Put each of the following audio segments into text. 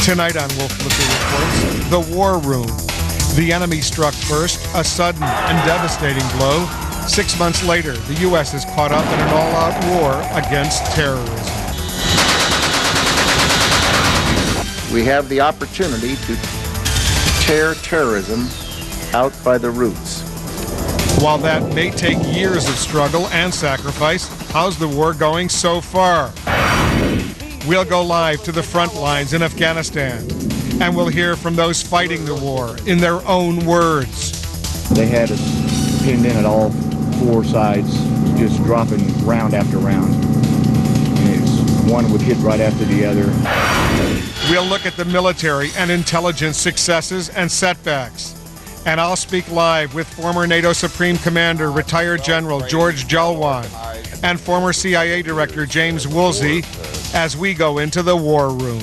Tonight on Wolf Blitzer Reports, the war room. The enemy struck first, a sudden and devastating blow. 6 months later, the U.S. is caught up in an all-out war against terrorism. We have the opportunity to tear terrorism out by the roots. While that may take years of struggle and sacrifice, how's the war going so far? We'll go live to the front lines in Afghanistan, and we'll hear from those fighting the war in their own words. They had us pinned in at all four sides, just dropping round after round. And one would hit right after the other. We'll look at the military and intelligence successes and setbacks. And I'll speak live with former NATO Supreme Commander, retired General George Jalwan, and former CIA Director James Woolsey as we go into the war room.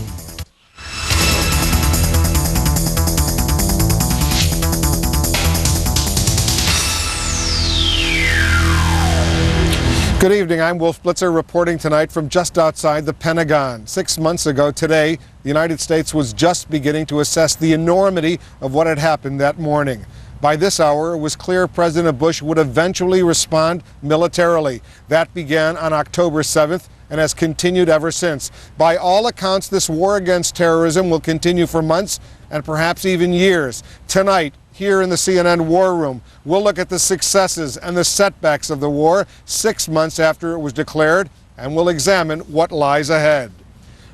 Good evening, I'm Wolf Blitzer reporting tonight from just outside the Pentagon. 6 months ago today, the United States was just beginning to assess the enormity of what had happened that morning. By this hour, it was clear President Bush would eventually respond militarily. That began on October 7th and has continued ever since. By all accounts, this war against terrorism will continue for months and perhaps even years. Tonight, here in the CNN War Room, we'll look at the successes and the setbacks of the war 6 months after it was declared, and we'll examine what lies ahead.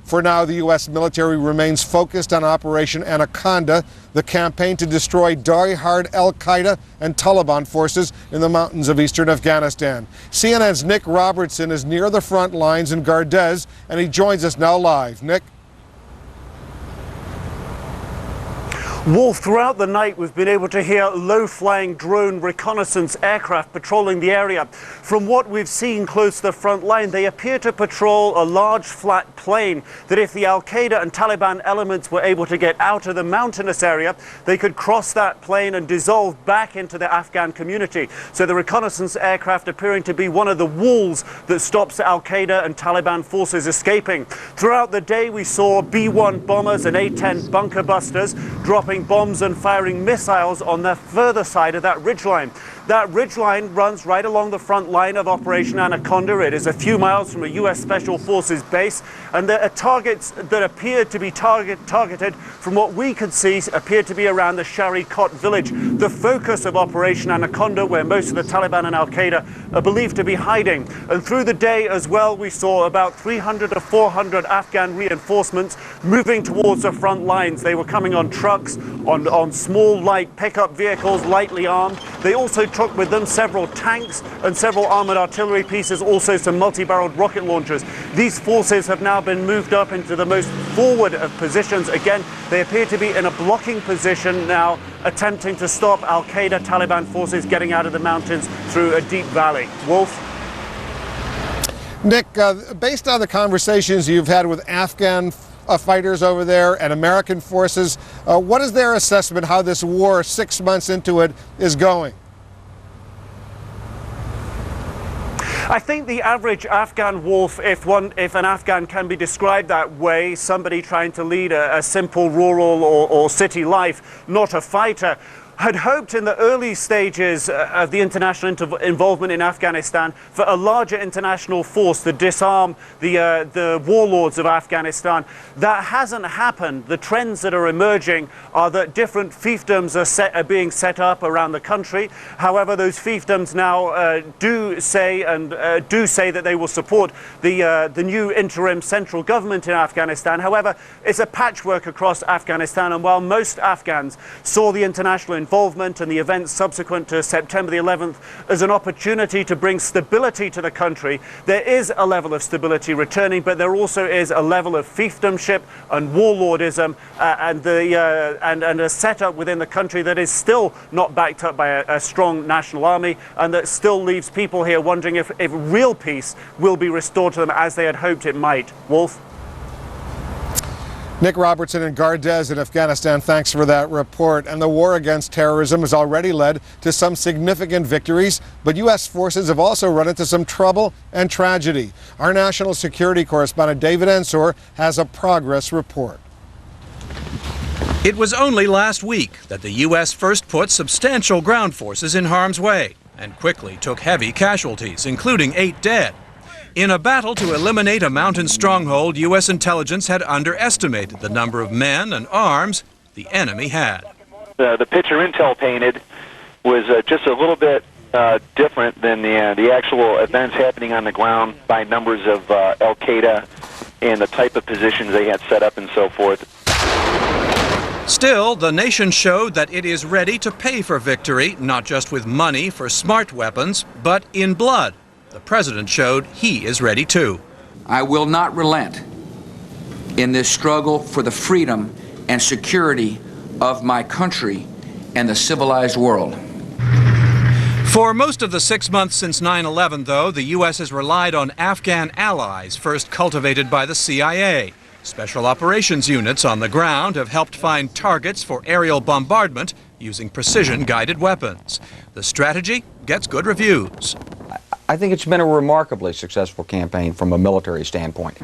For now, the U.S. military remains focused on Operation Anaconda, the campaign to destroy die-hard al-Qaeda and Taliban forces in the mountains of eastern Afghanistan. CNN's Nick Robertson is near the front lines in Gardez, and he joins us now live. Nick? Wolf, throughout the night we've been able to hear low-flying drone reconnaissance aircraft patrolling the area. From what we've seen close to the front line, they appear to patrol a large flat plain that if the al-Qaeda and Taliban elements were able to get out of the mountainous area, they could cross that plain and dissolve back into the Afghan community. So the reconnaissance aircraft appearing to be one of the walls that stops the al-Qaeda and Taliban forces escaping. Throughout the day we saw B-1 bombers and A-10 bunker busters dropping bombs and firing missiles on the further side of that ridgeline. That ridgeline runs right along the front line of Operation Anaconda. It is a few miles from a U.S. Special Forces base, and there are targets that appear to be targeted from what we could see appear to be around the Shari-Kot village, the focus of Operation Anaconda, where most of the Taliban and al-Qaeda are believed to be hiding. And through the day as well, we saw about 300 to 400 Afghan reinforcements moving towards the front lines. They were coming on trucks, on small light pickup vehicles, lightly armed. They also took with them several tanks and several armored artillery pieces, also some multi-barreled rocket launchers. These forces have now been moved up into the most forward of positions. Again, they appear to be in a blocking position now, attempting to stop al-Qaeda Taliban forces getting out of the mountains through a deep valley. Wolf? Nick, based on the conversations you've had with Afghan fighters over there and American forces, what is their assessment how this war 6 months into it is going? I think the average Afghan wolf, if an Afghan can be described that way, somebody trying to lead a simple rural or city life, not a fighter, had hoped in the early stages of the international involvement in Afghanistan for a larger international force to disarm the warlords of Afghanistan. That hasn't happened. The trends that are emerging are that different fiefdoms are being set up around the country. However, those fiefdoms now do say that they will support the new interim central government in Afghanistan. However, it's a patchwork across Afghanistan, and while most Afghans saw the international involvement and the events subsequent to September the 11th as an opportunity to bring stability to the country, there is a level of stability returning, but there also is a level of fiefdomship and warlordism and a setup within the country that is still not backed up by a strong national army, and that still leaves people here wondering if real peace will be restored to them as they had hoped it might. Wolf? Nick Robertson in Gardez in Afghanistan, thanks for that report. And the war against terrorism has already led to some significant victories, but U.S. forces have also run into some trouble and tragedy. Our national security correspondent David Ensor has a progress report. It was only last week that the U.S. first put substantial ground forces in harm's way and quickly took heavy casualties, including 8 dead. In a battle to eliminate a mountain stronghold, U.S. intelligence had underestimated the number of men and arms the enemy had. The picture intel painted was just a little bit different than the actual events happening on the ground by numbers of Al-Qaeda and the type of positions they had set up and so forth. Still, the nation showed that it is ready to pay for victory, not just with money for smart weapons, but in blood. The president showed he is ready too. I will not relent in this struggle for the freedom and security of my country and the civilized world. For most of the 6 months since 9/11, though, the U.S. has relied on Afghan allies, first cultivated by the CIA. Special operations units on the ground have helped find targets for aerial bombardment using precision-guided weapons. The strategy gets good reviews. I think it's been a remarkably successful campaign from a military standpoint.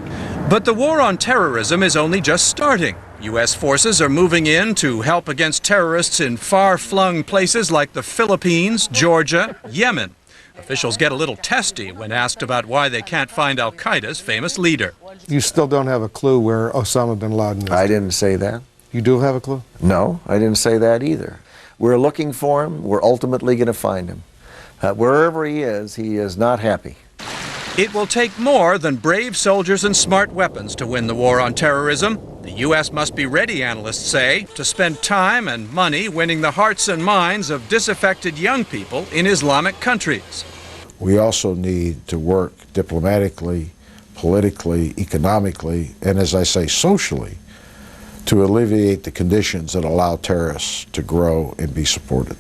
But the war on terrorism is only just starting. U.S. forces are moving in to help against terrorists in far-flung places like the Philippines, Georgia, Yemen. Officials get a little testy when asked about why they can't find Al-Qaeda's famous leader. You still don't have a clue where Osama bin Laden is? I didn't say that. You do have a clue? No, I didn't say that either. We're looking for him. We're ultimately going to find him. Wherever he is not happy. It will take more than brave soldiers and smart weapons to win the war on terrorism. The U.S. must be ready, analysts say, to spend time and money winning the hearts and minds of disaffected young people in Islamic countries. We also need to work diplomatically, politically, economically, and as I say, socially, to alleviate the conditions that allow terrorists to grow and be supported.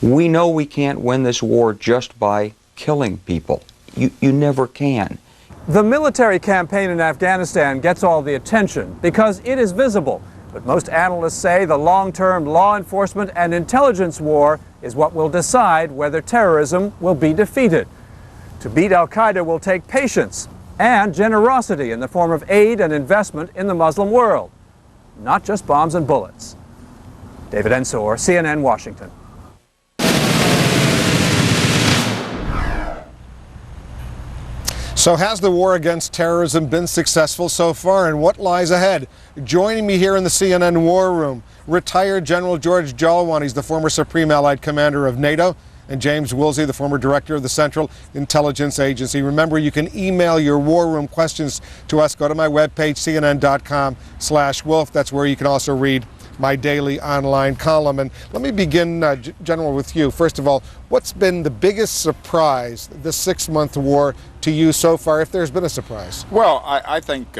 We know we can't win this war just by killing people. You never can. The military campaign in Afghanistan gets all the attention because it is visible. But most analysts say the long-term law enforcement and intelligence war is what will decide whether terrorism will be defeated. To beat Al-Qaeda will take patience and generosity in the form of aid and investment in the Muslim world, not just bombs and bullets. David Ensor, CNN, Washington. So has the war against terrorism been successful so far, and what lies ahead? Joining me here in the CNN War Room, retired General George Jalwan. He's the former Supreme Allied Commander of NATO, and James Woolsey, the former Director of the Central Intelligence Agency. Remember, you can email your War Room questions to us. Go to my webpage, cnn.com/wolf. That's where you can also read my daily online column. And let me begin, General, with you. First of all, what's been the biggest surprise this 6-month war to you so far, if there's been a surprise? Well, I think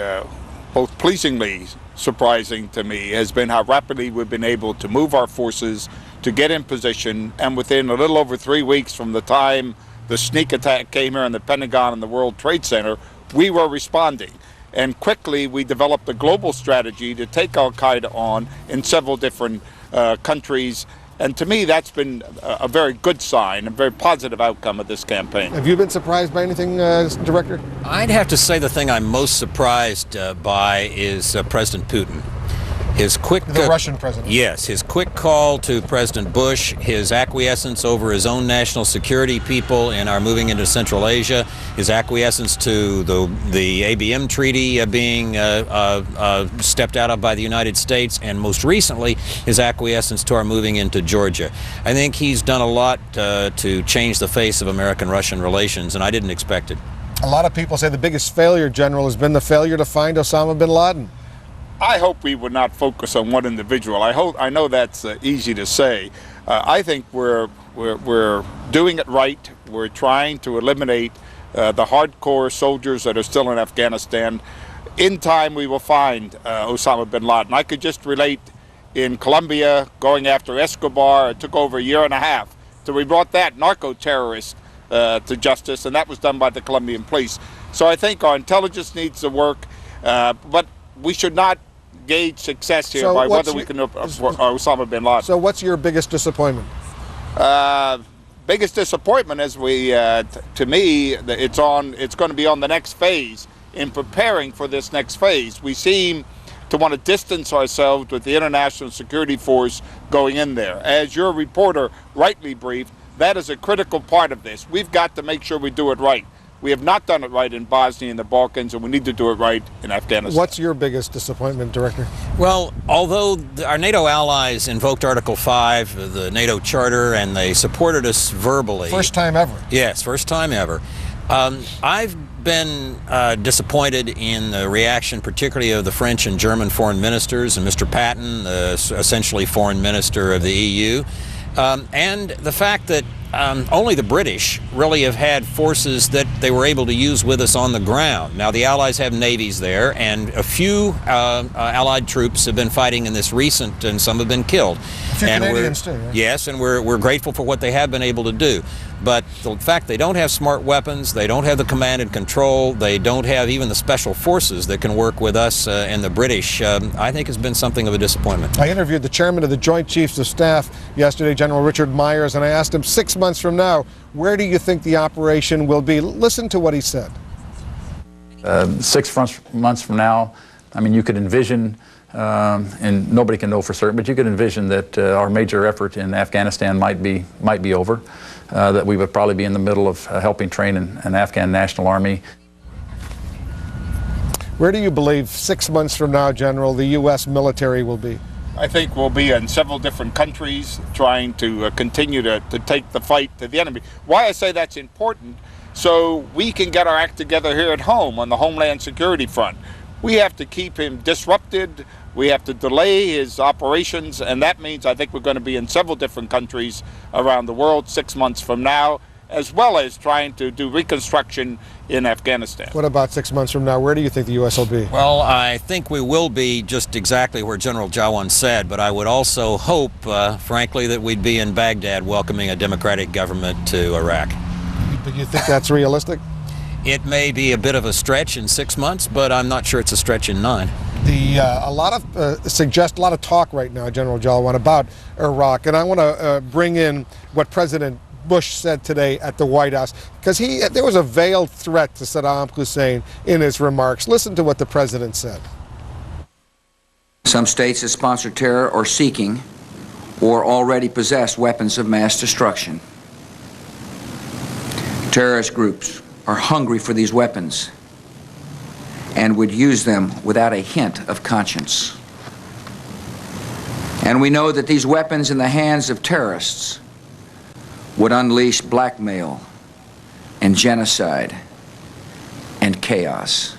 both pleasingly surprising to me has been how rapidly we've been able to move our forces to get in position, and within a little over 3 weeks from the time the sneak attack came here on the Pentagon and the World Trade Center, we were responding. And quickly we developed a global strategy to take Al-Qaeda on in several different countries. And to me, that's been a very good sign, a very positive outcome of this campaign. Have you been surprised by anything, Director? I'd have to say the thing I'm most surprised by is President Putin. His quick... The Russian president. Yes, his quick call to President Bush, his acquiescence over his own national security people in our moving into Central Asia, his acquiescence to the ABM treaty being stepped out of by the United States, and most recently, his acquiescence to our moving into Georgia. I think he's done a lot to change the face of American-Russian relations, and I didn't expect it. A lot of people say the biggest failure, General, has been the failure to find Osama bin Laden. I hope we would not focus on one individual. I know that's easy to say. I think we're doing it right. We're trying to eliminate the hardcore soldiers that are still in Afghanistan. In time, we will find Osama bin Laden. I could just relate in Colombia going after Escobar. It took over a year and a half. So we brought that narco-terrorist to justice, and that was done by the Colombian police. So I think our intelligence needs to work, but we should not gauge success here by whether we can Osama bin Laden. So what's your biggest disappointment? Biggest disappointment is to me, it's going to be on the next phase. In preparing for this next phase, we seem to want to distance ourselves with the international security force going in there. As your reporter rightly briefed, that is a critical part of this. We've got to make sure we do it right. We have not done it right in Bosnia and the Balkans, and we need to do it right in Afghanistan. What's your biggest disappointment, Director? Well, although our NATO allies invoked Article 5 of the NATO Charter and they supported us verbally. First time ever. Yes, first time ever. I've been disappointed in the reaction, particularly of the French and German foreign ministers and Mr. Patton, essentially foreign minister of the EU, and the fact that only the British really have had forces that they were able to use with us on the ground. Now, the Allies have navies there, and a few Allied troops have been fighting in this recent, and some have been killed. A few Canadians too, right? Yes, and we're grateful for what they have been able to do. But the fact they don't have smart weapons, they don't have the command and control, they don't have even the special forces that can work with us and the British, I think has been something of a disappointment. I interviewed the chairman of the Joint Chiefs of Staff yesterday, General Richard Myers, and I asked him 6 months from now, where do you think the operation will be? Listen to what he said. 6 months from now, I mean, you could envision, and nobody can know for certain, but you could envision that our major effort in Afghanistan might be over, that we would probably be in the middle of helping train an Afghan National Army. Where do you believe 6 months from now, General, the U.S. military will be? I think we'll be in several different countries trying to continue to take the fight to the enemy. Why I say that's important, so we can get our act together here at home on the Homeland Security front. We have to keep him disrupted, we have to delay his operations, and that means I think we're going to be in several different countries around the world 6 months from now, as well as trying to do reconstruction in Afghanistan. What about 6 months from now? Where do you think the U.S. will be? Well, I think we will be just exactly where General Jawan said, but I would also hope, frankly, that we'd be in Baghdad welcoming a democratic government to Iraq. Do you think that's realistic? It may be a bit of a stretch in 6 months, but I'm not sure it's a stretch in 9. A lot of talk right now, General Jawan, about Iraq, and I want to bring in what President Bush said today at the White House, because there was a veiled threat to Saddam Hussein in his remarks. Listen to what the president said. Some states that sponsor terror are seeking or already possess weapons of mass destruction. Terrorist groups are hungry for these weapons and would use them without a hint of conscience. And we know that these weapons in the hands of terrorists would unleash blackmail and genocide and chaos.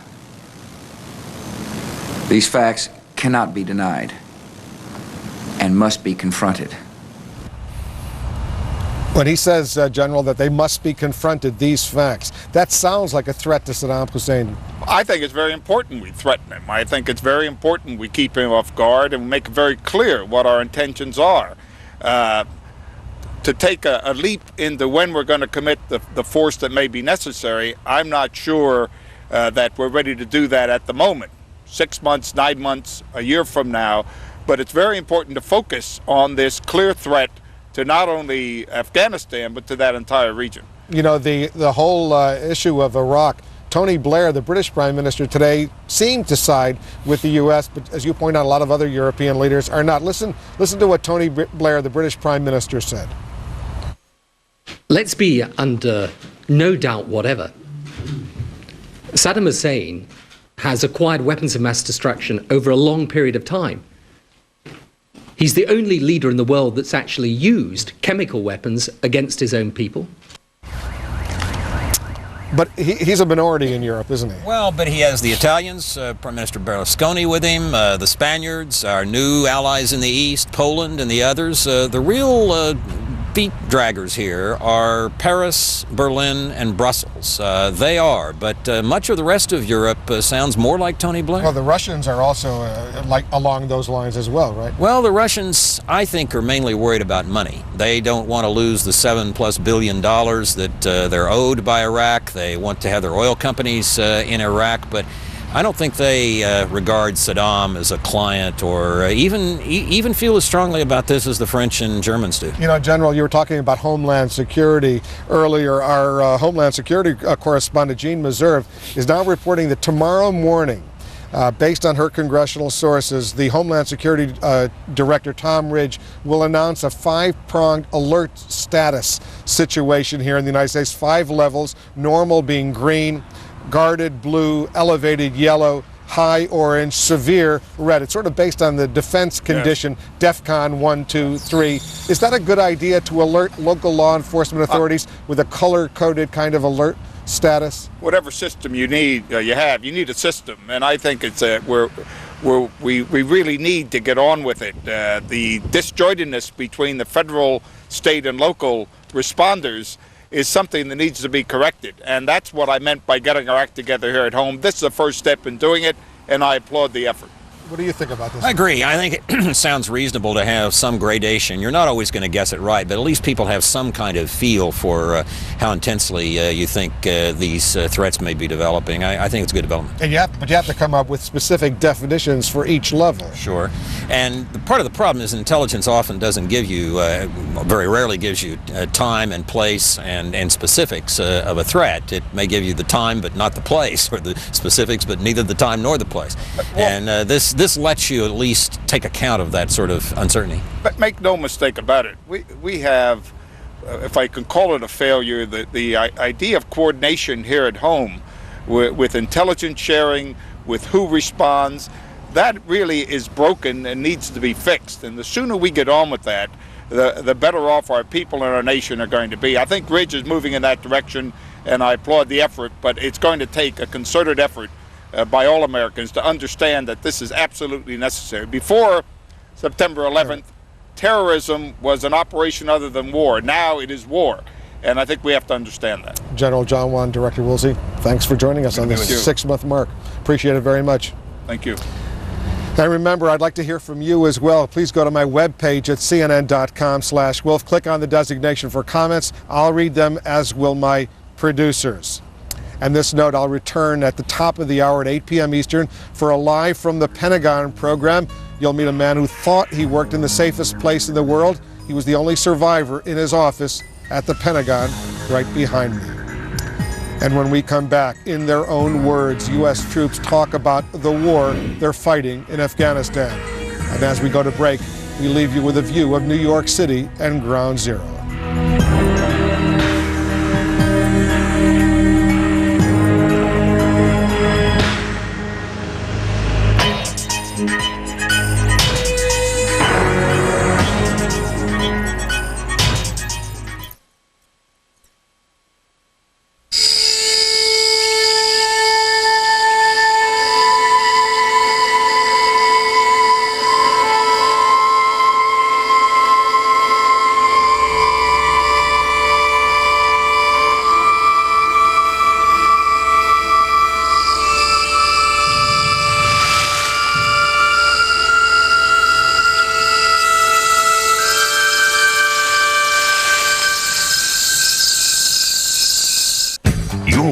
These facts cannot be denied and must be confronted. When he says, General, that they must be confronted, these facts, that sounds like a threat to Saddam Hussein. I think it's very important we threaten him. I think it's very important we keep him off guard and make it very clear what our intentions are. To take a leap into when we're going to commit the force that may be necessary, I'm not sure that we're ready to do that at the moment. 6 months, 9 months, a year from now. But it's very important to focus on this clear threat to not only Afghanistan, but to that entire region. You know, the whole issue of Iraq, Tony Blair, the British Prime Minister today, seemed to side with the U.S., but as you point out, a lot of other European leaders are not. Listen to what Tony Blair, the British Prime Minister, said. Let's be under no doubt whatever. Saddam Hussein has acquired weapons of mass destruction over a long period of time. He's the only leader in the world that's actually used chemical weapons against his own people. But he's a minority in Europe, isn't he? Well, but he has the Italians, Prime Minister Berlusconi with him, the Spaniards, our new allies in the East, Poland and the others. The real feet draggers here are Paris, Berlin, and Brussels. They are, but much of the rest of Europe sounds more like Tony Blair. Well, the Russians are also like along those lines as well, right? Well, the Russians, I think, are mainly worried about money. They don't want to lose the $7+ billion that they're owed by Iraq. They want to have their oil companies in Iraq, but I don't think they regard Saddam as a client or even feel as strongly about this as the French and Germans do. You know, General, you were talking about Homeland Security earlier. Our Homeland Security correspondent, Jean Meserve, is now reporting that tomorrow morning, Based on her congressional sources, the Homeland Security Director, Tom Ridge, will announce a 5-pronged alert status situation here in the United States. 5 levels, normal being green, guarded blue, elevated yellow, high orange, severe red. It's sort of based on the defense condition, DEFCON 1, 2, 3. Is that a good idea to alert local law enforcement authorities with a color-coded kind of alert status? Whatever system you need, you need a system, and I think it's we really need to get on with it. The disjointedness between the federal, state, and local responders is something that needs to be corrected, and that's what I meant by getting our act together here at home. This is the first step in doing it, and I applaud the effort. What do you think about this? I agree. I think it sounds reasonable to have some gradation. You're not always going to guess it right, but at least people have some kind of feel for how intensely you think these threats may be developing. I think it's a good development. And you have to come up with specific definitions for each level. Sure. And part of the problem is intelligence often doesn't give you, very rarely gives you time and place and specifics of a threat. It may give you the time but not the place, or the specifics but neither the time nor the place. And this lets you at least take account of that sort of uncertainty. But make no mistake about it, we have, if I can call it a failure, the idea of coordination here at home with intelligence sharing, with who responds, that really is broken and needs to be fixed. And the sooner we get on with that, the better off our people and our nation are going to be. I think Ridge is moving in that direction, and I applaud the effort, but it's going to take a concerted effort by all Americans to understand that this is absolutely necessary. Before September 11th, terrorism was an operation other than war. Now it is war, and I think we have to understand that. General John Wan, Director Woolsey, thanks for joining us on this 6-month mark. Appreciate it very much. Thank you. And remember, I'd like to hear from you as well. Please go to my webpage at cnn.com/Wolf. Click on the designation for comments. I'll read them, as will my producers. And this note, I'll return at the top of the hour at 8 p.m. Eastern for a Live from the Pentagon program. You'll meet a man who thought he worked in the safest place in the world. He was the only survivor in his office at the Pentagon, right behind me. And when we come back, in their own words, U.S. troops talk about the war they're fighting in Afghanistan. And as we go to break, we leave you with a view of New York City and Ground Zero.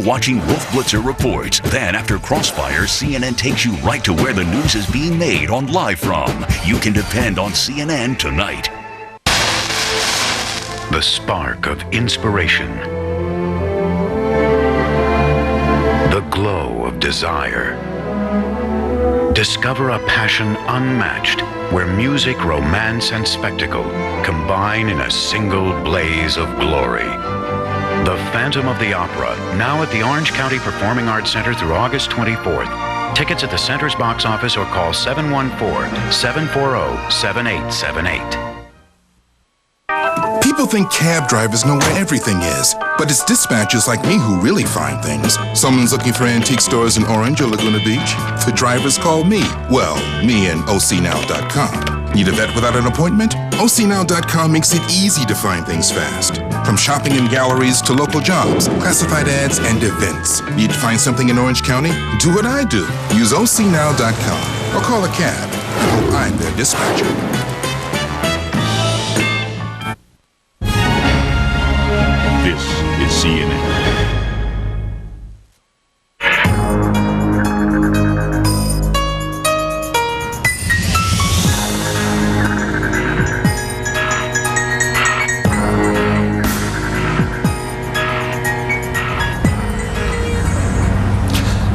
Watching Wolf Blitzer Reports. Then after Crossfire, CNN takes you right to where the news is being made on Live From. You can depend on CNN tonight. The spark of inspiration. The glow of desire. Discover a passion unmatched, where music, romance, and spectacle combine in a single blaze of glory. The Phantom of the Opera, now at the Orange County Performing Arts Center through August 24th. Tickets at the center's box office or call 714-740-7878. People think cab drivers know where everything is, but it's dispatchers like me who really find things. Someone's looking for antique stores in Orange or Laguna Beach? The drivers call me. Well, me and OCNow.com. Need a vet without an appointment? OCNow.com makes it easy to find things fast. From shopping in galleries to local jobs, classified ads, and events. Need to find something in Orange County? Do what I do. Use OCNow.com or call a cab. I hope I'm their dispatcher. This is CNN.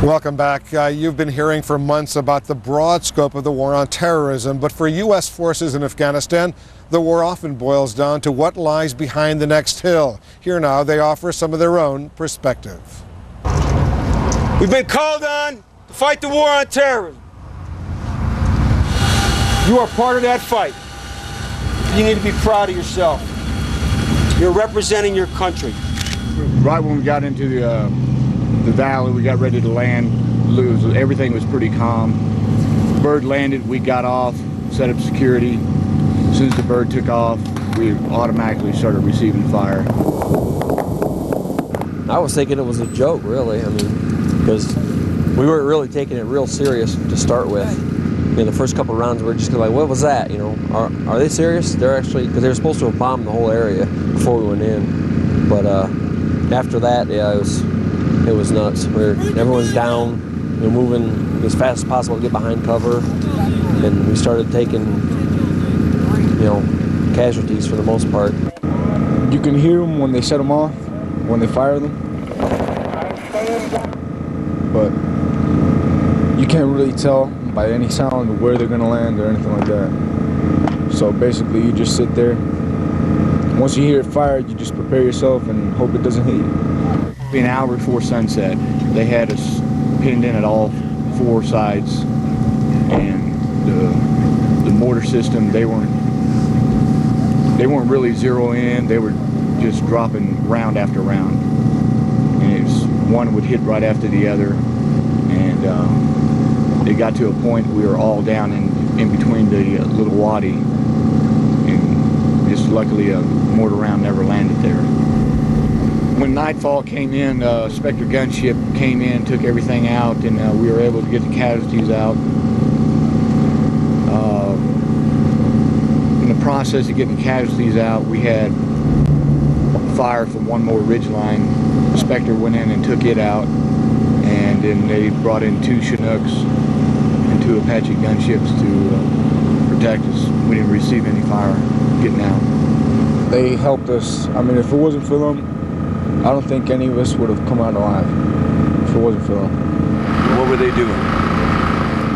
Welcome welcome back. You've been hearing for months about the broad scope of the war on terrorism, but for U.S. forces in Afghanistan, the war often boils down to what lies behind the next hill. Here now, they offer some of their own perspective. We've been called on to fight the war on terrorism. You are part of that fight. You need to be proud of yourself. You're representing your country. Right when we got into the valley, we got ready to land. Everything was pretty calm. Bird landed, we got off, set up security. As soon as the bird took off, we automatically started receiving fire. I was thinking it was a joke, really. I mean, because we weren't really taking it real serious to start with. I mean, the first couple of rounds, we were just like, what was that? You know, are they serious? They're actually, because they were supposed to have bombed the whole area before we went in. But after that, yeah, it was nuts. Everyone's down, you know, moving as fast as possible to get behind cover, and we started taking, you know, casualties for the most part. You can hear them when they set them off, when they fire them, but you can't really tell by any sound where they're gonna land or anything like that. So basically, you just sit there. Once you hear it fired, you just prepare yourself and hope it doesn't hit you. An hour before sunset, they had us pinned in at all four sides, and the mortar system, they weren't really zeroing in. They were just dropping round after round, and it was, one would hit right after the other, and it got to a point we were all down in between the little wadi, and just luckily a mortar round never landed there. When nightfall came in, Spectre gunship came in, took everything out, and we were able to get the casualties out. In the process of getting casualties out, we had fire from one more ridge line. The Spectre went in and took it out, and then they brought in 2 Chinooks and 2 Apache gunships to protect us. We didn't receive any fire getting out. They helped us. I mean, if it wasn't for them, I don't think any of us would have come out alive if it wasn't for them. What were they doing?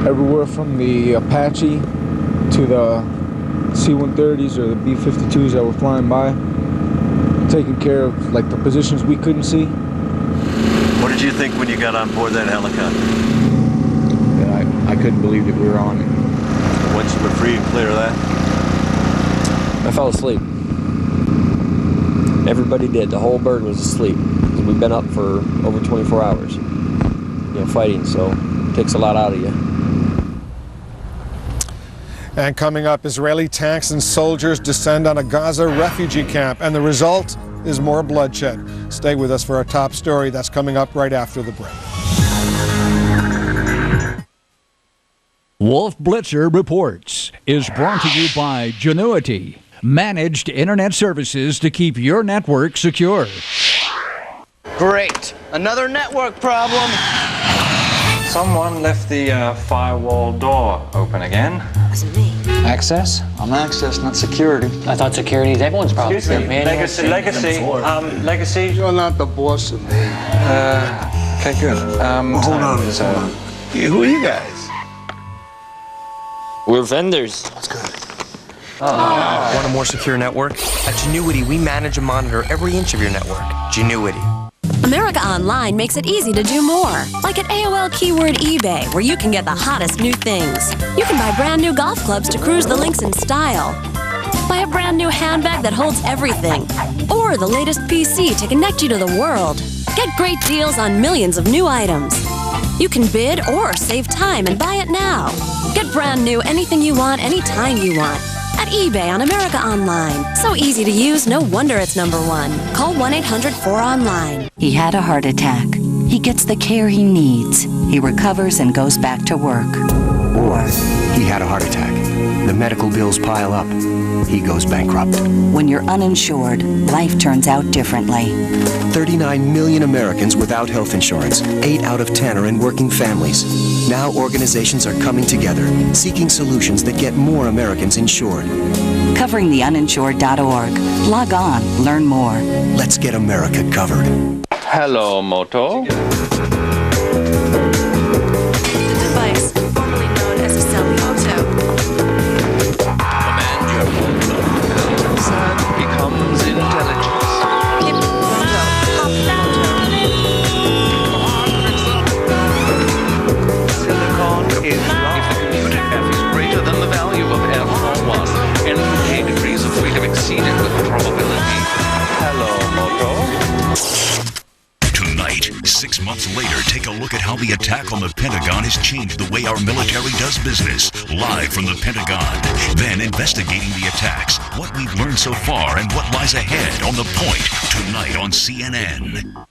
Everywhere from the Apache to the C-130s or the B-52s that were flying by, taking care of like the positions we couldn't see. What did you think when you got on board that helicopter? I couldn't believe that we were on it. Once you were free and clear of that? I fell asleep. Everybody did. The whole bird was asleep. We've been up for over 24 hours, you know, fighting, so it takes a lot out of you. And coming up, Israeli tanks and soldiers descend on a Gaza refugee camp, and the result is more bloodshed. Stay with us for our top story. That's coming up right after the break. Wolf Blitzer Reports is brought to you by Genuity, managed internet services to keep your network secure. Great. Another network problem. Someone left the firewall door open again. Wasn't me. Access? I'm access, not security. I thought security is everyone's problem. Excuse me. Legacy. You're not the boss of me. Okay, good. Hold on. Who are you guys? We're vendors. That's good. Want a more secure network? At Genuity, we manage and monitor every inch of your network. Genuity. America Online makes it easy to do more. Like at AOL Keyword eBay, where you can get the hottest new things. You can buy brand new golf clubs to cruise the links in style. Buy a brand new handbag that holds everything. Or the latest PC to connect you to the world. Get great deals on millions of new items. You can bid or save time and buy it now. Get brand new anything you want, anytime you want. At eBay on America Online. So easy to use, no wonder it's #1. Call 1-800-4ONLINE. He had a heart attack. He gets the care he needs. He recovers and goes back to work. Or he had a heart attack. The medical bills pile up. He goes bankrupt. When you're uninsured, life turns out differently. 39 million Americans without health insurance. 8 out of 10 are in working families. Now organizations are coming together, seeking solutions that get more Americans insured. CoveringTheUninsured.org. Log on, learn more. Let's get America covered. Hello, Moto. the attack on the Pentagon has changed the way our military does business. Live from the Pentagon. Then investigating the attacks, what we've learned so far and what lies ahead on The Point, tonight on CNN.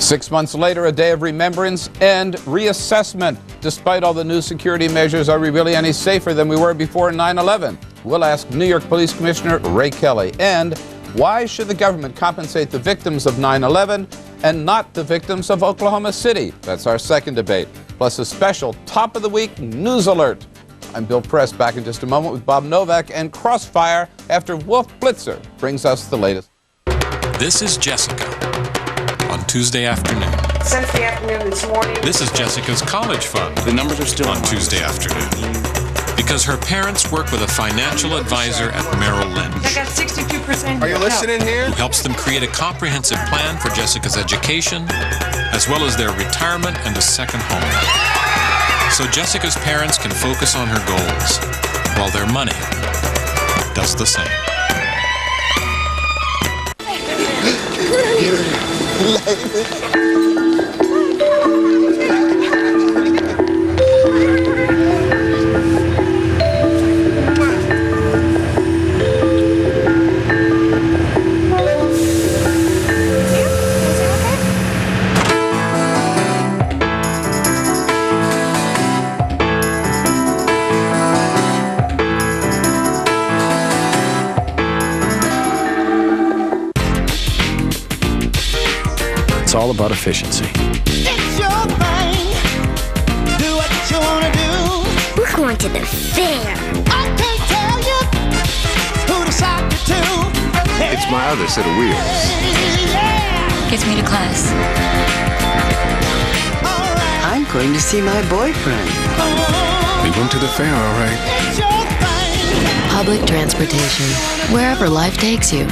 6 months later, a day of remembrance and reassessment. Despite all the new security measures, are we really any safer than we were before 9/11? We'll ask New York Police Commissioner Ray Kelly. And why should the government compensate the victims of 9/11 and not the victims of Oklahoma City? That's our second debate. Plus a special top of the week news alert. I'm Bill Press, back in just a moment with Bob Novak and Crossfire after Wolf Blitzer brings us the latest. This is Jessica on Tuesday afternoon. Since the afternoon this morning. This is Jessica's college fund. The numbers are still on Tuesday afternoon. Because her parents work with a financial advisor at Merrill Lynch. I got 62%. Are you listening here? Who helps them create a comprehensive plan for Jessica's education, as well as their retirement and a second home. So Jessica's parents can focus on her goals, while their money does the same. It's all about efficiency. It's your thing. Do what you want to do. We're going to the fair. I can't tell you who to sock you to. It's my other set of wheels. Gets me to class. I'm going to see my boyfriend. We went to the fair, all right. It's your thing. Public transportation, wherever life takes you.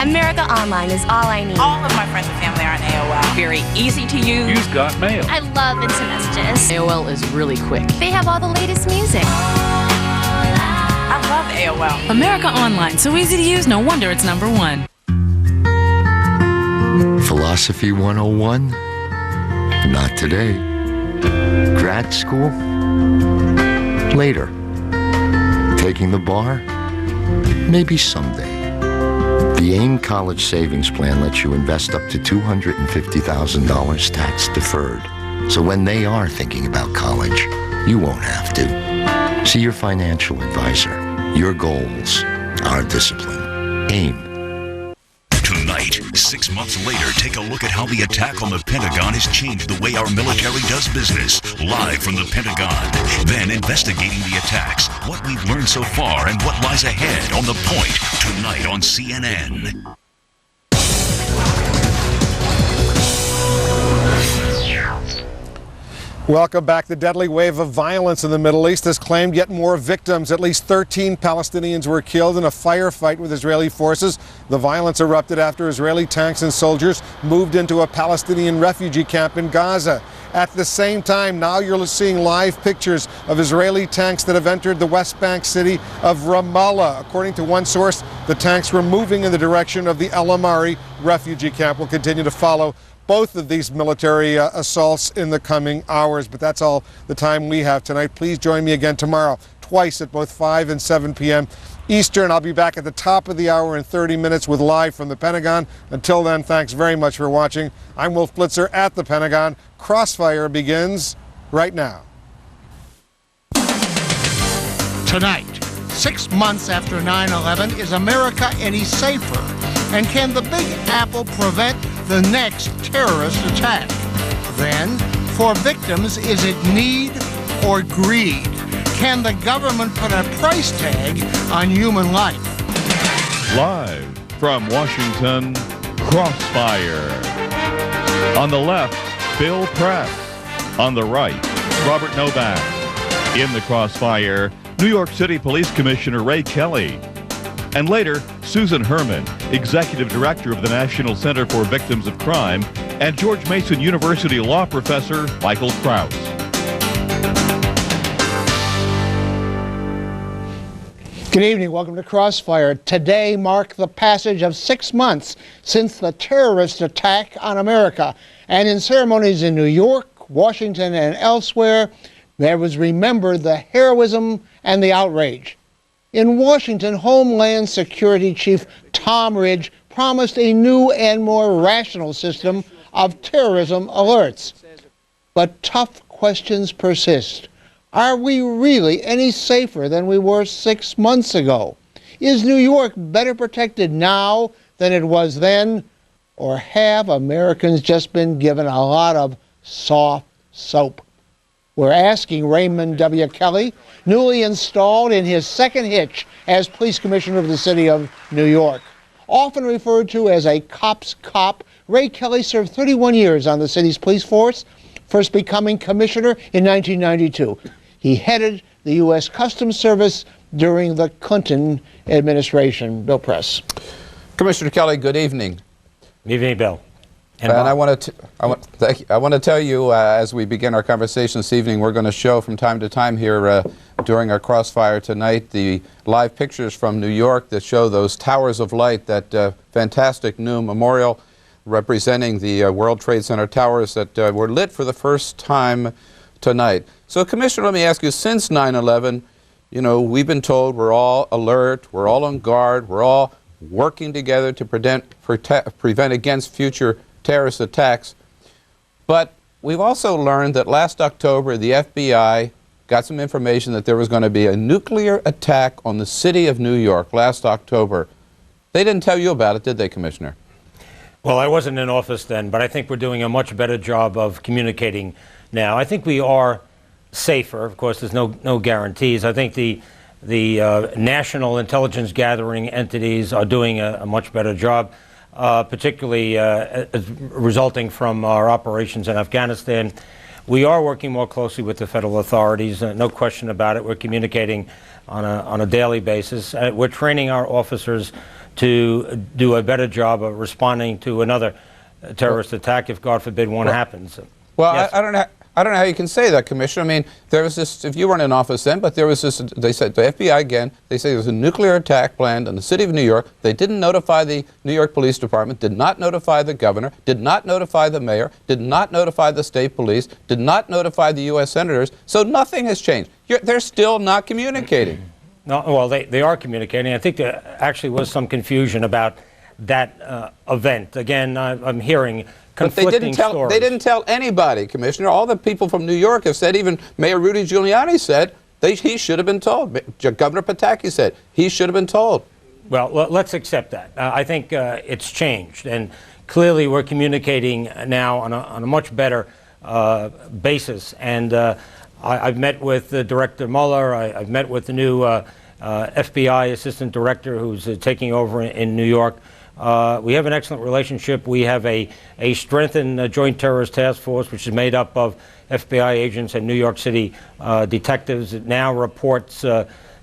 America Online is all I need. All of my friends and family are on AOL. Very easy to use. You've got mail. I love instant messages. AOL is really quick. They have all the latest music. I love AOL. America Online, so easy to use, no wonder it's #1. Philosophy 101? Not today. Grad school? Later. Taking the bar? Maybe someday. The AIM College Savings Plan lets you invest up to $250,000 tax deferred. So when they are thinking about college, you won't have to. See your financial advisor. Your goals, our discipline. AIM. Tonight, 6 months later, take a look at how the attack on the Pentagon has changed the way our military does business. Live from the Pentagon. Then investigating the attacks, what we've learned so far and what lies ahead on The Point, tonight on CNN. Welcome back. The deadly wave of violence in the Middle East has claimed yet more victims. At least 13 Palestinians were killed in a firefight with Israeli forces. The violence erupted after Israeli tanks and soldiers moved into a Palestinian refugee camp in Gaza. At the same time, now you're seeing live pictures of Israeli tanks that have entered the West Bank city of Ramallah. According to one source, the tanks were moving in the direction of the El Amari refugee camp. We'll continue to follow both of these military assaults in the coming hours, but that's all the time we have tonight. Please join me again tomorrow, twice at both 5 and 7 p.m. Eastern. I'll be back at the top of the hour in 30 minutes with Live from the Pentagon. Until then, thanks very much for watching. I'm Wolf Blitzer at the Pentagon. Crossfire begins right now. Tonight, 6 months after 9/11, is America any safer? And can the Big Apple prevent the next terrorist attack? Then, for victims, is it need or greed? Can the government put a price tag on human life? Live from Washington, Crossfire. On the left, Bill Press. On the right, Robert Novak. In the Crossfire, New York City Police Commissioner Ray Kelly. And later, Susan Herman, Executive Director of the National Center for Victims of Crime, and George Mason University Law Professor Michael Krauss. Good evening. Welcome to Crossfire. Today marked the passage of 6 months since the terrorist attack on America. And in ceremonies in New York, Washington, and elsewhere, there was remembered the heroism and the outrage. In Washington, Homeland Security Chief Tom Ridge promised a new and more rational system of terrorism alerts. But tough questions persist. Are we really any safer than we were 6 months ago? Is New York better protected now than it was then? Or have Americans just been given a lot of soft soap? We're asking Raymond W. Kelly, newly installed in his second hitch as police commissioner of the city of New York. Often referred to as a cop's cop, Ray Kelly served 31 years on the city's police force, first becoming commissioner in 1992. He headed the U.S. Customs Service during the Clinton administration. Bill Press. Commissioner Kelly, good evening. Good evening, Bill. And I want to tell you, as we begin our conversation this evening, we're going to show from time to time here during our Crossfire tonight the live pictures from New York that show those towers of light, that fantastic new memorial representing the World Trade Center towers that were lit for the first time tonight. So, Commissioner, let me ask you, since 9/11, you know, we've been told we're all alert, we're all on guard, we're all working together to prevent against future terrorist attacks. But we've also learned that last October the FBI got some information that there was going to be a nuclear attack on the city of New York last October. They didn't tell you about it, did they, Commissioner? Well, I wasn't in office then, but I think we're doing a much better job of communicating now. I think we are safer. Of course, there's no guarantees. I think the national intelligence gathering entities are doing a much better job, particularly resulting from our operations in Afghanistan. We are working more closely with the federal authorities, no question about it. We're communicating on a daily basis. We're training our officers to do a better job of responding to another terrorist attack if, God forbid, one happens. Well, yes. I don't know how you can say that, Commissioner. I mean, there was this, if you weren't in office then, but there was this, they said, the FBI again, they say there's a nuclear attack planned in the city of New York. They didn't notify the New York Police Department, did not notify the governor, did not notify the mayor, did not notify the state police, did not notify the U.S. senators, so nothing has changed. They're still not communicating. No, well, they are communicating. I think there actually was some confusion about that event. Again, I'm hearing conflicting stories. They didn't tell anybody, Commissioner. All the people from New York have said, even Mayor Rudy Giuliani said, he should have been told. Governor Pataki said he should have been told. Well, let's accept that. I think it's changed, and clearly we're communicating now on a much better basis. And I've met with Director Mueller. I've met with the new FBI Assistant Director who's taking over in New York. We have an excellent relationship. We have a strengthened Joint Terrorist Task Force, which is made up of FBI agents and New York City detectives. It now reports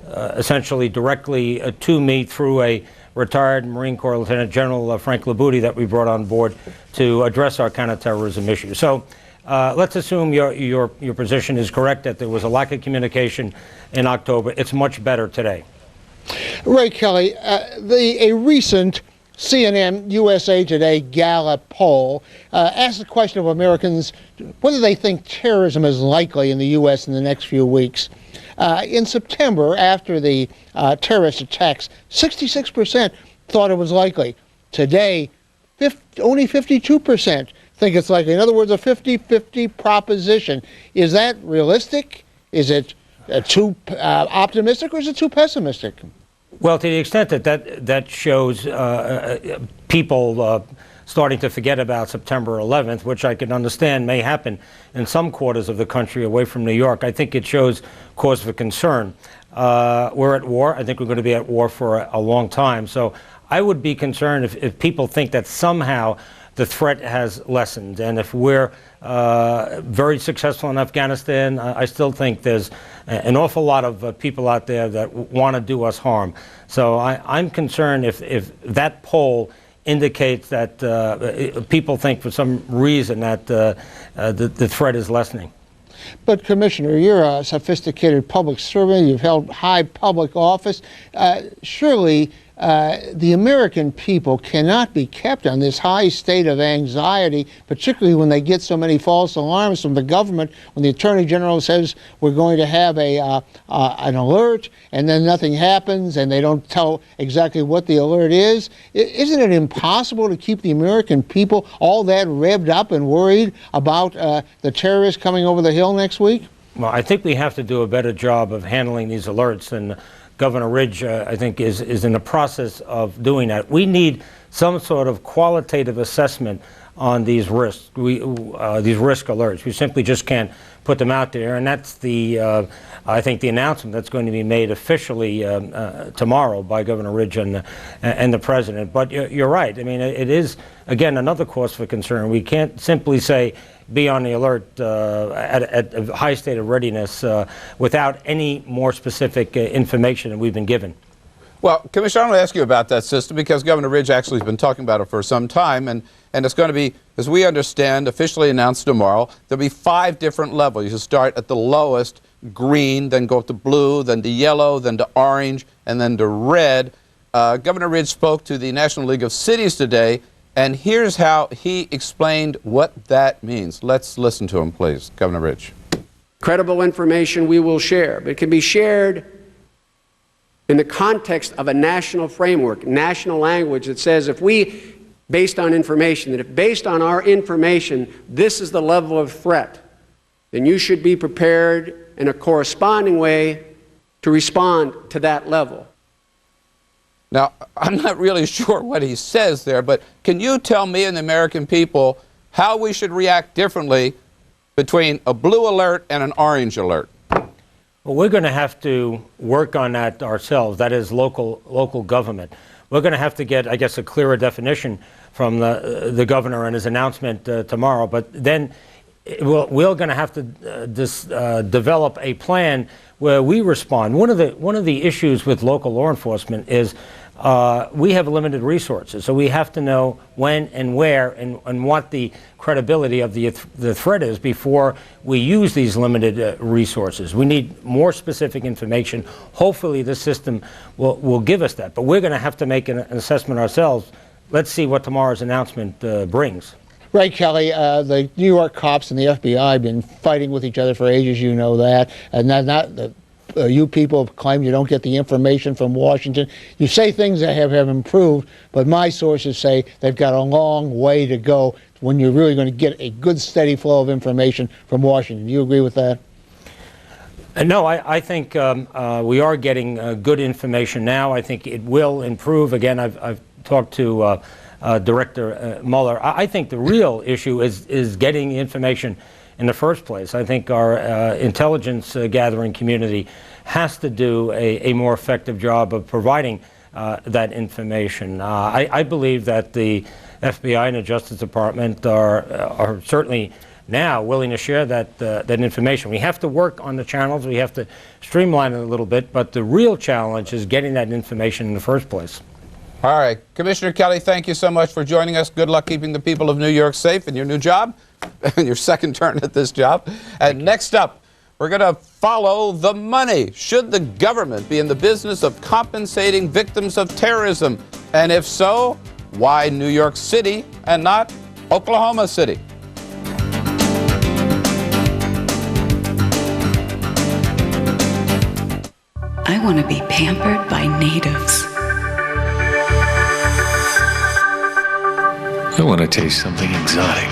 essentially directly to me through a retired Marine Corps Lieutenant General Frank Labuti that we brought on board to address our counterterrorism issue. So let's assume your position is correct, that there was a lack of communication in October. It's much better today. Ray Kelly, a recent CNN USA Today Gallup poll asked the question of Americans whether they think terrorism is likely in the U.S. in the next few weeks. In September, after the terrorist attacks, 66% thought it was likely. Today, only 52% think it's likely. In other words, a 50-50 proposition. Is that realistic? Is it too optimistic, or is it too pessimistic? Well, to the extent that shows people starting to forget about September 11th, which I can understand may happen in some quarters of the country away from New York, I think it shows cause for concern. We're at war. I think we're going to be at war for a long time. So I would be concerned if people think that somehow the threat has lessened. And if we're very successful in Afghanistan, I still think there's an awful lot of people out there that want to do us harm. So I'm concerned if that poll indicates that people think for some reason that the threat is lessening. But, Commissioner, you're a sophisticated public servant. You've held high public office. Surely the American people cannot be kept on this high state of anxiety, particularly when they get so many false alarms from the government, when the Attorney General says we're going to have an alert, and then nothing happens, and they don't tell exactly what the alert is. Isn't it impossible to keep the American people all that revved up and worried about the terrorists coming over the hill next week? Well, I think we have to do a better job of handling these alerts, and Governor Ridge, I think, is in the process of doing that. We need some sort of qualitative assessment on these risks, these risk alerts. We simply just can't put them out there, and that's I think the announcement that's going to be made officially tomorrow by Governor Ridge and the President. But you're right. I mean, it is, again, another cause for concern. We can't simply say, be on the alert at a high state of readiness without any more specific information than we've been given. Well, Commissioner, I want to ask you about that system because Governor Ridge actually has been talking about it for some time, and it's going to be, as we understand, officially announced tomorrow. There'll be 5 different levels. You start at the lowest, green, then go up to blue, then to yellow, then to orange, and then to red. Governor Ridge spoke to the National League of Cities today, and here's how he explained what that means. Let's listen to him, please. Governor Ridge. Credible information we will share, but it can be shared in the context of a national framework, national language that says if we, based on information, that if based on our information, this is the level of threat, then you should be prepared in a corresponding way to respond to that level. Now, I'm not really sure what he says there, but can you tell me and the American people how we should react differently between a blue alert and an orange alert? Well, we're going to have to work on that ourselves. That is local government. We're going to have to get, I guess, a clearer definition from the governor and his announcement tomorrow. But then we're going to have to develop a plan where we respond. One of the issues with local law enforcement is we have limited resources, so we have to know when and where and what the credibility of the threat is before we use these limited resources. We need more specific information. Hopefully the system will give us that, but we're going to have to make an assessment ourselves. Let's see what tomorrow's announcement brings. Right, Kelly. The New York cops and the FBI have been fighting with each other for ages, you know that. And you people claim you don't get the information from Washington. You say things that have improved, but my sources say they've got a long way to go when you're really going to get a good, steady flow of information from Washington. Do you agree with that? No, I think we are getting good information now. I think it will improve. Again, I've talked to Director Mueller. I think the real issue is getting information in the first place. I think our intelligence gathering community has to do a more effective job of providing that information. I believe that the FBI and the Justice Department are certainly now willing to share that information. We have to work on the channels. We have to streamline it a little bit, but the real challenge is getting that information in the first place. All right. Commissioner Kelly, thank you so much for joining us. Good luck keeping the people of New York safe in your new job, and your second turn at this job. And next up, we're going to follow the money. Should the government be in the business of compensating victims of terrorism? And if so, why New York City and not Oklahoma City? I want to be pampered by natives. I want to taste something exotic.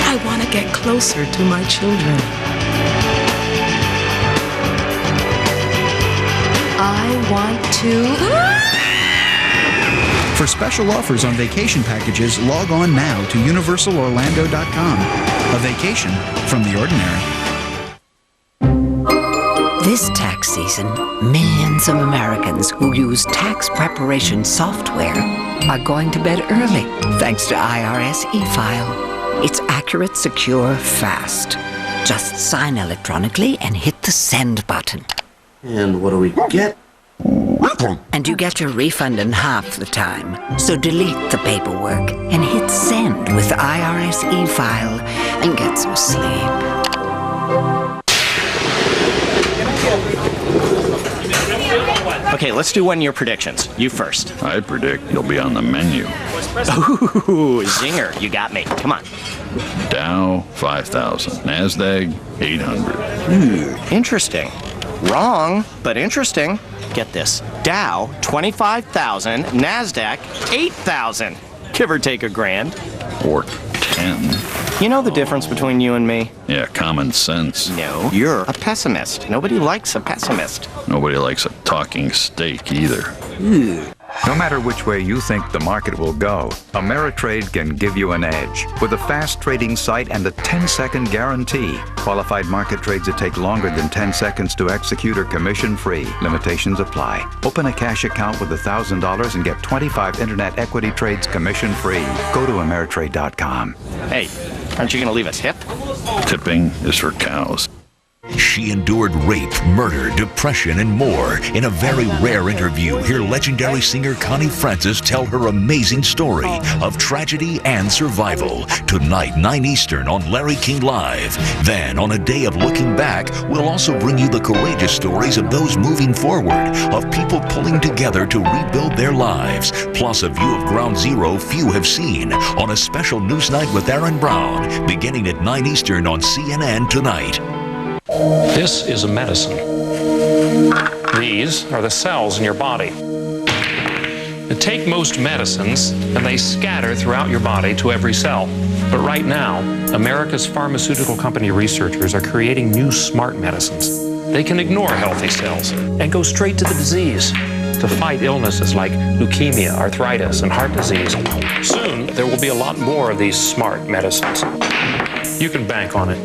I want to get closer to my children. I want to... For special offers on vacation packages, log on now to universalorlando.com. A vacation from the ordinary. This tax season, millions of Americans who use tax preparation software are going to bed early thanks to IRS e-file. It's accurate, secure, fast. Just sign electronically and hit the send button. And what do we get? And you get your refund in half the time. So delete the paperwork and hit send with the IRS e-file and get some sleep. Okay, let's do one-year predictions. You first. I predict you'll be on the menu. Ooh, zinger. You got me. Come on. Dow, 5,000. NASDAQ, 800. Interesting. Wrong, but interesting. Get this. Dow, 25,000. NASDAQ, 8,000. Give or take a grand. Or 10. You know the difference between you and me? Yeah, common sense. No, you're a pessimist. Nobody likes a pessimist. Nobody likes a talking steak either. No matter which way you think the market will go, Ameritrade can give you an edge. With a fast trading site and a 10-second guarantee. Qualified market trades that take longer than 10 seconds to execute are commission-free. Limitations apply. Open a cash account with $1,000 and get 25 internet equity trades commission-free. Go to Ameritrade.com. Hey, aren't you going to leave a tip? Tipping is for cows. She endured rape, murder, depression, and more. In a very rare interview, hear legendary singer Connie Francis tell her amazing story of tragedy and survival. Tonight, 9 Eastern on Larry King Live. Then, on a day of looking back, we'll also bring you the courageous stories of those moving forward, of people pulling together to rebuild their lives. Plus, a view of Ground Zero few have seen on a special news night with Aaron Brown, beginning at 9 Eastern on CNN tonight. This is a medicine. These are the cells in your body. Take most medicines and they scatter throughout your body to every cell. But right now, America's pharmaceutical company researchers are creating new smart medicines. They can ignore healthy cells and go straight to the disease to fight illnesses like leukemia, arthritis, and heart disease. Soon, there will be a lot more of these smart medicines. You can bank on it.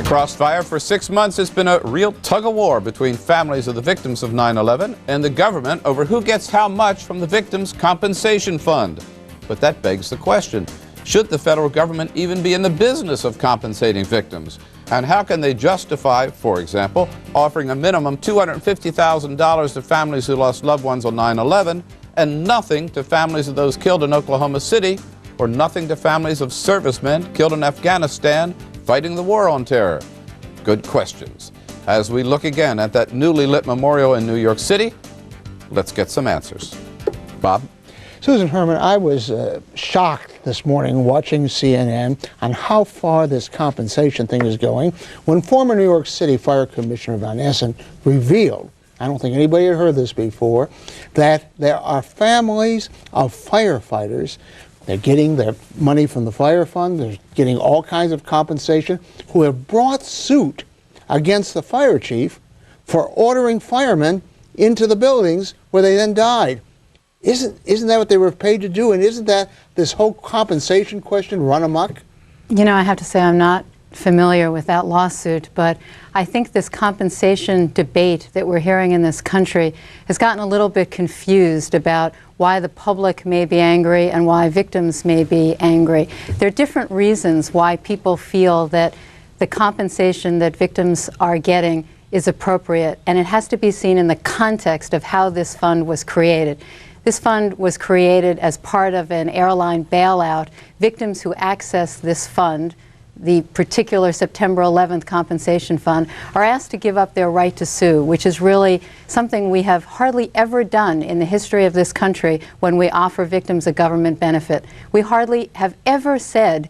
Crossfire. For 6 months, it's been a real tug-of-war between families of the victims of 9/11 and the government over who gets how much from the Victims' Compensation Fund. But that begs the question, should the federal government even be in the business of compensating victims? And how can they justify, for example, offering a minimum $250,000 to families who lost loved ones on 9/11 and nothing to families of those killed in Oklahoma City, or nothing to families of servicemen killed in Afghanistan fighting the war on terror? Good questions. As we look again at that newly lit memorial in New York City, let's get some answers. Bob? Susan Herman, I was shocked this morning watching CNN on how far this compensation thing is going when former New York City Fire Commissioner Van Essen revealed, I don't think anybody had heard this before, that there are families of firefighters. They're getting their money from the fire fund. They're getting all kinds of compensation, who have brought suit against the fire chief for ordering firemen into the buildings where they then died. Isn't that what they were paid to do? And isn't that this whole compensation question run amok? You know, I have to say I'm not familiar with that lawsuit, but I think this compensation debate that we're hearing in this country has gotten a little bit confused about why the public may be angry and why victims may be angry. There are different reasons why people feel that the compensation that victims are getting is appropriate, and it has to be seen in the context of how this fund was created. This fund was created as part of an airline bailout. Victims who access this fund, the particular September 11th compensation fund, are asked to give up their right to sue, which is really something we have hardly ever done in the history of this country when we offer victims a government benefit. We hardly have ever said,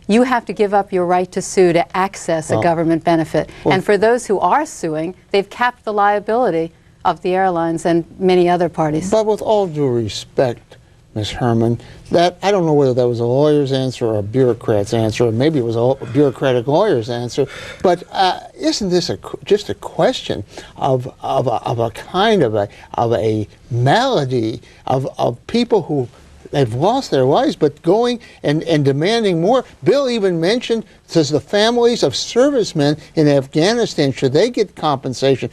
you have to give up your right to sue to access a government benefit. And for those who are suing, they've capped the liability of the airlines and many other parties. But with all due respect, Ms. Herman, that I don't know whether that was a lawyer's answer or a bureaucrat's answer, or maybe it was a bureaucratic lawyer's answer. But isn't this just a question of a kind of a malady of people who they've lost their lives, but going and demanding more? Bill even mentioned, says the families of servicemen in Afghanistan, should they get compensation?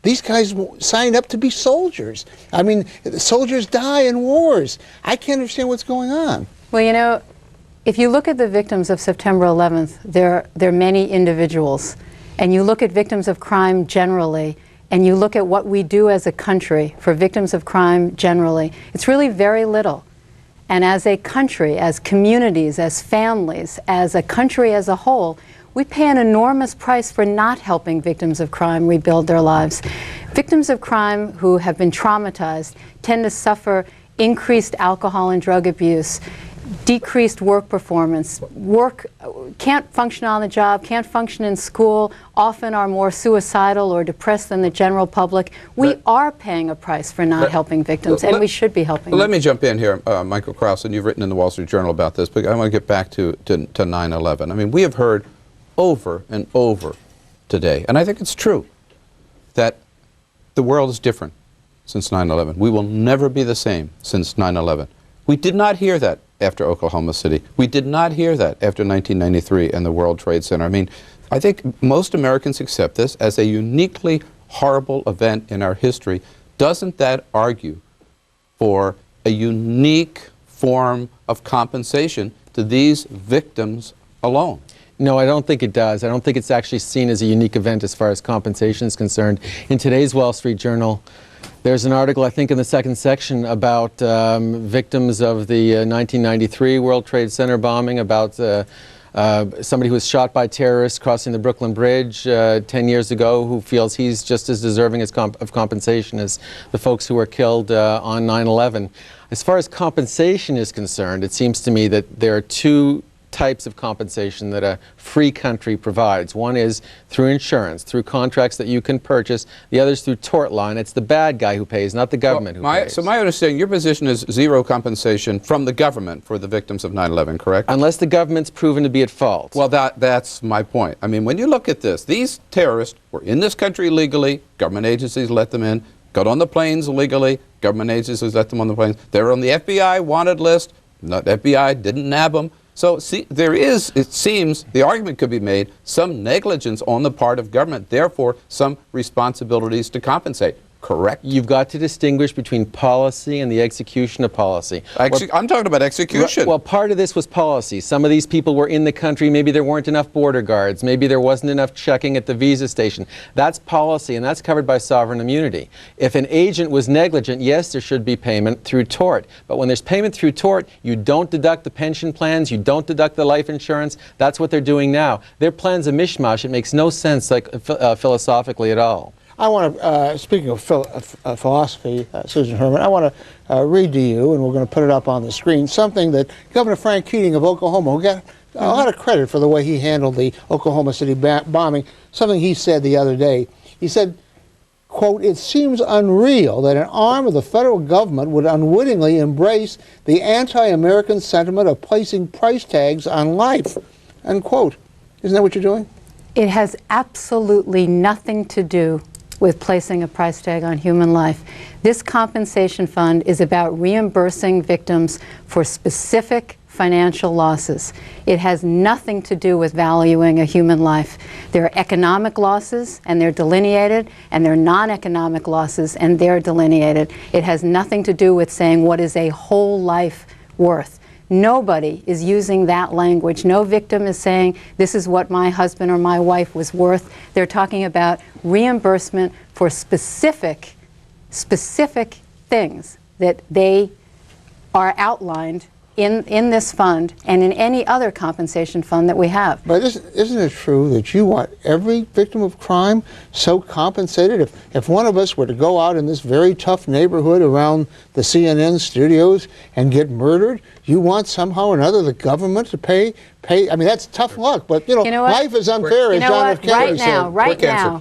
These guys signed up to be soldiers. I mean, soldiers die in wars. I can't understand what's going on. Well, you know, if you look at the victims of September 11th, there are many individuals. And you look at victims of crime generally, and you look at what we do as a country for victims of crime generally, it's really very little. And as a country, as communities, as families, as a country as a whole, we pay an enormous price for not helping victims of crime rebuild their lives. Victims of crime who have been traumatized tend to suffer increased alcohol and drug abuse, decreased work performance, can't function on the job, can't function in school, often are more suicidal or depressed than the general public. We are paying a price for not helping victims, and we should be helping them. Let me jump in here, Michael Krause, and you've written in the Wall Street Journal about this, but I want to get back to 9/11. I mean, we have heard over and over today, and I think it's true, that the world is different since 9/11. We will never be the same since 9/11. We did not hear that after Oklahoma City. We did not hear that after 1993 and the World Trade Center. I mean, I think most Americans accept this as a uniquely horrible event in our history. Doesn't that argue for a unique form of compensation to these victims alone? No, I don't think it does. I don't think it's actually seen as a unique event as far as compensation is concerned. In today's Wall Street Journal, there's an article, I think, in the second section about victims of the 1993 World Trade Center bombing, about somebody who was shot by terrorists crossing the Brooklyn Bridge 10 years ago, who feels he's just as deserving of compensation as the folks who were killed on 9/11. As far as compensation is concerned, it seems to me that there are two types of compensation that a free country provides. One is through insurance, through contracts that you can purchase. The other is through tort law, and it's the bad guy who pays, not the government who pays. So my understanding, your position is zero compensation from the government for the victims of 9/11, correct? Unless the government's proven to be at fault. Well, that's my point. I mean, when you look at this, these terrorists were in this country legally, government agencies let them in, got on the planes legally, government agencies let them on the planes. They were on the FBI wanted list, the FBI didn't nab them. So see, there is, it seems, the argument could be made, some negligence on the part of government, therefore some responsibilities to compensate. Correct? You've got to distinguish between policy and the execution of policy. I'm talking about execution. Well, part of this was policy. Some of these people were in the country. Maybe there weren't enough border guards. Maybe there wasn't enough checking at the visa station. That's policy, and that's covered by sovereign immunity. If an agent was negligent, yes, there should be payment through tort. But when there's payment through tort, you don't deduct the pension plans. You don't deduct the life insurance. That's what they're doing now. Their plan's a mishmash. It makes no sense, philosophically at all. I want to, speaking of philosophy, Susan Herman, I want to read to you, and we're going to put it up on the screen, something that Governor Frank Keating of Oklahoma got a lot of credit for the way he handled the Oklahoma City bombing, something he said the other day. He said, quote, "It seems unreal that an arm of the federal government would unwittingly embrace the anti-American sentiment of placing price tags on life," unquote. Isn't that what you're doing? It has absolutely nothing to do with placing a price tag on human life. This compensation fund is about reimbursing victims for specific financial losses. It has nothing to do with valuing a human life. There are economic losses, and they're delineated, and there are non-economic losses, and they're delineated. It has nothing to do with saying what is a whole life worth. Nobody is using that language. No victim is saying, this is what my husband or my wife was worth. They're talking about reimbursement for specific things that they are outlined in this fund and in any other compensation fund that we have. But isn't it true that you want every victim of crime so compensated? If one of us were to go out in this very tough neighborhood around the CNN studios and get murdered, you want somehow or another the government to pay? I mean, that's tough luck, but you know life is unfair, as John F. Kennedy said. Right now,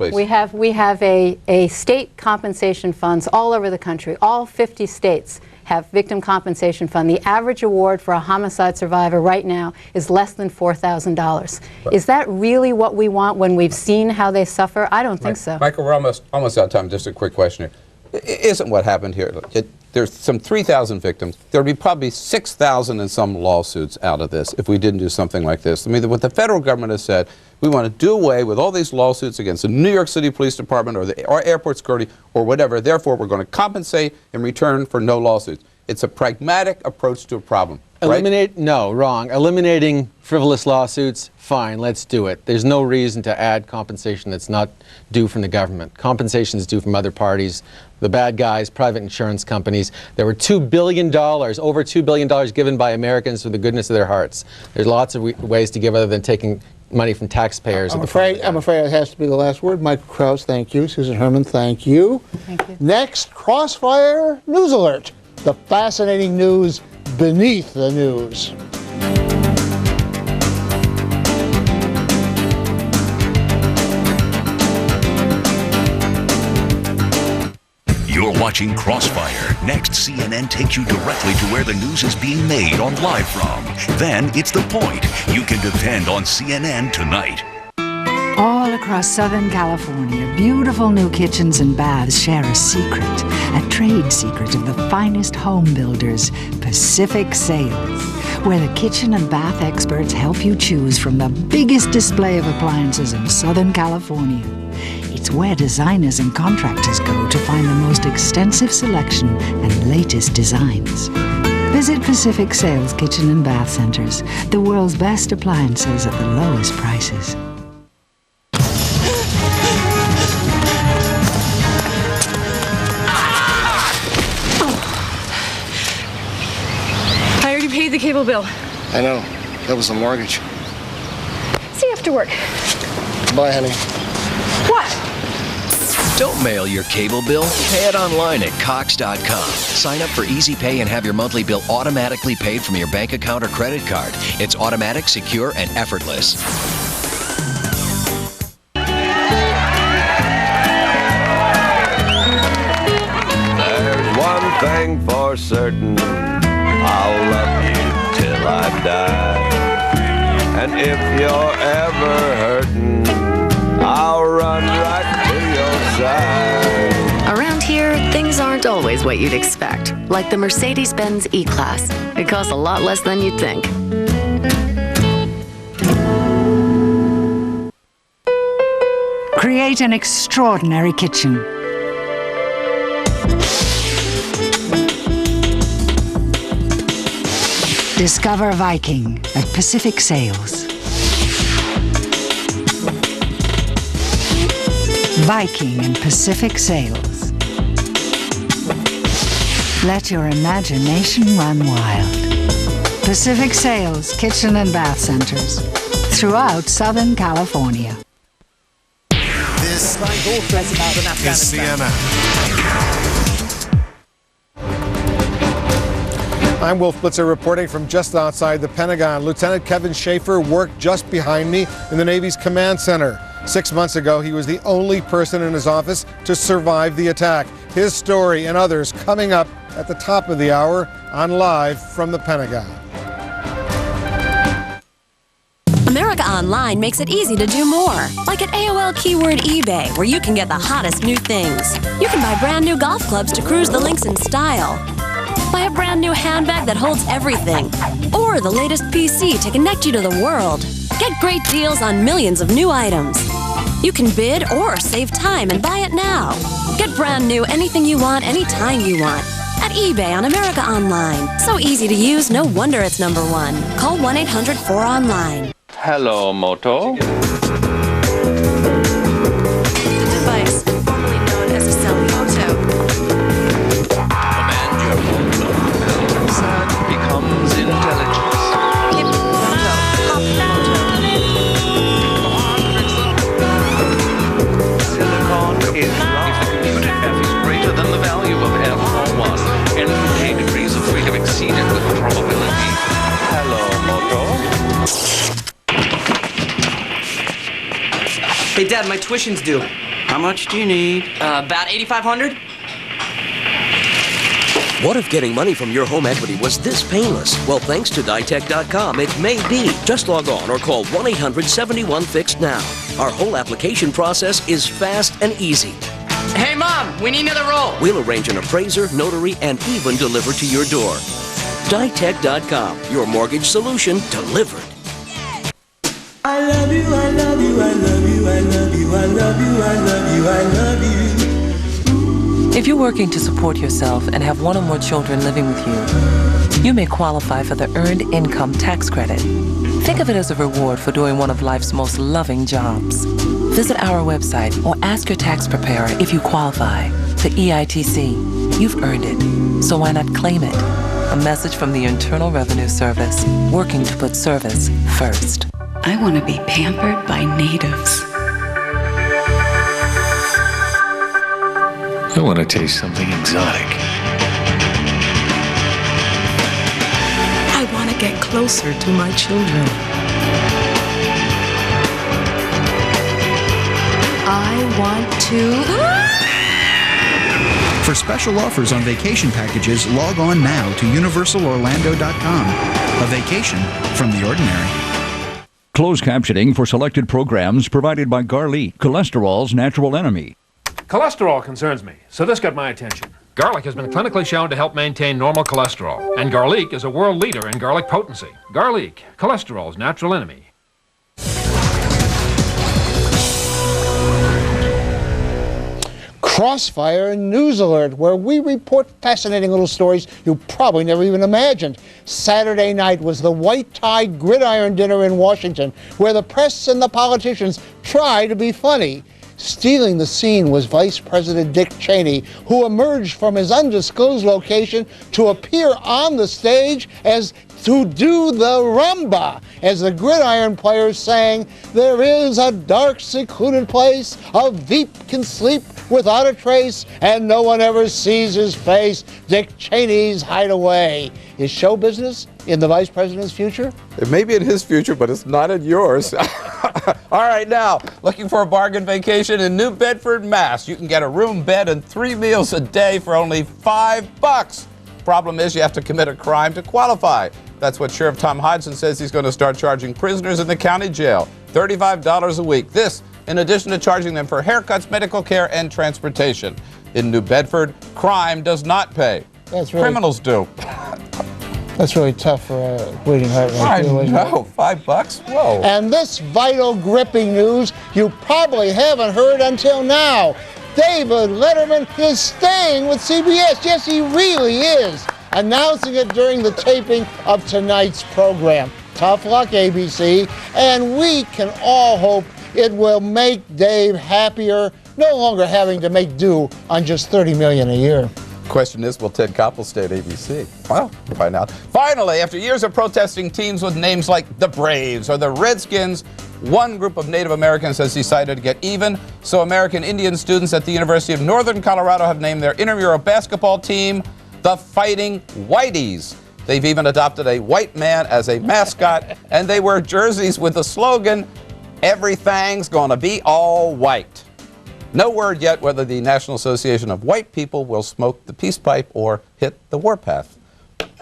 we have a state compensation funds all over the country. All 50 states have victim compensation fund. The average award for a homicide survivor right now is less than $4,000. Is that really what we want when we've seen how they suffer? I don't think so. Michael, we're almost out of time. Just a quick question here. Isn't what happened here? There's some 3,000 victims. There'll be probably 6,000 and some lawsuits out of this if we didn't do something like this. I mean, what the federal government has said, we want to do away with all these lawsuits against the New York City Police Department or airport security or whatever. Therefore, we're going to compensate in return for no lawsuits. It's a pragmatic approach to a problem. Eliminate? No, wrong. Eliminating frivolous lawsuits, fine, let's do it. There's no reason to add compensation that's not due from the government. Compensation is due from other parties, the bad guys, private insurance companies. There were $2 billion, over $2 billion given by Americans through the goodness of their hearts. There's lots of ways to give other than taking money from taxpayers. I'm afraid it has to be the last word. Michael Krause, thank you. Susan Herman, thank you. Thank you. Next, Crossfire News Alert. The fascinating news beneath the news. You're watching Crossfire. Next, CNN takes you directly to where the news is being made on Live From. Then it's The Point. You can depend on CNN tonight. All across Southern California, beautiful new kitchens and baths share a secret, a trade secret of the finest home builders, Pacific Sales, where the kitchen and bath experts help you choose from the biggest display of appliances in Southern California. It's where designers and contractors go to find the most extensive selection and latest designs. Visit Pacific Sales Kitchen and Bath Centers, the world's best appliances at the lowest prices. I already paid the cable bill. I know. That was the mortgage. See you after work. Bye, honey. What? Don't mail your cable bill. Pay it online at Cox.com. Sign up for Easy Pay and have your monthly bill automatically paid from your bank account or credit card. It's automatic, secure, and effortless. There's one thing for certain, I'll love you till I die. And if you're ever hurting, I'll run right to your side. Around here, things aren't always what you'd expect. Like the Mercedes-Benz E-Class. It costs a lot less than you'd think. Create an extraordinary kitchen. Discover Viking at Pacific Sales. Viking and Pacific Sales. Let your imagination run wild. Pacific Sales Kitchen and Bath Centers throughout Southern California. This is CNN. I'm Wolf Blitzer reporting from just outside the Pentagon. Lieutenant Kevin Schaefer worked just behind me in the Navy's command center. 6 months ago, he was the only person in his office to survive the attack. His story and others coming up at the top of the hour on Live from the Pentagon. America Online makes it easy to do more. Like at AOL Keyword eBay, where you can get the hottest new things. You can buy brand new golf clubs to cruise the links in style. Buy a brand new handbag that holds everything. Or the latest PC to connect you to the world. Get great deals on millions of new items. You can bid or save time and buy it now. Get brand new anything you want, anytime you want. At eBay on America Online. So easy to use, no wonder it's #1. Call 1-800-4ONLINE. Hello, Moto. The device, formerly known as a cell photo. Command your phone. Sound becomes intelligence. Hip photo. Pop photo. Silicon is if the computed F is greater than the value of F or 1, and K degrees of freedom exceeded with probability. Hello, Moto. Hey, Dad, my tuition's due. How much do you need? About $8,500. What if getting money from your home equity was this painless? Well, thanks to Ditech.com, it may be. Just log on or call 1-800-71-FIXED now. Our whole application process is fast and easy. Hey, Mom, we need another roll. We'll arrange an appraiser, notary, and even deliver to your door. Ditech.com, your mortgage solution delivered. I love you, I love you, I love you, I love you, I love you, I love you, I love you. If you're working to support yourself and have one or more children living with you, You may qualify for the Earned Income Tax Credit. Think of it as a reward for doing one of life's most loving jobs. Visit our website or ask your tax preparer if you qualify. The EITC, you've earned it, so why not claim it? A message from the Internal Revenue Service, working to put service first. I want to be pampered by natives. I want to taste something exotic. I want to get closer to my children. I want to... For special offers on vacation packages, log on now to universalorlando.com. A vacation from the ordinary. Closed captioning for selected programs provided by Garlic, cholesterol's natural enemy. Cholesterol concerns me, so this got my attention. Garlic has been clinically shown to help maintain normal cholesterol, and Garlic is a world leader in garlic potency. Garlic, cholesterol's natural enemy. Crossfire News Alert, where we report fascinating little stories you probably never even imagined. Saturday night was the white-tied gridiron dinner in Washington, where the press and the politicians try to be funny. Stealing the scene was Vice President Dick Cheney, who emerged from his undisclosed location to appear on the stage as to do the rumba, as the gridiron players sang, "There is a dark, secluded place, a Veep can sleep without a trace, and no one ever sees his face, Dick Cheney's hideaway." Is show business in the Vice President's future? It may be in his future, but it's not in yours. All right, now, looking for a bargain vacation in New Bedford, Mass. You can get a room, bed, and 3 meals a day for only $5. Problem is, you have to commit a crime to qualify. That's what Sheriff Tom Hodgson says he's going to start charging prisoners in the county jail. $35 a week. This, in addition to charging them for haircuts, medical care, and transportation. In New Bedford, crime does not pay. That's really, criminals do. That's really tough for a bleeding heart. I know, $5? Whoa. And this vital, gripping news you probably haven't heard until now. David Letterman is staying with CBS. Yes, he really is. Announcing it during the taping of tonight's program. Tough luck, ABC. And we can all hope it will make Dave happier, no longer having to make do on just $30 million a year. Question is, will Ted Koppel stay at ABC? Well, we'll find out. Finally, after years of protesting teams with names like the Braves or the Redskins, one group of Native Americans has decided to get even. So American Indian students at the University of Northern Colorado have named their intramural basketball team the Fighting Whiteys. They've even adopted a white man as a mascot, and they wear jerseys with the slogan, "Everything's gonna be all white." No word yet whether the National Association of White People will smoke the peace pipe or hit the warpath.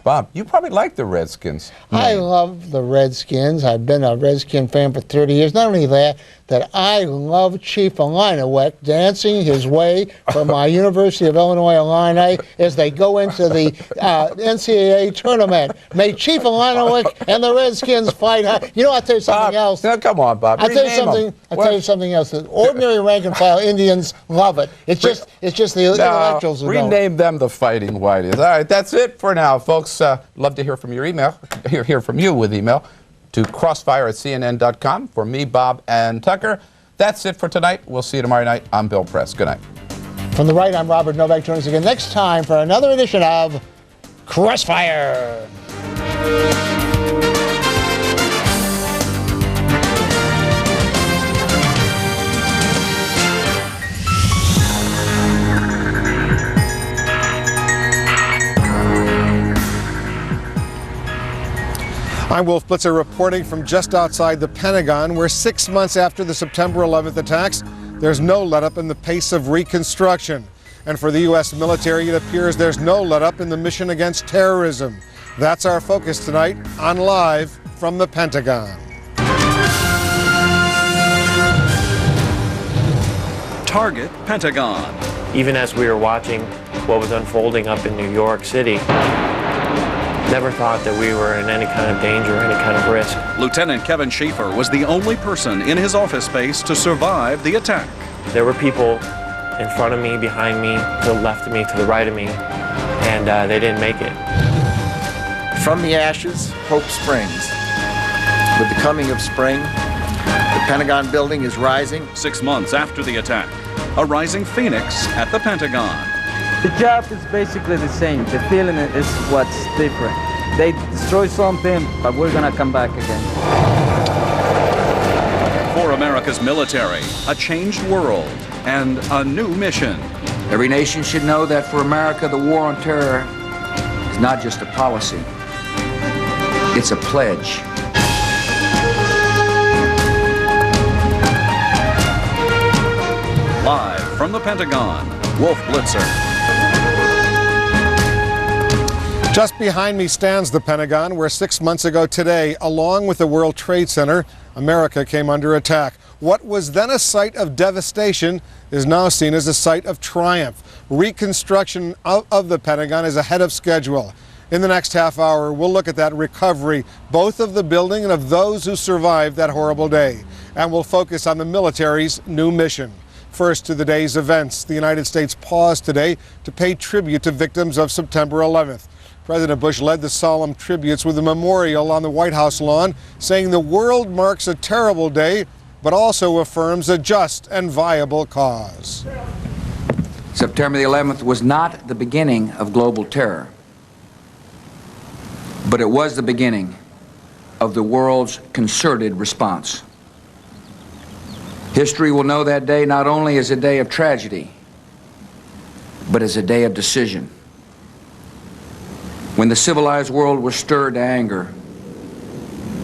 Bob, you probably like the Redskins. I love the Redskins. I've been a Redskin fan for 30 years. Not only that I love Chief Illiniwek dancing his way from my University of Illinois Illini as they go into the NCAA tournament. May Chief Illiniwek and the Redskins fight. You know, I'll tell you something else. No, come on, Bob. I'll tell you something else. The ordinary rank and file Indians love it. It's just the intellectuals who don't. Rename them the Fighting Whiteys. All right, that's it for now, folks. Love to hear from your email. Hear from you with email to crossfire@cnn.com. For me, Bob, and Tucker. That's it for tonight. We'll see you tomorrow night. I'm Bill Press. Good night. From the right, I'm Robert Novak. Join us again next time for another edition of Crossfire. I'm Wolf Blitzer reporting from just outside the Pentagon, where 6 months after the September 11th attacks, there's no let-up in the pace of reconstruction. And for the U.S. military, it appears there's no let-up in the mission against terrorism. That's our focus tonight on Live from the Pentagon. Target Pentagon. Even as we were watching what was unfolding up in New York City, never thought that we were in any kind of danger, any kind of risk. Lieutenant Kevin Schaefer was the only person in his office space to survive the attack. There were people in front of me, behind me, to the left of me, to the right of me, and they didn't make it. From the ashes, hope springs. With the coming of spring, the Pentagon building is rising. 6 months after the attack, a rising phoenix at the Pentagon. The job is basically the same. The feeling is what's different. They destroy something, but we're gonna come back again. For America's military, a changed world and a new mission. Every nation should know that for America, the war on terror is not just a policy. It's a pledge. Live from the Pentagon, Wolf Blitzer. Just behind me stands the Pentagon, where 6 months ago today, along with the World Trade Center, America came under attack. What was then a site of devastation is now seen as a site of triumph. Reconstruction of the Pentagon is ahead of schedule. In the next half hour, we'll look at that recovery, both of the building and of those who survived that horrible day. And we'll focus on the military's new mission. First, to the day's events. The United States paused today to pay tribute to victims of September 11th. President Bush led the solemn tributes with a memorial on the White House lawn, saying the world marks a terrible day, but also affirms a just and viable cause. September the 11th was not the beginning of global terror, but it was the beginning of the world's concerted response. History will know that day not only as a day of tragedy, but as a day of decision. When the civilized world was stirred to anger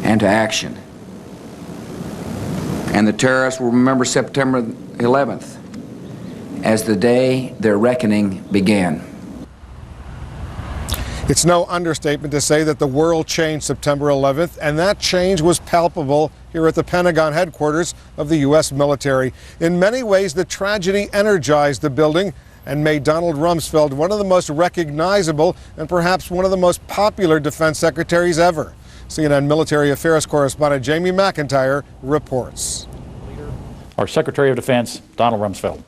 and to action. And the terrorists will remember September 11th as the day their reckoning began. It's no understatement to say that the world changed September 11th, and that change was palpable here at the Pentagon headquarters of the U.S. military. In many ways, the tragedy energized the building and made Donald Rumsfeld one of the most recognizable and perhaps one of the most popular defense secretaries ever. CNN military affairs correspondent Jamie McIntyre reports. Our Secretary of Defense, Donald Rumsfeld.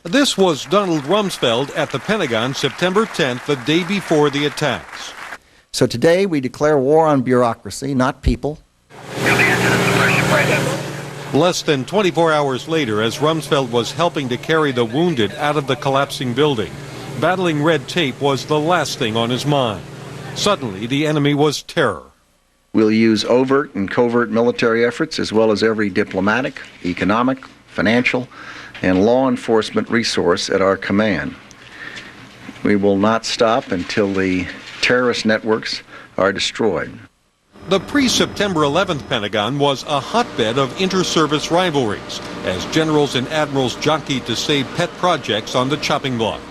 This was Donald Rumsfeld at the Pentagon September 10th, the day before the attacks. So today we declare war on bureaucracy, not people. Less than 24 hours later, as Rumsfeld was helping to carry the wounded out of the collapsing building, battling red tape was the last thing on his mind. Suddenly, the enemy was terror. We'll use overt and covert military efforts as well as every diplomatic, economic, financial, and law enforcement resource at our command. We will not stop until the terrorist networks are destroyed. The pre-September 11th Pentagon was a hotbed of inter-service rivalries as generals and admirals jockeyed to save pet projects on the chopping block.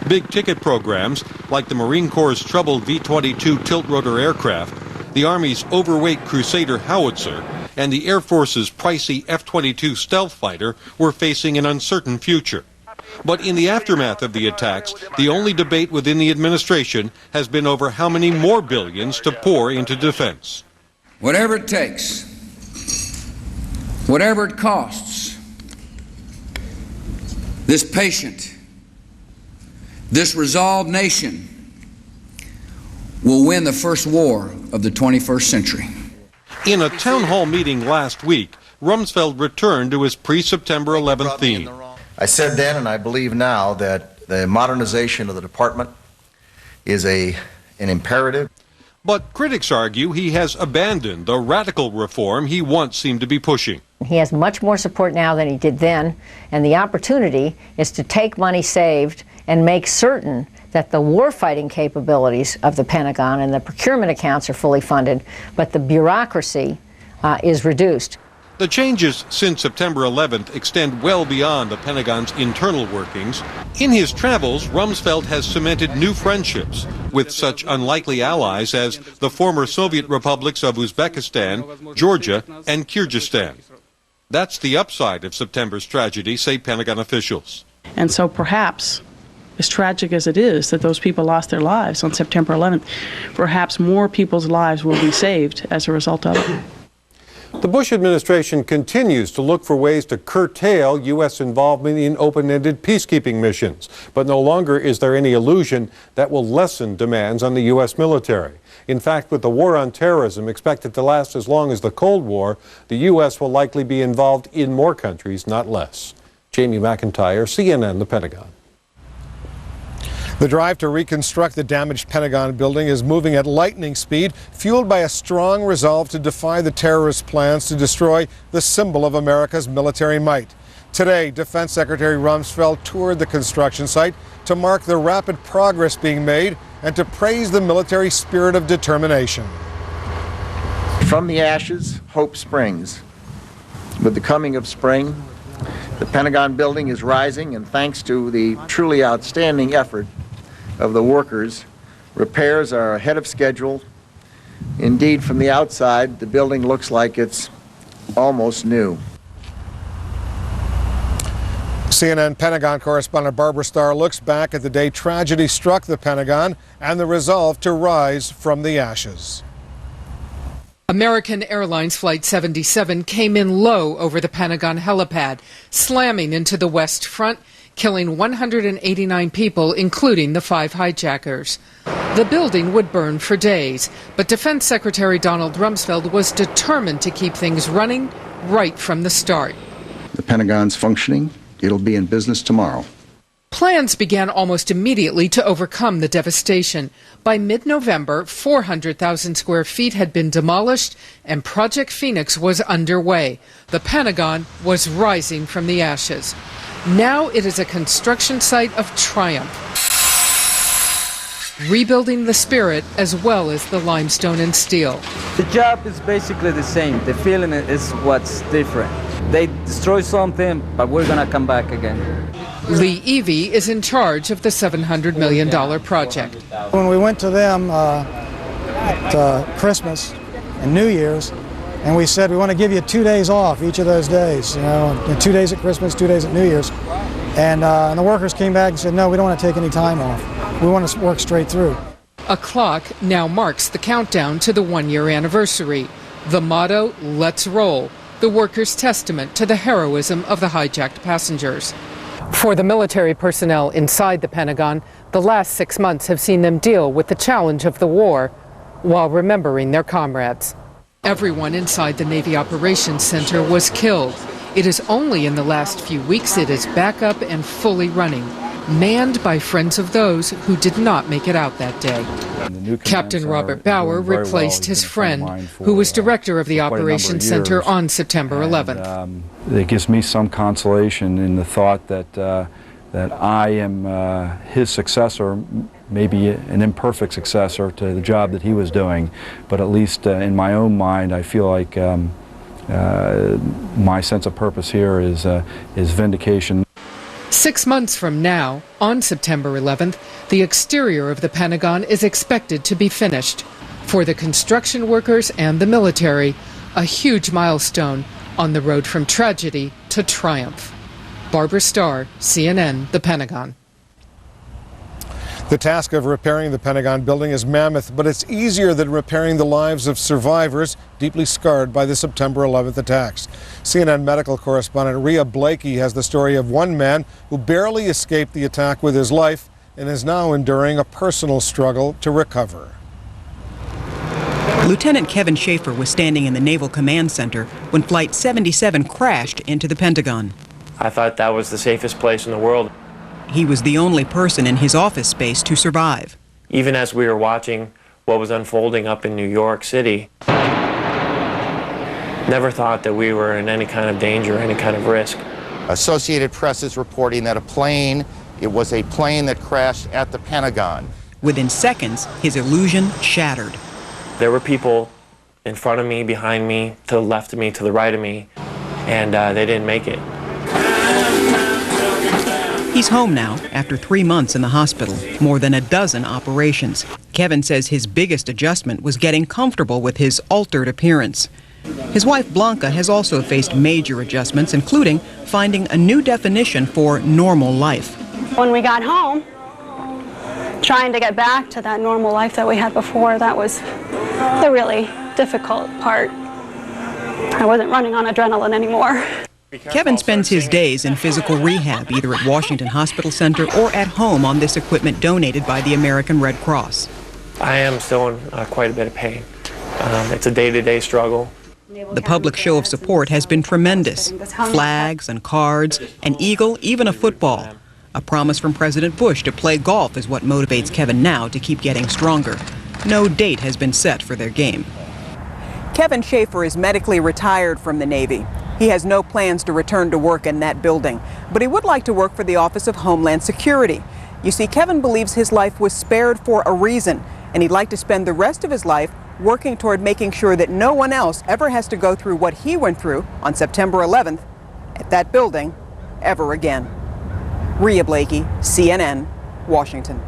Big-ticket programs like the Marine Corps' troubled V-22 tilt-rotor aircraft, the Army's overweight Crusader howitzer, and the Air Force's pricey F-22 stealth fighter were facing an uncertain future. But in the aftermath of the attacks, the only debate within the administration has been over how many more billions to pour into defense. Whatever it takes, whatever it costs, this patient, this resolved nation will win the first war of the 21st century. In a town hall meeting last week, Rumsfeld returned to his pre-September 11th theme. I said then, and I believe now, that the modernization of the department is an imperative. But critics argue he has abandoned the radical reform he once seemed to be pushing. He has much more support now than he did then, and the opportunity is to take money saved and make certain that the warfighting capabilities of the Pentagon and the procurement accounts are fully funded, but the bureaucracy is reduced. The changes since September 11th extend well beyond the Pentagon's internal workings. In his travels, Rumsfeld has cemented new friendships with such unlikely allies as the former Soviet republics of Uzbekistan, Georgia, and Kyrgyzstan. That's the upside of September's tragedy, say Pentagon officials. And so perhaps, as tragic as it is that those people lost their lives on September 11th, perhaps more people's lives will be saved as a result of it. The Bush administration continues to look for ways to curtail U.S. involvement in open-ended peacekeeping missions, but no longer is there any illusion that will lessen demands on the U.S. military. In fact, with the war on terrorism expected to last as long as the Cold War, the U.S. will likely be involved in more countries, not less. Jamie McIntyre, CNN, The Pentagon. The drive to reconstruct the damaged Pentagon building is moving at lightning speed, fueled by a strong resolve to defy the terrorist plans to destroy the symbol of America's military might. Today, Defense Secretary Rumsfeld toured the construction site to mark the rapid progress being made and to praise the military spirit of determination. From the ashes, hope springs. With the coming of spring, the Pentagon building is rising, and thanks to the truly outstanding effort of the workers, repairs are ahead of schedule. Indeed, from the outside, the building looks like it's almost new. CNN Pentagon correspondent Barbara Starr looks back at the day tragedy struck the Pentagon and the resolve to rise from the ashes. American Airlines Flight 77 came in low over the Pentagon helipad, slamming into the west front, killing 189 people, including the 5 hijackers. The building would burn for days, but Defense Secretary Donald Rumsfeld was determined to keep things running right from the start. The Pentagon's functioning. It'll be in business tomorrow. Plans began almost immediately to overcome the devastation. By mid-November, 400,000 square feet had been demolished and Project Phoenix was underway. The Pentagon was rising from the ashes. Now it is a construction site of triumph, rebuilding the spirit as well as the limestone and steel. The job is basically the same. The feeling is what's different. They destroy something, but we're going to come back again. Lee Evey is in charge of the $700 million project. When we went to them at Christmas and New Year's, and we said we want to give you 2 days off each of those days, 2 days at Christmas, 2 days at New Year's, and the workers came back and said, no, we don't want to take any time off. We want to work straight through. A clock now marks the countdown to the one-year anniversary. The motto, let's roll, the workers' testament to the heroism of the hijacked passengers. For the military personnel inside the Pentagon, the last 6 months have seen them deal with the challenge of the war while remembering their comrades. Everyone inside the Navy Operations Center was killed. It is only in the last few weeks it is back up and fully running, manned by friends of those who did not make it out that day. Captain Robert Bauer replaced his friend, who was director of the Operations Center on September 11th. It gives me some consolation in the thought that I am his successor, maybe an imperfect successor to the job that he was doing, but at least in my own mind, I feel like my sense of purpose here is vindication. 6 months from now, on September 11th, the exterior of the Pentagon is expected to be finished. For the construction workers and the military, a huge milestone on the road from tragedy to triumph. Barbara Starr, CNN, The Pentagon. The task of repairing the Pentagon building is mammoth, but it's easier than repairing the lives of survivors deeply scarred by the September 11th attacks. CNN medical correspondent Rhea Blakey has the story of one man who barely escaped the attack with his life and is now enduring a personal struggle to recover. Lieutenant Kevin Schaefer was standing in the Naval Command Center when Flight 77 crashed into the Pentagon. I thought that was the safest place in the world. He was the only person in his office space to survive. Even as we were watching what was unfolding up in New York City, never thought that we were in any kind of danger, any kind of risk. Associated Press is reporting that it was a plane that crashed at the Pentagon. Within seconds, his illusion shattered. There were people in front of me, behind me, to the left of me, to the right of me, and they didn't make it. He's home now after 3 months in the hospital, more than a dozen operations. Kevin says his biggest adjustment was getting comfortable with his altered appearance. His wife Blanca has also faced major adjustments, including finding a new definition for normal life. When we got home, trying to get back to that normal life that we had before, that was the really difficult part. I wasn't running on adrenaline anymore. Kevin spends his days in physical rehab, either at Washington Hospital Center or at home on this equipment donated by the American Red Cross. I am still in quite a bit of pain. It's a day-to-day struggle. The public show of support has been tremendous. Flags and cards, an eagle, even a football. A promise from President Bush to play golf is what motivates Kevin now to keep getting stronger. No date has been set for their game. Kevin Schaefer is medically retired from the Navy. He has no plans to return to work in that building, but he would like to work for the Office of Homeland Security. You see, Kevin believes his life was spared for a reason, and he'd like to spend the rest of his life working toward making sure that no one else ever has to go through what he went through on September 11th at that building ever again. Rhea Blakey, CNN, Washington.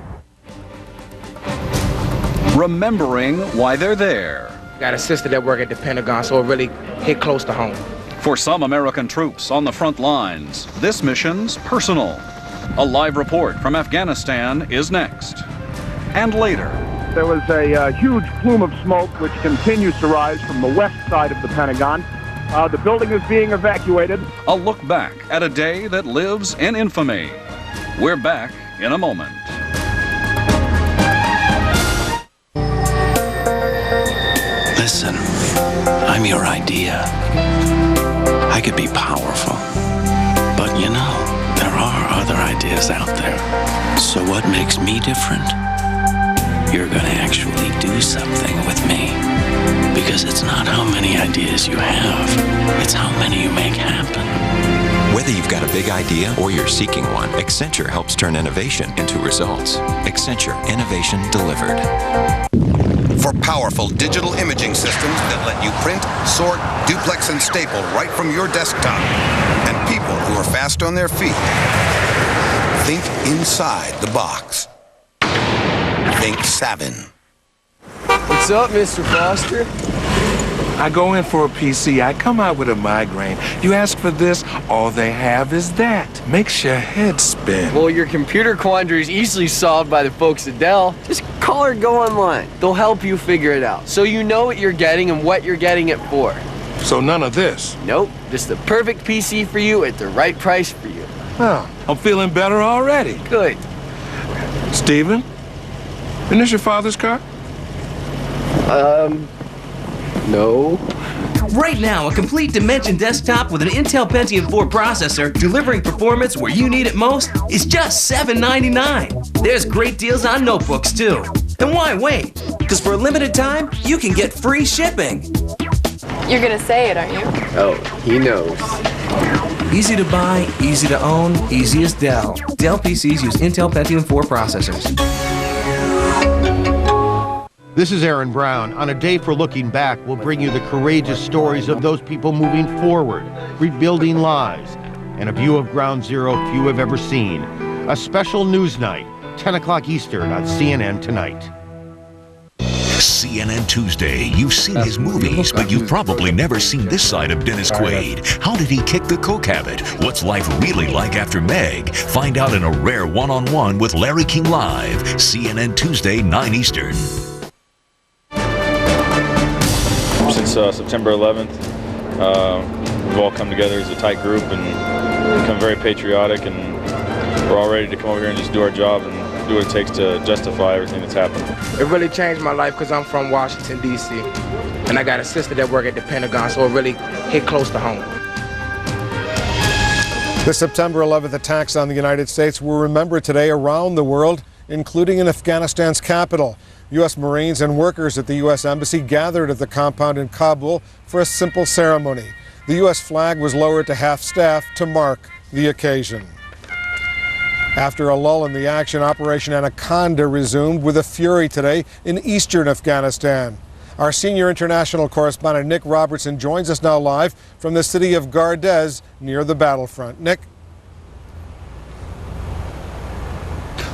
Remembering why they're there. Got a sister that work at the Pentagon, so it really hit close to home. For some American troops on the front lines, this mission's personal. A live report from Afghanistan is next. And later. There was a huge plume of smoke which continues to rise from the west side of the Pentagon. The building is being evacuated. A look back at a day that lives in infamy. We're back in a moment. Listen, I'm your idea. I could be powerful, but you know, there are other ideas out there. So what makes me different? You're gonna actually do something with me. Because it's not how many ideas you have, it's how many you make happen. Whether you've got a big idea or you're seeking one, Accenture helps turn innovation into results. Accenture, innovation delivered. For powerful digital imaging systems that let you print, sort, duplex, and staple right from your desktop. And people who are fast on their feet. Think inside the box. Think Savin. What's up, Mr. Foster? I go in for a PC, I come out with a migraine. You ask for this, all they have is that. Makes your head spin. Well, your computer quandary is easily solved by the folks at Dell. Just call or go online. They'll help you figure it out, so you know what you're getting and what you're getting it for. So none of this? Nope, just the perfect PC for you at the right price for you. Oh, I'm feeling better already. Good. Steven, isn't this your father's car? No. Right now, a complete Dimension desktop with an Intel Pentium 4 processor delivering performance where you need it most is just $799. There's great deals on notebooks too. And why wait? Because for a limited time, you can get free shipping. You're gonna say it, aren't you? Oh, he knows. Easy to buy, easy to own, easy as Dell. Dell PCs use Intel Pentium 4 processors. This is Aaron Brown. On A Day for Looking Back, we'll bring you the courageous stories of those people moving forward, rebuilding lives, and a view of Ground Zero few have ever seen. A special news night, 10 o'clock Eastern on CNN Tonight. CNN Tuesday. You've seen his movies, but you've probably never seen this side of Dennis Quaid. How did he kick the coke habit? What's life really like after Meg? Find out in a rare one-on-one with Larry King Live. CNN Tuesday, 9 Eastern. Since September 11th, we've all come together as a tight group and become very patriotic, and we're all ready to come over here and just do our job and do what it takes to justify everything that's happened. It really changed my life because I'm from Washington, D.C., and I got a sister that work at the Pentagon, so it really hit close to home. The September 11th attacks on the United States were remembered today around the world, including in Afghanistan's capital. U.S. Marines and workers at the U.S. Embassy gathered at the compound in Kabul for a simple ceremony. The U.S. flag was lowered to half-staff to mark the occasion. After a lull in the action, Operation Anaconda resumed with a fury today in eastern Afghanistan. Our senior international correspondent Nick Robertson joins us now live from the city of Gardez near the battlefront. Nick?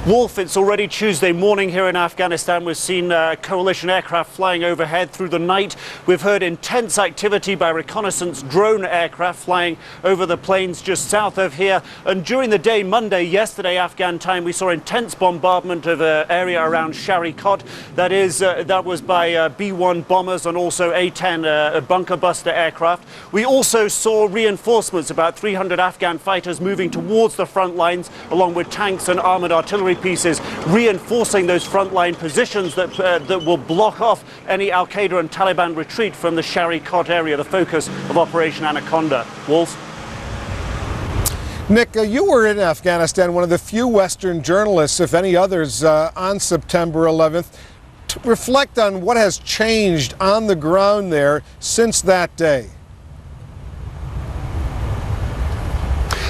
Wolf, it's already Tuesday morning here in Afghanistan. We've seen coalition aircraft flying overhead through the night. We've heard intense activity by reconnaissance drone aircraft flying over the plains just south of here. And during the day, Monday, yesterday, Afghan time, we saw intense bombardment of an area around Sharikot. That was by B-1 bombers and also A-10 bunker buster aircraft. We also saw reinforcements, about 300 Afghan fighters moving towards the front lines, along with tanks and armored artillery pieces, reinforcing those frontline positions that will block off any Al-Qaeda and Taliban retreat from the Sharikot area, the focus of Operation Anaconda. Wolf? Nick, you were in Afghanistan, one of the few Western journalists, if any others, on September 11th. Reflect on what has changed on the ground there since that day.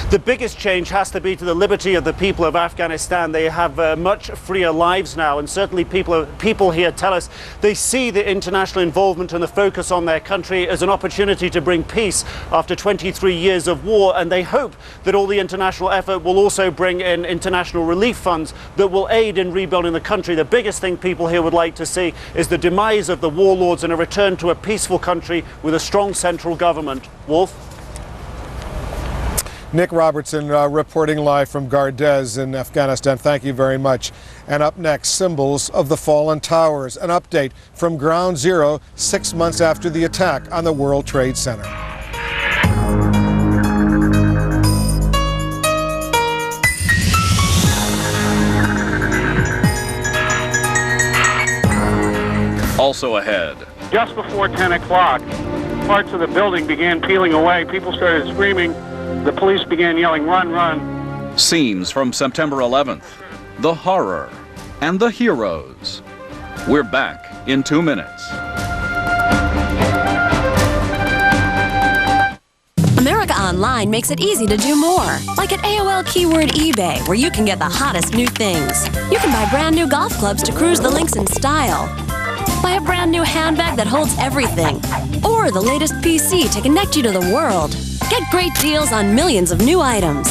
The biggest change has to be to the liberty of the people of Afghanistan. They have much freer lives now, and certainly people here tell us they see the international involvement and the focus on their country as an opportunity to bring peace after 23 years of war, and they hope that all the international effort will also bring in international relief funds that will aid in rebuilding the country. The biggest thing people here would like to see is the demise of the warlords and a return to a peaceful country with a strong central government. Wolf? Nick Robertson reporting live from Gardez in Afghanistan. Thank you very much. And up next, symbols of the fallen towers. An update from Ground Zero 6 months after the attack on the World Trade Center. Also ahead. Just before 10 o'clock, parts of the building began peeling away. People started screaming. The police began yelling, "Run, run." Scenes from September 11th. The horror and the heroes. We're back in 2 minutes. America Online makes it easy to do more. Like at AOL Keyword eBay, where you can get the hottest new things. You can buy brand new golf clubs to cruise the links in style. Buy a brand new handbag that holds everything. Or the latest PC to connect you to the world. Get great deals on millions of new items.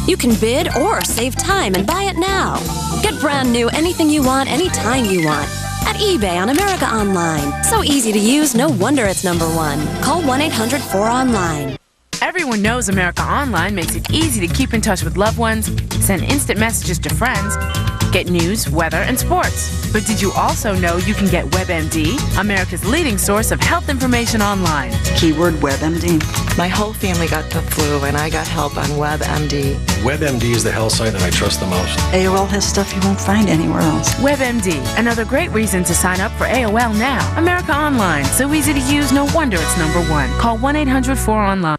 You can bid or save time and buy it now. Get brand new anything you want, anytime you want. At eBay on America Online. So easy to use, no wonder it's #1. Call 1-800-4ONLINE. Everyone knows America Online makes it easy to keep in touch with loved ones, send instant messages to friends, get news, weather, and sports. But did you also know you can get WebMD, America's leading source of health information online? Keyword WebMD. My whole family got the flu, and I got help on WebMD. WebMD is the health site that I trust the most. AOL has stuff you won't find anywhere else. WebMD, another great reason to sign up for AOL now. America Online, so easy to use, no wonder it's #1. Call 1-800-4ONLINE.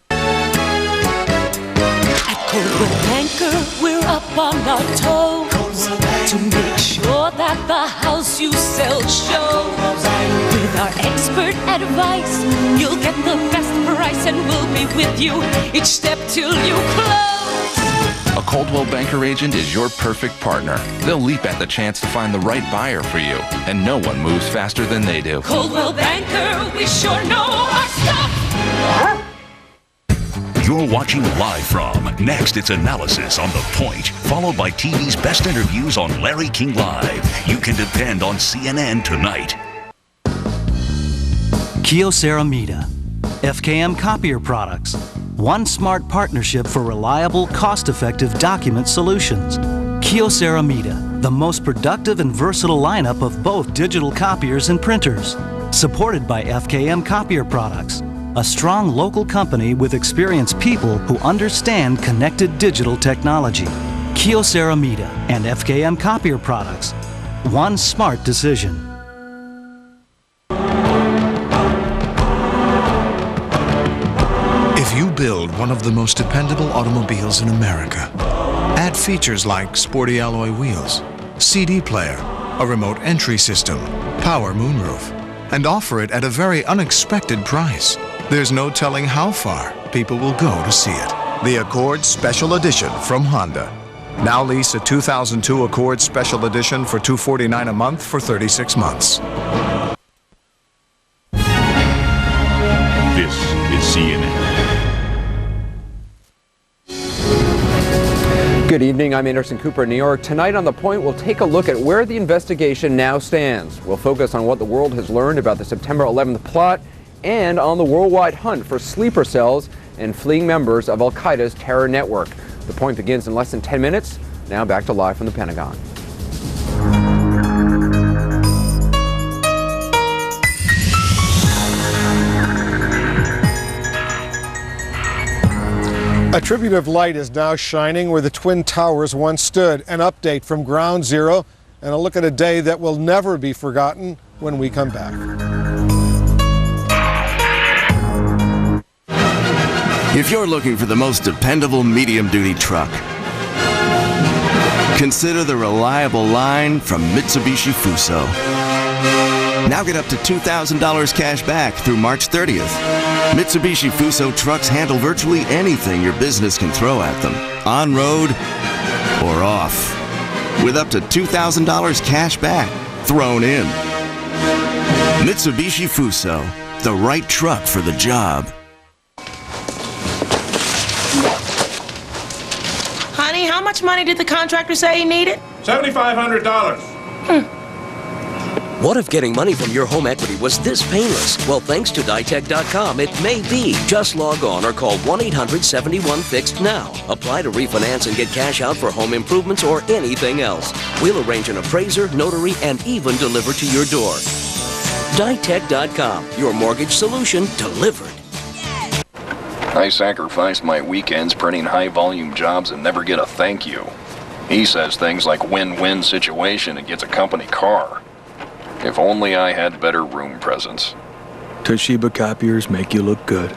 Coldwell Banker, we're up on our toes to make sure that the house you sell shows. With our expert advice, you'll get the best price, and we'll be with you each step till you close. A Coldwell Banker agent is your perfect partner. They'll leap at the chance to find the right buyer for you, and no one moves faster than they do. Coldwell Banker, we sure know our stuff. You're watching live from. Next, it's analysis on The Point, followed by TV's best interviews on Larry King Live. You can depend on CNN tonight. Kyocera Media, FKM Copier Products. One smart partnership for reliable, cost-effective document solutions. Kyocera Media, the most productive and versatile lineup of both digital copiers and printers. Supported by FKM Copier Products, a strong local company with experienced people who understand connected digital technology. Kyocera Media and FKM Copier Products. One smart decision. If you build one of the most dependable automobiles in America, add features like sporty alloy wheels, CD player, a remote entry system, power moonroof, and offer it at a very unexpected price, there's no telling how far people will go to see it. The Accord Special Edition from Honda. Now lease a 2002 Accord Special Edition for $249 a month for 36 months. This is CNN. Good evening. evening, I'm Anderson Cooper in New York. Tonight on The Point, we'll take a look at where the investigation now stands. We'll focus on what the world has learned about the September 11th plot and on the worldwide hunt for sleeper cells and fleeing members of Al-Qaeda's terror network. The Point begins in less than 10 minutes. Now back to Live from the Pentagon. A tribute of light is now shining where the Twin Towers once stood. An update from Ground Zero and a look at a day that will never be forgotten when we come back. If you're looking for the most dependable medium-duty truck, consider the reliable line from Mitsubishi Fuso. Now get up to $2,000 cash back through March 30th. Mitsubishi Fuso trucks handle virtually anything your business can throw at them, on road or off, with up to $2,000 cash back thrown in. Mitsubishi Fuso, the right truck for the job. Honey, how much money did the contractor say he needed? $7,500. What if getting money from your home equity was this painless? Well, thanks to Ditech.com, it may be. Just log on or call 1-800-71-FIXED now. Apply to refinance and get cash out for home improvements or anything else. We'll arrange an appraiser, notary, and even deliver to your door. Ditech.com, your mortgage solution delivered. I sacrifice my weekends printing high-volume jobs and never get a thank you. He says things like win-win situation and gets a company car. If only I had better room presence. Toshiba copiers make you look good.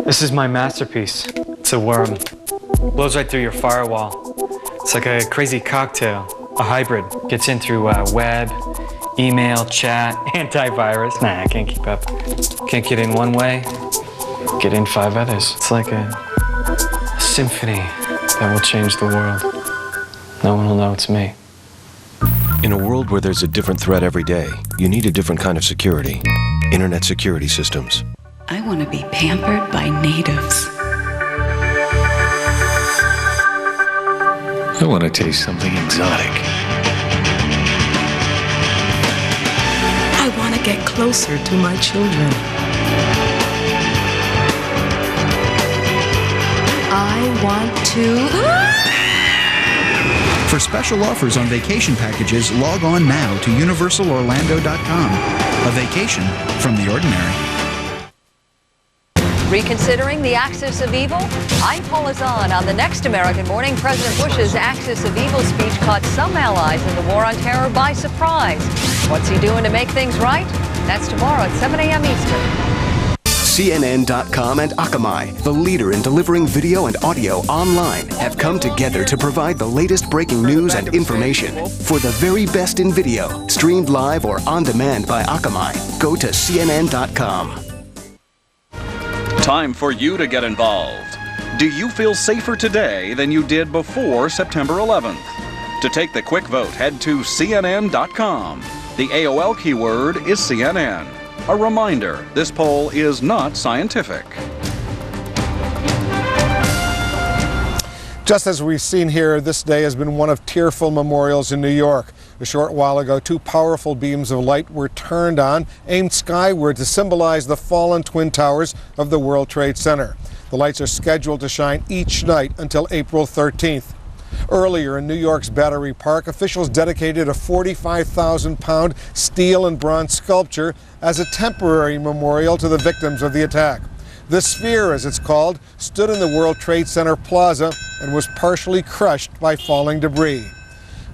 This is my masterpiece. It's a worm. Blows right through your firewall. It's like a crazy cocktail, a hybrid. Gets in through web, email, chat, antivirus. Nah, I can't keep up. Can't get in one way, get in 5 others. It's like a symphony that will change the world. No one will know it's me. In a world where there's a different threat every day, you need a different kind of security. Internet security systems. I want to be pampered by natives. I want to taste something exotic. I want to get closer to my children. I want to... For special offers on vacation packages, log on now to universalorlando.com. A vacation from the ordinary. Reconsidering the axis of evil? I'm Paula Zahn. On the next American Morning, President Bush's axis of evil speech caught some allies in the war on terror by surprise. What's he doing to make things right? That's tomorrow at 7 a.m. Eastern. CNN.com and Akamai, the leader in delivering video and audio online, have come together to provide the latest breaking news and information. For the very best in video, streamed live or on demand by Akamai, go to CNN.com. Time for you to get involved. Do you feel safer today than you did before September 11th? To take the quick vote, head to CNN.com. The AOL keyword is CNN. A reminder, this poll is not scientific. Just as we've seen here, this day has been one of tearful memorials in New York. A short while ago, 2 powerful beams of light were turned on, aimed skyward to symbolize the fallen Twin Towers of the World Trade Center. The lights are scheduled to shine each night until April 13th. Earlier in New York's Battery Park, officials dedicated a 45,000-pound steel and bronze sculpture as a temporary memorial to the victims of the attack. The Sphere, as it's called, stood in the World Trade Center Plaza and was partially crushed by falling debris.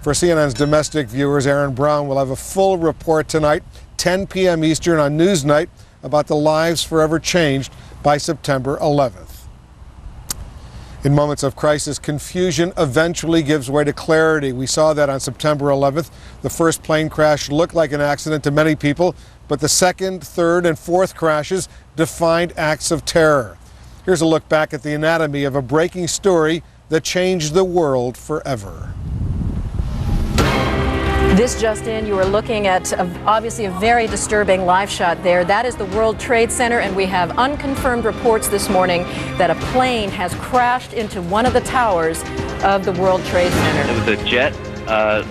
For CNN's domestic viewers, Aaron Brown will have a full report tonight, 10 p.m. Eastern on Newsnight, about the lives forever changed by September 11th. In moments of crisis, confusion eventually gives way to clarity. We saw that on September 11th. The first plane crash looked like an accident to many people, but the second, third, and fourth crashes defined acts of terror. Here's a look back at the anatomy of a breaking story that changed the world forever. This just in, you are looking at obviously a very disturbing live shot there. That is the World Trade Center, and we have unconfirmed reports this morning that a plane has crashed into one of the towers of the World Trade Center. It was a jet,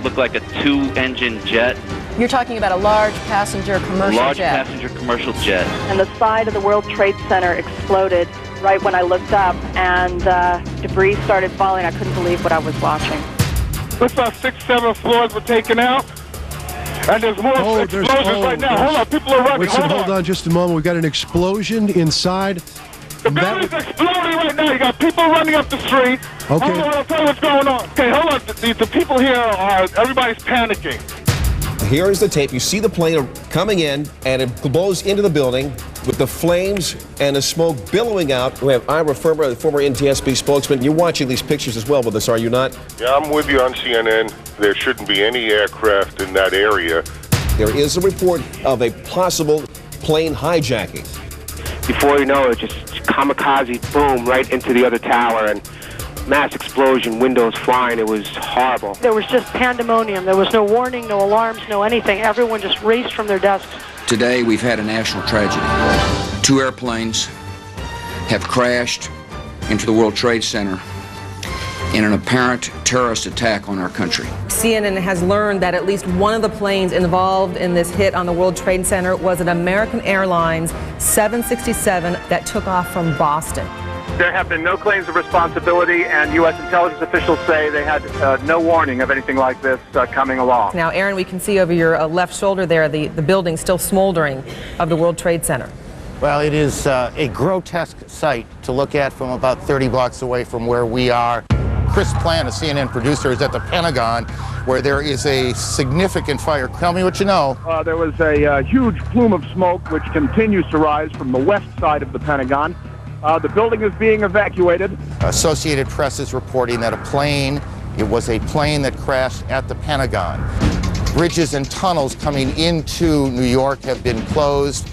looked like a 2-engine jet. You're talking about a large passenger commercial Large jet. passenger commercial jet. And the side of the World Trade Center exploded right when I looked up, and debris started falling. I couldn't believe what I was watching. Looks like 6, 7 floors were taken out. And there's more explosions right now. Hold on, people are running. Hold on just a moment. We've got an explosion inside. The building's exploding right now. You got people running up the street. Okay. Hold on, I'll tell you what's going on. Okay, hold on. The people here everybody's panicking. Here is the tape. You see the plane coming in, and it blows into the building with the flames and the smoke billowing out. We have Ira Ferber, the former NTSB spokesman. You're watching these pictures as well with us, are you not? Yeah, I'm with you on CNN. There shouldn't be any aircraft in that area. There is a report of a possible plane hijacking. Before you know it, just kamikaze boom right into the other tower, and mass explosion, windows flying. It was horrible. There was just pandemonium. There was no warning, no alarms, no anything. Everyone just raced from their desks. Today, we've had a national tragedy. 2 airplanes have crashed into the World Trade Center in an apparent terrorist attack on our country. CNN has learned that at least one of the planes involved in this hit on the World Trade Center was an American Airlines 767 that took off from Boston. There have been no claims of responsibility, and U.S. intelligence officials say they had no warning of anything like this coming along. Now, Aaron, we can see over your left shoulder there the building still smoldering of the World Trade Center. Well, it is a grotesque sight to look at from about 30 blocks away from where we are. Chris Plant, a CNN producer, is at the Pentagon, where there is a significant fire. Tell me what you know. There was a huge plume of smoke which continues to rise from the west side of the Pentagon. The building is being evacuated. Associated Press is reporting that it was a plane that crashed at the Pentagon. Bridges and tunnels coming into New York have been closed.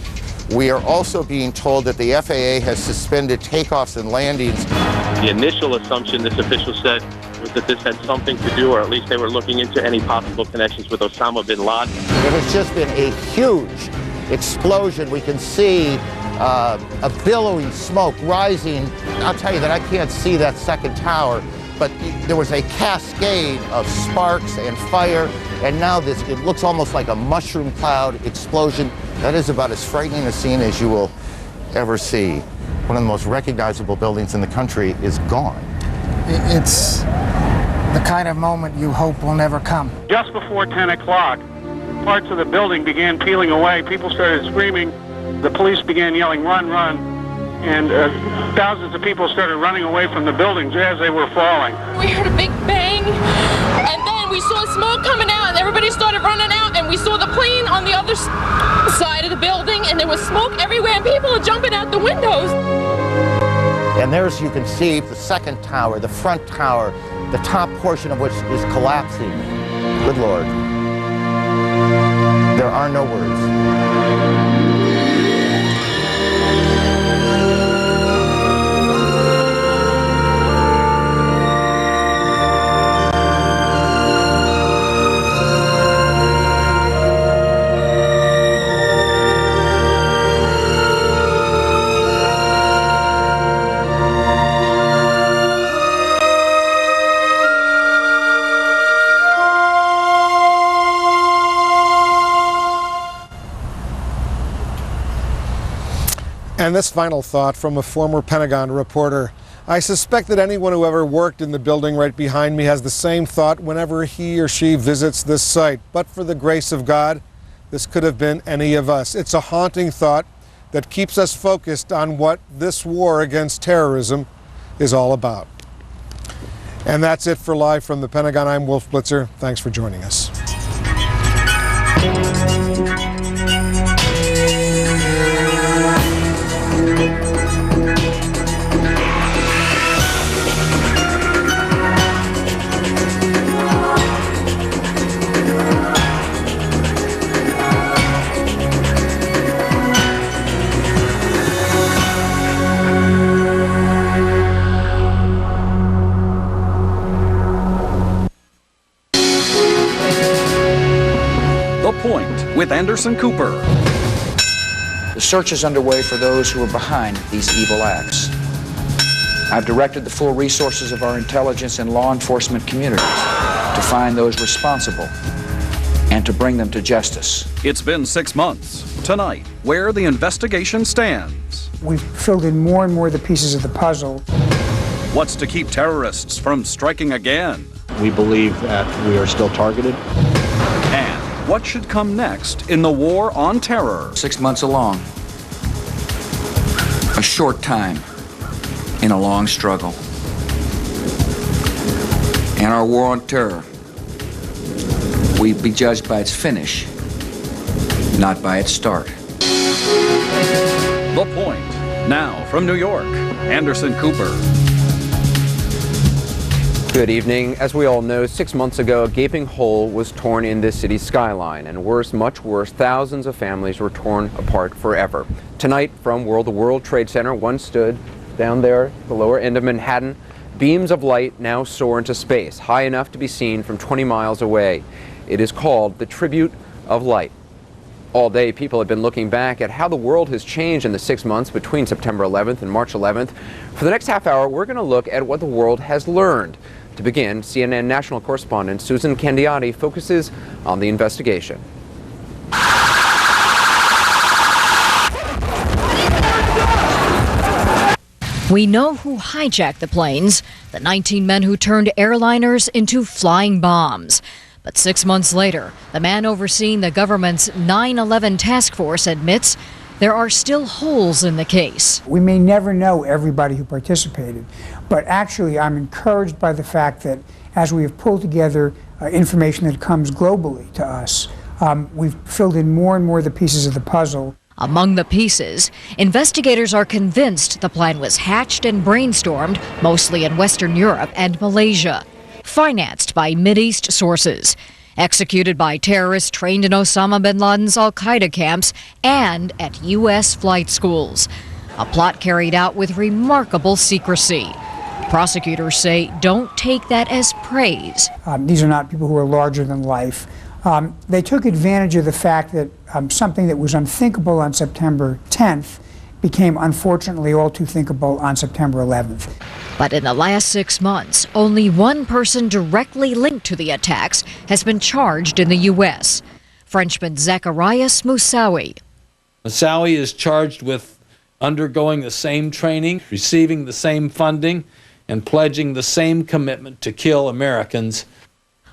We are also being told that the FAA has suspended takeoffs and landings. The initial assumption, this official said, was that this had something to do, or at least they were looking into any possible connections with Osama bin Laden. It has just been a huge explosion. We can see a billowing smoke rising. I'll tell you that I can't see that second tower, but there was a cascade of sparks and fire, and now it looks almost like a mushroom cloud explosion. That is about as frightening a scene as you will ever see. One of the most recognizable buildings in the country is gone. It's the kind of moment you hope will never come. Just before 10 o'clock, parts of the building began peeling away. People started screaming. The police began yelling, "Run, run," and thousands of people started running away from the buildings as they were falling. We heard a big bang, and then we saw smoke coming out, and everybody started running out, and we saw the plane on the other side of the building, and there was smoke everywhere, and people are jumping out the windows. And there's, you can see the second tower, the front tower, the top portion of which is collapsing. Good Lord. There are no words. And this final thought from a former Pentagon reporter. I suspect that anyone who ever worked in the building right behind me has the same thought whenever he or she visits this site. But for the grace of God, this could have been any of us. It's a haunting thought that keeps us focused on what this war against terrorism is all about. And that's it for Live from the Pentagon. I'm Wolf Blitzer. Thanks for joining us. Point with Anderson Cooper. The search is underway for those who are behind these evil acts. I've directed the full resources of our intelligence and law enforcement communities to find those responsible and to bring them to justice. It's been 6 months. Tonight, where the investigation stands. We've filled in more and more of the pieces of the puzzle. What's to keep terrorists from striking again? We believe that we are still targeted. And what should come next in the war on terror? 6 months along. A short time in a long struggle. And our war on terror, we be judged by its finish, not by its start. The Point. Now from New York, Anderson Cooper. Good evening. As we all know, 6 months ago, a gaping hole was torn in this city's skyline, and worse, much worse, thousands of families were torn apart forever. Tonight, from the World Trade Center, one stood down there, the lower end of Manhattan. Beams of light now soar into space, high enough to be seen from 20 miles away. It is called the Tribute of Light. All day, people have been looking back at how the world has changed in the 6 months between September 11th and March 11th. For the next half hour, we're going to look at what the world has learned. To begin, CNN national correspondent Susan Candiati focuses on the investigation. We know who hijacked the planes, the 19 men who turned airliners into flying bombs. But 6 months later, the man overseeing the government's 9/11 task force admits there are still holes in the case. We may never know everybody who participated, but actually I'm encouraged by the fact that as we have pulled together information that comes globally to us, we've filled in more and more of the pieces of the puzzle. Among the pieces, investigators are convinced the plan was hatched and brainstormed mostly in Western Europe and Malaysia, financed by Mideast sources, executed by terrorists trained in Osama bin Laden's al-Qaeda camps and at U.S. flight schools. A plot carried out with remarkable secrecy. Prosecutors say don't take that as praise. These are not people who are larger than life. They took advantage of the fact that something that was unthinkable on September 10th became unfortunately all too thinkable on September 11th. But in the last 6 months, only one person directly linked to the attacks has been charged in the U.S. Frenchman Zacharias Moussaoui. Moussaoui is charged with undergoing the same training, receiving the same funding, and pledging the same commitment to kill Americans.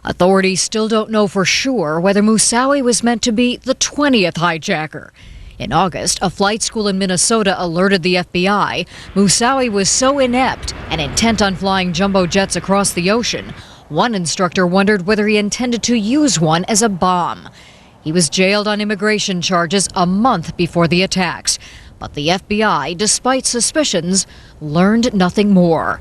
Authorities still don't know for sure whether Moussaoui was meant to be the 20th hijacker. In August, a flight school in Minnesota alerted the FBI Moussaoui was so inept and intent on flying jumbo jets across the ocean, one instructor wondered whether he intended to use one as a bomb. He was jailed on immigration charges a month before the attacks. But the FBI, despite suspicions, learned nothing more.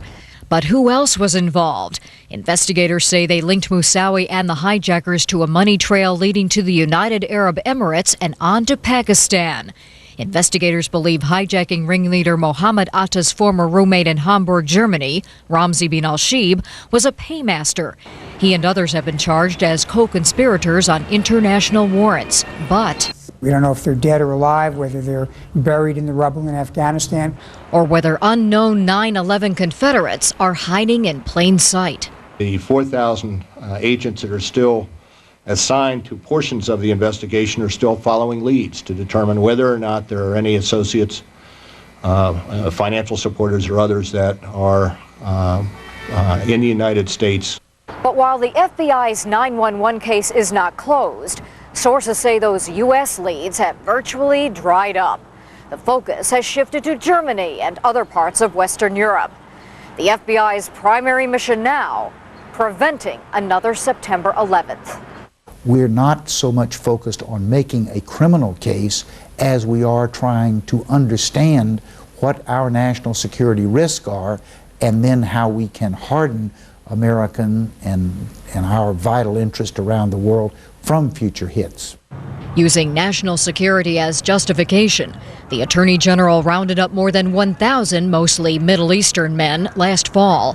But who else was involved? Investigators say they linked Moussaoui and the hijackers to a money trail leading to the United Arab Emirates and on to Pakistan. Investigators believe hijacking ringleader Mohammed Atta's former roommate in Hamburg, Germany, Ramzi bin al-Shibh, was a paymaster. He and others have been charged as co-conspirators on international warrants. But we don't know if they're dead or alive, whether they're buried in the rubble in Afghanistan, or whether unknown 9/11 Confederates are hiding in plain sight. The 4,000 agents that are still assigned to portions of the investigation are still following leads to determine whether or not there are any associates, financial supporters or others that are in the United States. But while the FBI's 911 case is not closed, sources say those U.S. leads have virtually dried up. The focus has shifted to Germany and other parts of Western Europe. The FBI's primary mission now, preventing another September 11th. We're not so much focused on making a criminal case as we are trying to understand what our national security risks are and then how we can harden American and our vital interest around the world from future hits. Using national security as justification, the Attorney General rounded up more than 1,000 mostly Middle Eastern men last fall.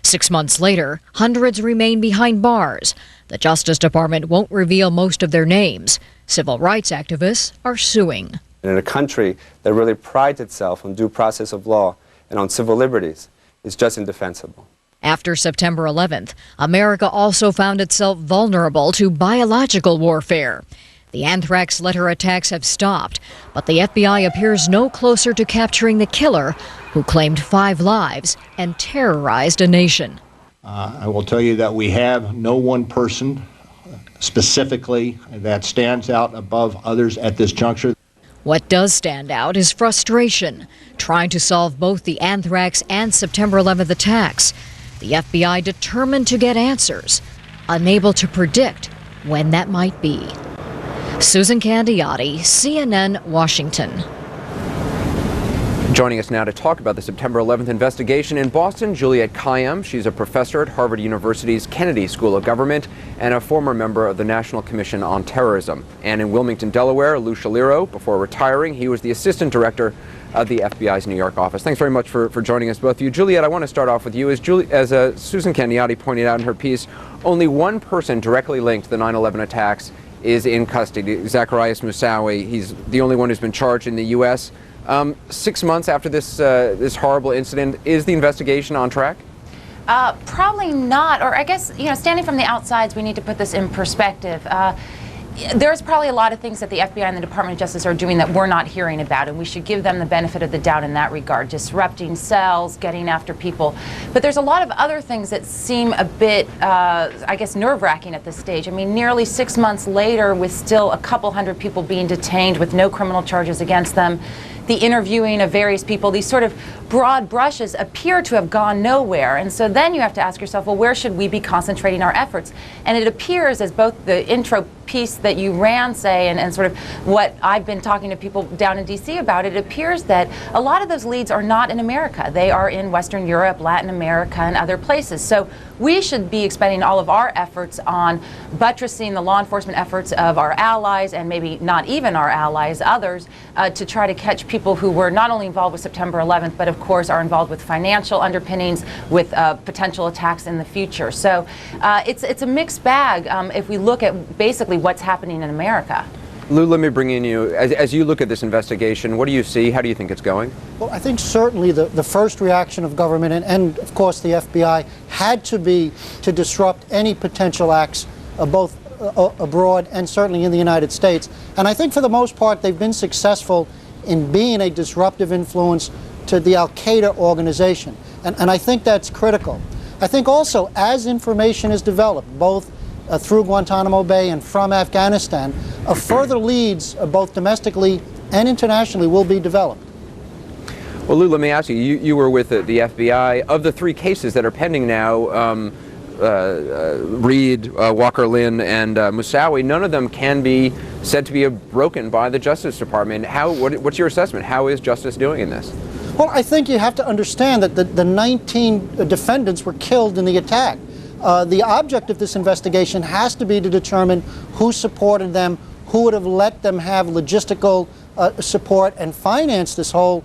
6 months later, hundreds remain behind bars. The Justice Department won't reveal most of their names. Civil rights activists are suing. In a country that really prides itself on due process of law and on civil liberties, it's just indefensible. After September 11th, America also found itself vulnerable to biological warfare. The Anthrax letter attacks have stopped, but the FBI appears no closer to capturing the killer who claimed 5 lives and terrorized a nation. I will tell you that we have no one person specifically that stands out above others at this juncture. What does stand out is frustration, trying to solve both the Anthrax and September 11th attacks. The FBI determined to get answers, unable to predict when that might be. Susan Candiotti, CNN, Washington. Joining us now to talk about the September 11th investigation in Boston, Juliette Kayyem. She's a professor at Harvard University's Kennedy School of Government and a former member of the National Commission on Terrorism. And in Wilmington, Delaware, Lou Shaliro, before retiring, he was the assistant director of the FBI's New York office. Thanks very much for joining us, both of you. Juliette, I want to start off with you. As Susan Candiotti pointed out in her piece, only one person directly linked to the 9/11 attacks is in custody, Zacarias Moussaoui. He's the only one who's been charged in the U.S. 6 months after this horrible incident, is the investigation on track? Probably not, or I guess, standing from the outsides, we need to put this in perspective. There's probably a lot of things that the FBI and the Department of Justice are doing that we're not hearing about, and we should give them the benefit of the doubt in that regard, disrupting cells, getting after people. But there's a lot of other things that seem a bit, I guess, nerve-wracking at this stage. I mean, nearly 6 months later, with still a couple hundred people being detained with no criminal charges against them, the interviewing of various people, these sort of broad brushes appear to have gone nowhere. And so then you have to ask yourself, well, where should we be concentrating our efforts? And it appears, as both the intro piece that you ran say and sort of what I've been talking to people down in D.C. about, it appears that a lot of those leads are not in America. They are in Western Europe, Latin America, and other places. So we should be expending all of our efforts on buttressing the law enforcement efforts of our allies, and maybe not even our allies, others, to try to catch people who were not only involved with September 11th, but of course are involved with financial underpinnings, with potential attacks in the future. So it's a mixed bag if we look at basically what's happening in America. Lou, let me bring in you. As you look at this investigation, what do you see? How do you think it's going? Well, I think certainly the first reaction of government and of course the FBI had to be to disrupt any potential acts both abroad and certainly in the United States. And I think for the most part they've been successful in being a disruptive influence to the Al-Qaeda organization. And I think that's critical. I think also as information is developed, both through Guantanamo Bay and from Afghanistan, further leads both domestically and internationally will be developed. Well, Lou, let me ask you, you were with the FBI. Of the 3 cases that are pending now, Reed, Walker Lynn, and Moussaoui, none of them can be said to be broken by the Justice Department. What's your assessment? How is justice doing in this? Well, I think you have to understand that the 19 defendants were killed in the attack. The object of this investigation has to be to determine who supported them, who would have let them have logistical support and finance this whole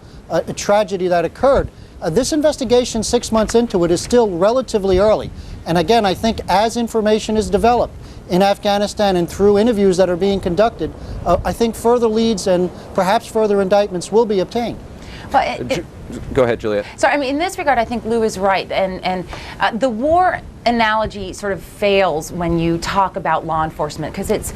tragedy that occurred. This investigation, 6 months into it, is still relatively early. And again, I think as information is developed in Afghanistan and through interviews that are being conducted, I think further leads and perhaps further indictments will be obtained. But go ahead, Juliette. So, I mean, in this regard, I think Lou is right. And the war analogy sort of fails when you talk about law enforcement, because it's,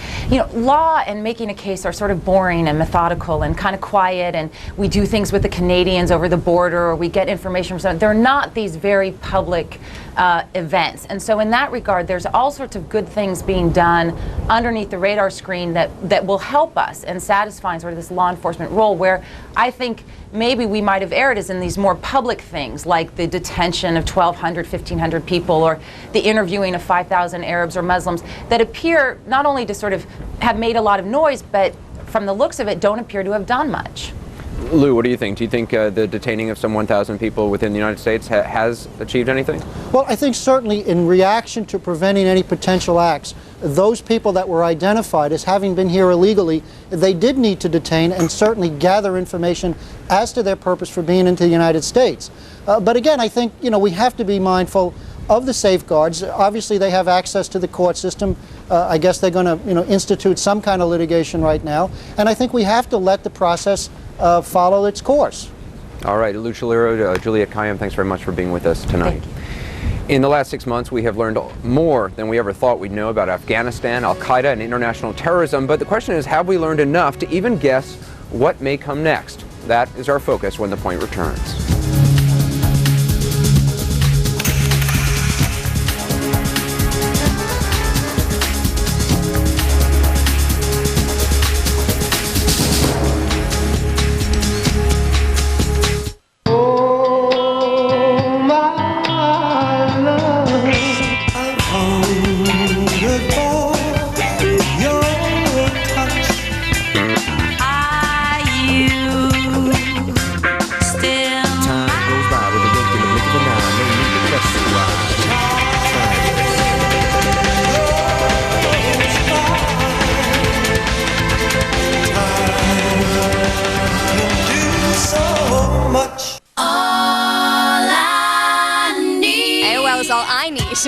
law and making a case are sort of boring and methodical and kind of quiet, and we do things with the Canadians over the border, or we get information from someone. They're not these very public events. And so in that regard, there's all sorts of good things being done underneath the radar screen that will help us in satisfying sort of this law enforcement role, where I think maybe we might have erred is in these more public things, like the detention of 1,200, 1,500 people, or the interviewing of 5,000 Arabs or Muslims, that appear not only to sort of have made a lot of noise, but from the looks of it, don't appear to have done much. Lou, what do you think? Do you think the detaining of some 1,000 people within the United States has achieved anything? Well, I think certainly in reaction to preventing any potential acts, those people that were identified as having been here illegally, they did need to detain and certainly gather information as to their purpose for being into the United States. But again, I think, we have to be mindful of the safeguards. Obviously, they have access to the court system. I guess they're going to, institute some kind of litigation right now. And I think we have to let the process follow its course. All right, Lucilero, Juliet Kayyem, thanks very much for being with us tonight. In the last 6 months, we have learned more than we ever thought we'd know about Afghanistan, Al-Qaeda, and international terrorism. But the question is, have we learned enough to even guess what may come next? That is our focus when The Point returns.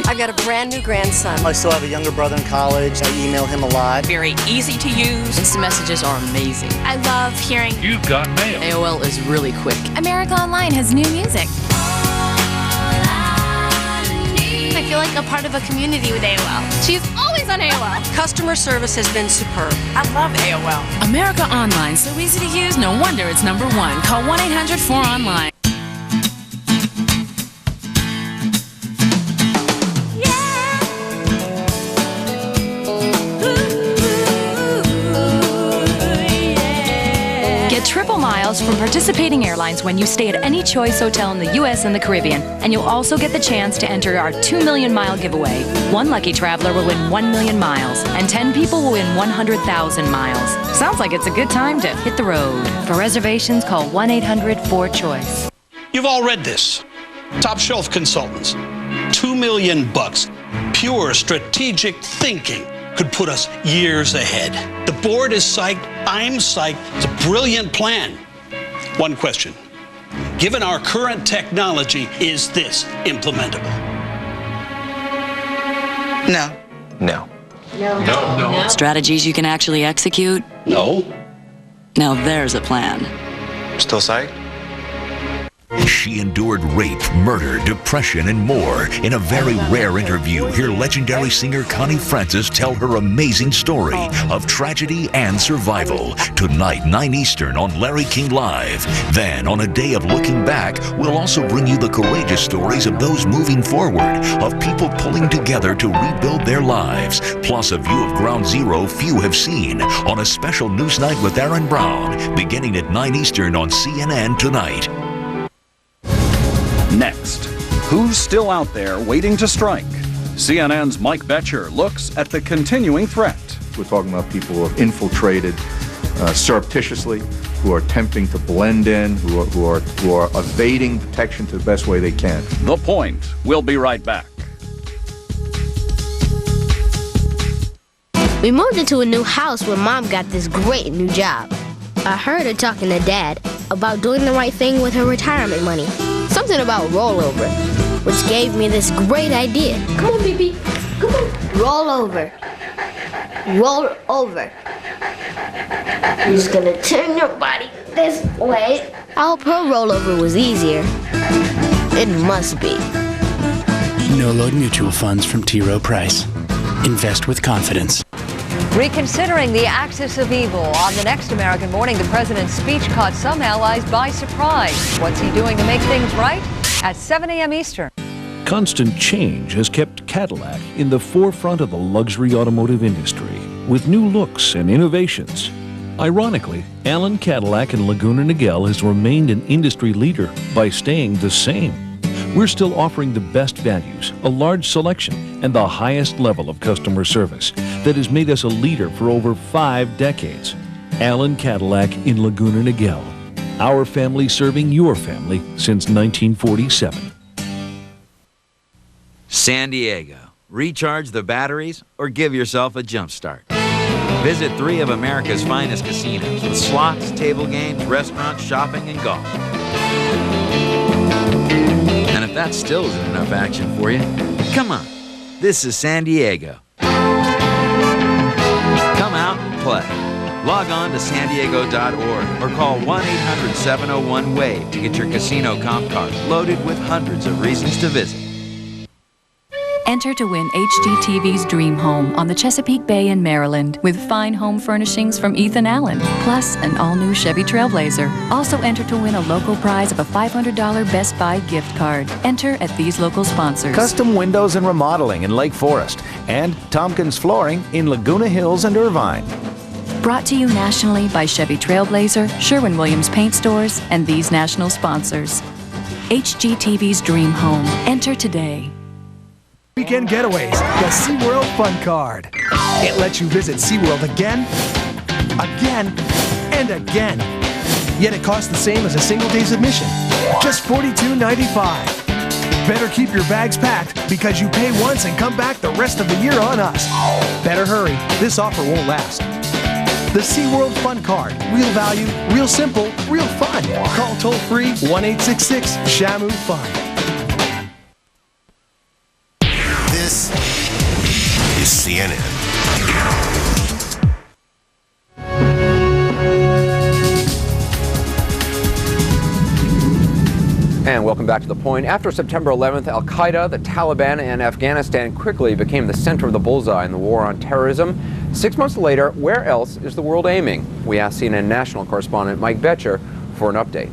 I've got a brand new grandson. I still have a younger brother in college. I email him a lot. Very easy to use. Instant messages are amazing. I love hearing You've got mail. AOL is really quick. America Online has new music. I feel like a part of a community with AOL. She's always on AOL. Customer service has been superb. I love AOL. America Online, so easy to use, no wonder it's #1. Call 1-800-4ONLINE. Triple miles from participating airlines when you stay at any Choice hotel in the U.S. and the Caribbean. And you'll also get the chance to enter our 2 million mile giveaway. One lucky traveler will win 1 million miles, and 10 people will win 100,000 miles. Sounds like it's a good time to hit the road. For reservations, call 1-800-4CHOICE. You've all read this. Top Shelf Consultants. $2 million. Pure strategic thinking could put us years ahead. The board is psyched. I'm psyched. It's a brilliant plan. One question. Given our current technology, is this implementable? No. No. No. Strategies you can actually execute? No. Now there's a plan. Still psyched? She endured rape, murder, depression, and more. In a very rare interview, hear legendary singer Connie Francis tell her amazing story of tragedy and survival. Tonight, 9 Eastern on Larry King Live. Then, on a day of looking back, we'll also bring you the courageous stories of those moving forward, of people pulling together to rebuild their lives, plus a view of Ground Zero few have seen on a special news night with Aaron Brown, beginning at 9 Eastern on CNN tonight. Next, who's still out there waiting to strike? CNN's Mike Betcher looks at the continuing threat. We're talking about people who have infiltrated surreptitiously, who are attempting to blend in, who are evading detection to the best way they can. The Point. We'll be right back. We moved into a new house where Mom got this great new job. I heard her talking to Dad about doing the right thing with her retirement money. Something about rollover, which gave me this great idea. Come on, baby. Come on. Roll over. Roll over. You're just gonna turn your body this way. I hope her rollover was easier. It must be. No-load mutual funds from T. Rowe Price. Invest with confidence. Reconsidering the axis of evil. On the next American Morning, the president's speech caught some allies by surprise. What's he doing to make things right? At 7 a.m. Eastern. Constant change has kept Cadillac in the forefront of the luxury automotive industry with new looks and innovations. Ironically, Allen Cadillac in Laguna Niguel has remained an industry leader by staying the same. We're still offering the best values, a large selection, and the highest level of customer service that has made us a leader for over 5 decades. Allen Cadillac in Laguna Niguel. Our family serving your family since 1947. San Diego. Recharge the batteries or give yourself a jump start. Visit 3 of America's finest casinos with slots, table games, restaurants, shopping, and golf. And if that still isn't enough action for you. Come on, this is San Diego. Come out and play. Log on to sandiego.org or call 1-800-701-WAVE to get your casino comp card loaded with hundreds of reasons to visit. Enter to win HGTV's Dream Home on the Chesapeake Bay in Maryland with fine home furnishings from Ethan Allen, plus an all-new Chevy Trailblazer. Also enter to win a local prize of a $500 Best Buy gift card. Enter at these local sponsors. Custom Windows and Remodeling in Lake Forest and Tompkins Flooring in Laguna Hills and Irvine. Brought to you nationally by Chevy Trailblazer, Sherwin-Williams Paint Stores, and these national sponsors. HGTV's Dream Home. Enter today. Weekend Getaways, the SeaWorld Fun Card. It lets you visit SeaWorld again, and again. Yet it costs the same as a single day's admission, just $42.95. Better keep your bags packed because you pay once and come back the rest of the year on us. Better hurry, this offer won't last. The SeaWorld Fun Card. Real value, real simple, real fun. Call toll-free 1-866-SHAMU-FUN. This is CNN. And welcome back to The Point. After September 11th, Al-Qaeda, the Taliban, and Afghanistan quickly became the center of the bullseye in the war on terrorism. 6 months later, where else is the world aiming? We asked CNN national correspondent Mike Betcher for an update.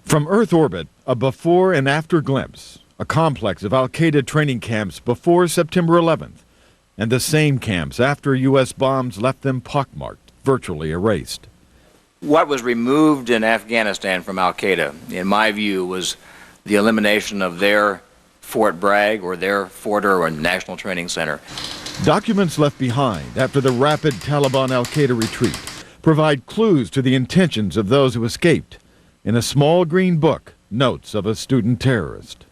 From Earth orbit, a before and after glimpse. A complex of Al-Qaeda training camps before September 11th, and the same camps after U.S. bombs left them pockmarked, virtually erased. What was removed in Afghanistan from Al-Qaeda, in my view, was the elimination of their Fort Bragg or their Forder or National Training Center. Documents left behind after the rapid Taliban Al-Qaeda retreat provide clues to the intentions of those who escaped. In a small green book, notes of a student terrorist.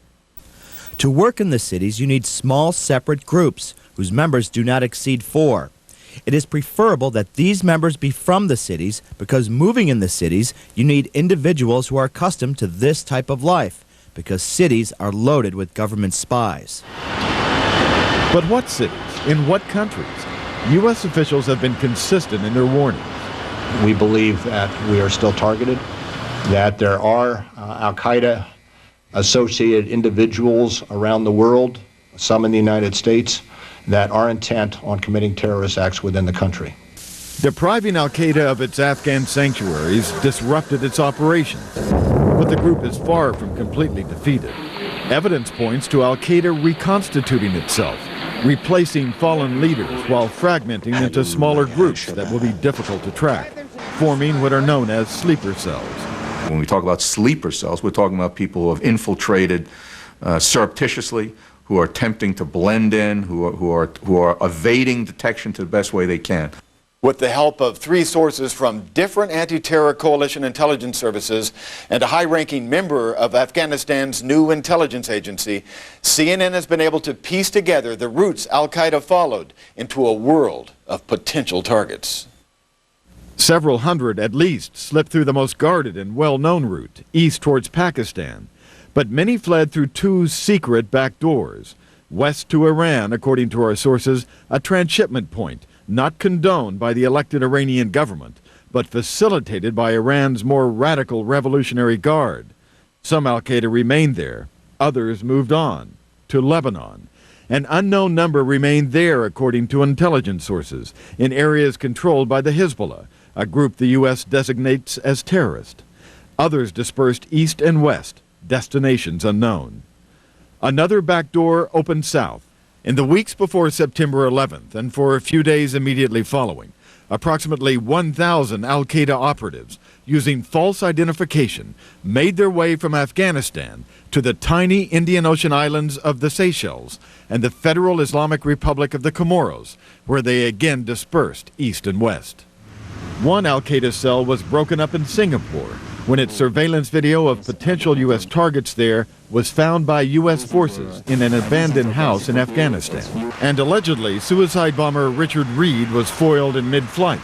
To work in the cities, you need small, separate groups whose members do not exceed 4. It is preferable that these members be from the cities because moving in the cities, you need individuals who are accustomed to this type of life because cities are loaded with government spies. But what cities? In what countries? U.S. officials have been consistent in their warnings. We believe that we are still targeted, that there are Al-Qaeda associated individuals around the world, some in the United States, that are intent on committing terrorist acts within the country. Depriving Al-Qaeda of its Afghan sanctuaries disrupted its operations, but the group is far from completely defeated. Evidence points to Al-Qaeda reconstituting itself, replacing fallen leaders while fragmenting into smaller groups that will be difficult to track, forming what are known as sleeper cells. When we talk about sleeper cells, we're talking about people who have infiltrated surreptitiously, who are attempting to blend in, who are evading detection to the best way they can. With the help of 3 sources from different anti-terror coalition intelligence services and a high-ranking member of Afghanistan's new intelligence agency, CNN has been able to piece together the routes Al-Qaeda followed into a world of potential targets. Several hundred at least slipped through the most guarded and well-known route, east towards Pakistan. But many fled through 2 secret back doors. West to Iran, according to our sources, a transshipment point, not condoned by the elected Iranian government, but facilitated by Iran's more radical Revolutionary Guard. Some Al-Qaeda remained there, others moved on, to Lebanon. An unknown number remained there, according to intelligence sources, in areas controlled by the Hezbollah, a group the U.S. designates as terrorist. Others dispersed east and west, destinations unknown. Another back door opened south. In the weeks before September 11th and for a few days immediately following, approximately 1,000 Al-Qaeda operatives, using false identification, made their way from Afghanistan to the tiny Indian Ocean islands of the Seychelles and the Federal Islamic Republic of the Comoros, where they again dispersed east and west. One Al-Qaeda cell was broken up in Singapore when its surveillance video of potential U.S. targets there was found by U.S. forces in an abandoned house in Afghanistan. And allegedly, suicide bomber Richard Reed was foiled in mid-flight.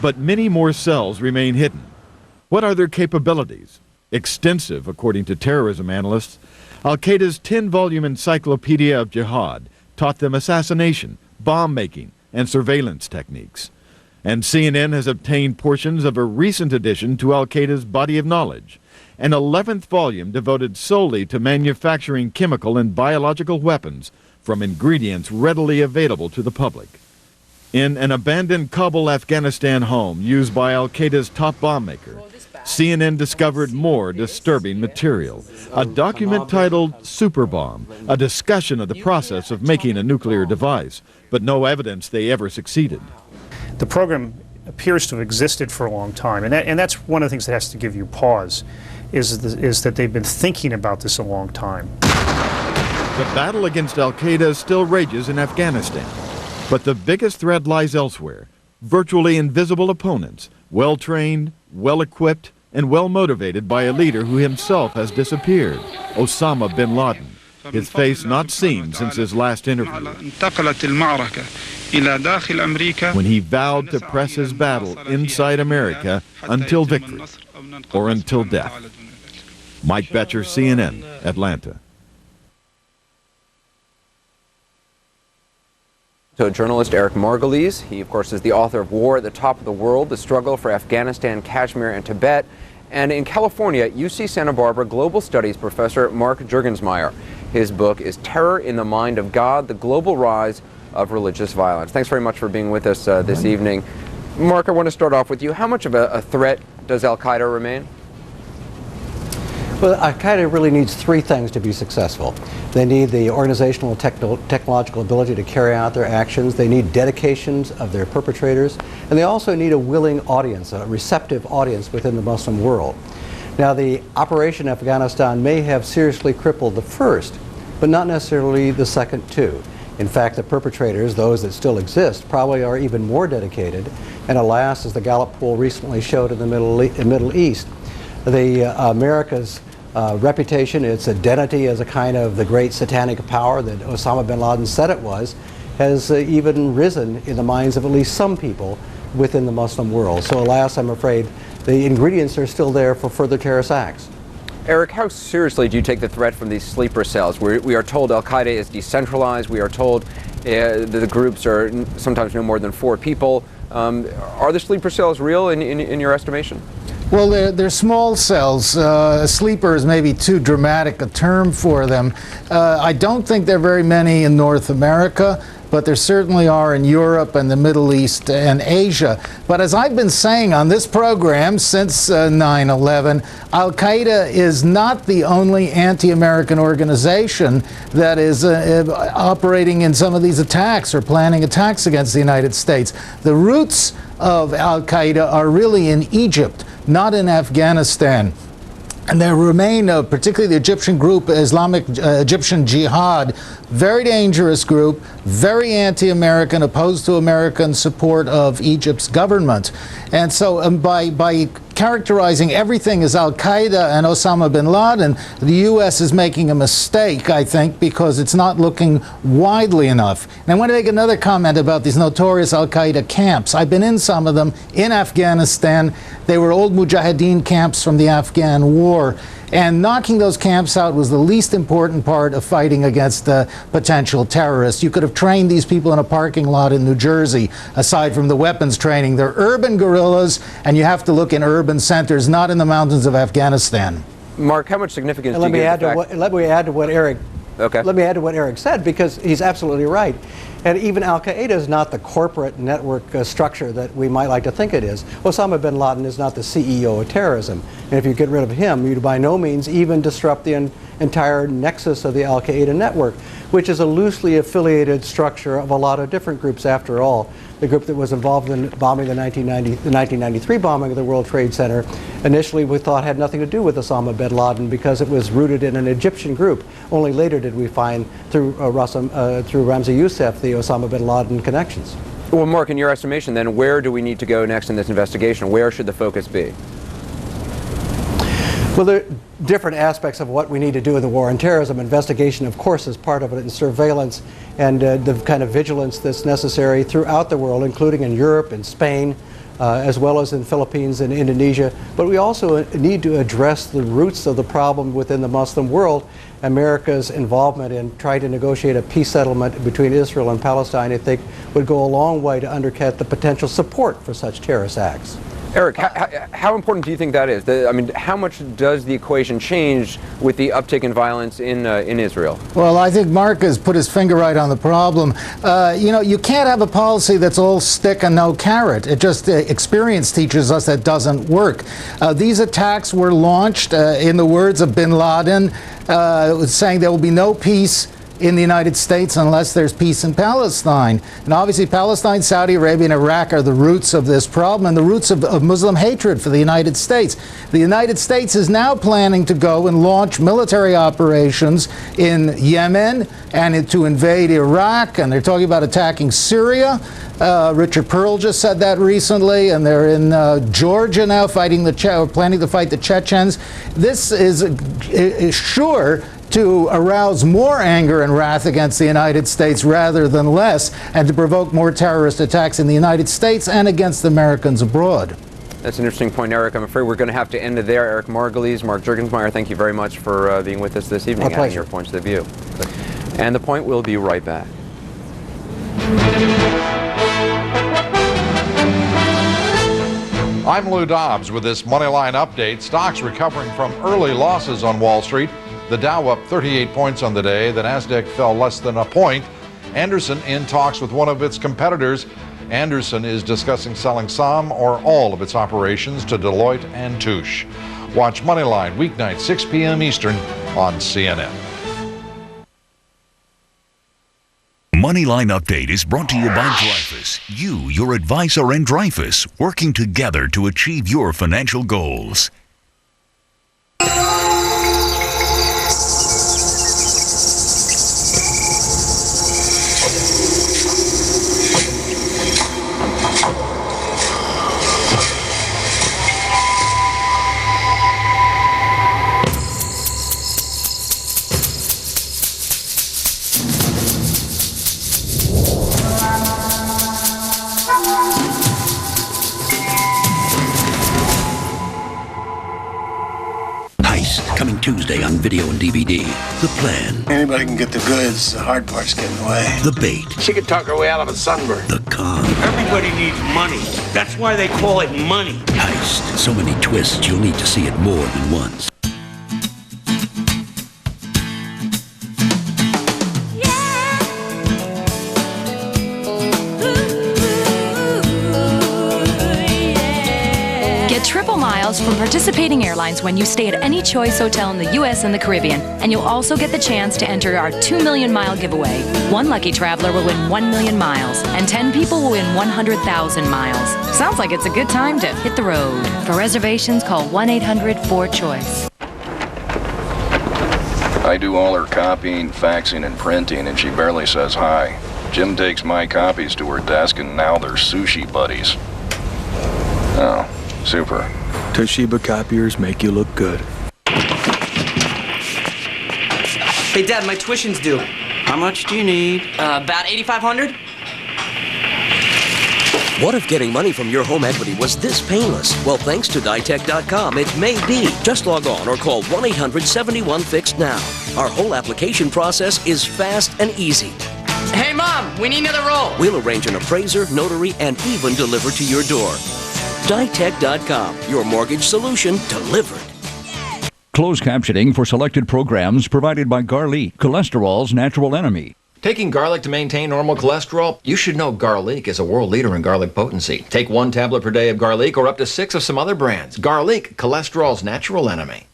But many more cells remain hidden. What are their capabilities? Extensive, according to terrorism analysts, Al-Qaeda's 10-volume encyclopedia of jihad taught them assassination, bomb-making, and surveillance techniques. And CNN has obtained portions of a recent addition to Al-Qaeda's body of knowledge, an 11th volume devoted solely to manufacturing chemical and biological weapons from ingredients readily available to the public. In an abandoned Kabul, Afghanistan home used by Al-Qaeda's top bomb maker, CNN discovered more disturbing material. A document titled Super Bomb, a discussion of the process of making a nuclear device, but no evidence they ever succeeded. The program appears to have existed for a long time, and that's one of the things that has to give you pause, is that they've been thinking about this a long time. The battle against Al-Qaeda still rages in Afghanistan, but the biggest threat lies elsewhere. Virtually invisible opponents, well-trained, well-equipped, and well-motivated by a leader who himself has disappeared, Osama bin Laden, his face not seen since his last interview, when he vowed to press his battle inside America until victory, or until death. Mike Betcher, CNN, Atlanta. So journalist Eric Margulies, he of course is the author of War at the Top of the World, The Struggle for Afghanistan, Kashmir, and Tibet. And in California, UC Santa Barbara Global Studies professor Mark Juergensmeyer. His book is Terror in the Mind of God, The Global Rise of Religious Violence. Thanks very much for being with us this evening. Mark, I want to start off with you. How much of a threat does Al-Qaeda remain? Well, Al-Qaeda really needs three things to be successful. They need the organizational technological ability to carry out their actions. They need dedications of their perpetrators. And they also need a willing audience, a receptive audience within the Muslim world. Now, the operation in Afghanistan may have seriously crippled the first, but not necessarily the second two. In fact, the perpetrators, those that still exist, probably are even more dedicated. And alas, as the Gallup poll recently showed in the Middle East, America's reputation, its identity as a kind of the great satanic power that Osama bin Laden said it was, has even risen in the minds of at least some people within the Muslim world. So alas, I'm afraid the ingredients are still there for further terrorist acts. Eric, how seriously do you take the threat from these sleeper cells? We are told Al-Qaeda is decentralized. We are told the groups are sometimes no more than 4 people. Are the sleeper cells real in your estimation? Well, they're small cells. Sleeper is maybe too dramatic a term for them. I don't think there are very many in North America, but there certainly are in Europe and the Middle East and Asia. But as I've been saying on this program since 9/11, Al-Qaeda is not the only anti-American organization that is operating in some of these attacks or planning attacks against the United States. The roots of Al-Qaeda are really in Egypt, not in Afghanistan. And there remain, particularly the Egyptian group, Islamic Egyptian Jihad, very dangerous group, very anti-American, opposed to American support of Egypt's government. And so by characterizing everything as Al-Qaeda and Osama bin Laden, the U.S. is making a mistake, I think, because it's not looking widely enough. And I want to make another comment about these notorious Al-Qaeda camps. I've been in some of them in Afghanistan. They were old Mujahideen camps from the Afghan War. And knocking those camps out was the least important part of fighting against potential terrorists. You could have trained these people in a parking lot in New Jersey, aside from the weapons training. They're urban guerrillas, and you have to look in urban centers, not in the mountains of Afghanistan. Mark, how much significance do you give Let me add to what Eric said, because he's absolutely right. And even Al-Qaeda is not the corporate network structure that we might like to think it is. Osama bin Laden is not the CEO of terrorism. And if you get rid of him, you by no means even disrupt the entire nexus of the Al-Qaeda network, which is a loosely affiliated structure of a lot of different groups after all. The group that was involved in bombing the 1993 bombing of the World Trade Center initially we thought had nothing to do with Osama bin Laden because it was rooted in an Egyptian group. Only later did we find through Ramzi Youssef the Osama bin Laden connections. Well, Mark, in your estimation then, where do we need to go next in this investigation? Where should the focus be? Well, there are different aspects of what we need to do in the war on terrorism. Investigation, of course, is part of it, and surveillance and the kind of vigilance that's necessary throughout the world, including in Europe and Spain, as well as in the Philippines and Indonesia. But we also need to address the roots of the problem within the Muslim world. America's involvement in trying to negotiate a peace settlement between Israel and Palestine, I think, would go a long way to undercut the potential support for such terrorist acts. Eric, how important do you think that is? I mean, how much does the equation change with the uptick in violence in Israel? Well, I think Mark has put his finger right on the problem. You know, you can't have a policy that's all stick and no carrot. It just, experience teaches us that doesn't work. These attacks were launched, in the words of bin Laden, saying there will be no peace in the United States unless there's peace in Palestine. And obviously Palestine, Saudi Arabia, and Iraq are the roots of this problem and the roots of Muslim hatred for the United States. The United States is now planning to go and launch military operations in Yemen and to invade Iraq, and they're talking about attacking Syria. Richard Pearl just said that recently, and they're in Georgia now planning to fight the Chechens. This is sure to arouse more anger and wrath against the United States rather than less, and to provoke more terrorist attacks in the United States and against Americans abroad. That's an interesting point, Eric. I'm afraid we're going to have to end it there. Eric Margulies, Mark Juergensmeyer, thank you very much for being with us this evening, adding your points to the view. And The Point will be right back. I'm Lou Dobbs with this Moneyline update. Stocks recovering from early losses on Wall Street. The Dow up 38 points on the day. The Nasdaq fell less than a point. Anderson in talks with one of its competitors. Anderson is discussing selling some or all of its operations to Deloitte and Touche. Watch Moneyline weeknight 6 p.m. Eastern on CNN. Moneyline Update is brought to you by Dreyfus. You, your advisor, and Dreyfus working together to achieve your financial goals. Coming Tuesday on video and DVD. The plan. Anybody can get the goods. The hard part's getting away. The bait. She could talk her way out of a sunburn. The con. Everybody needs money. That's why they call it money. Heist. So many twists, you'll need to see it more than once. Triple miles from participating airlines when you stay at any Choice hotel in the U.S. and the Caribbean. And you'll also get the chance to enter our 2 million mile giveaway. One lucky traveler will win 1 million miles, and 10 people will win 100,000 miles. Sounds like it's a good time to hit the road. For reservations, call 1-800-4CHOICE. I do all her copying, faxing, and printing, and she barely says hi. Jim takes my copies to her desk, and now they're sushi buddies. Oh. Super. Toshiba copiers make you look good. Hey, Dad, my tuition's due. How much do you need? About $8,500. What if getting money from your home equity was this painless? Well, thanks to Ditech.com, it may be. Just log on or call 1-800-71-FIXED now. Our whole application process is fast and easy. Hey, Mom, we need another roll. We'll arrange an appraiser, notary, and even deliver to your door. Ditech.com, your mortgage solution delivered. Closed captioning for selected programs provided by Garlic, cholesterol's natural enemy. Taking garlic to maintain normal cholesterol? You should know Garlic is a world leader in garlic potency. Take 1 tablet per day of Garlic or up to 6 of some other brands. Garlic, cholesterol's natural enemy.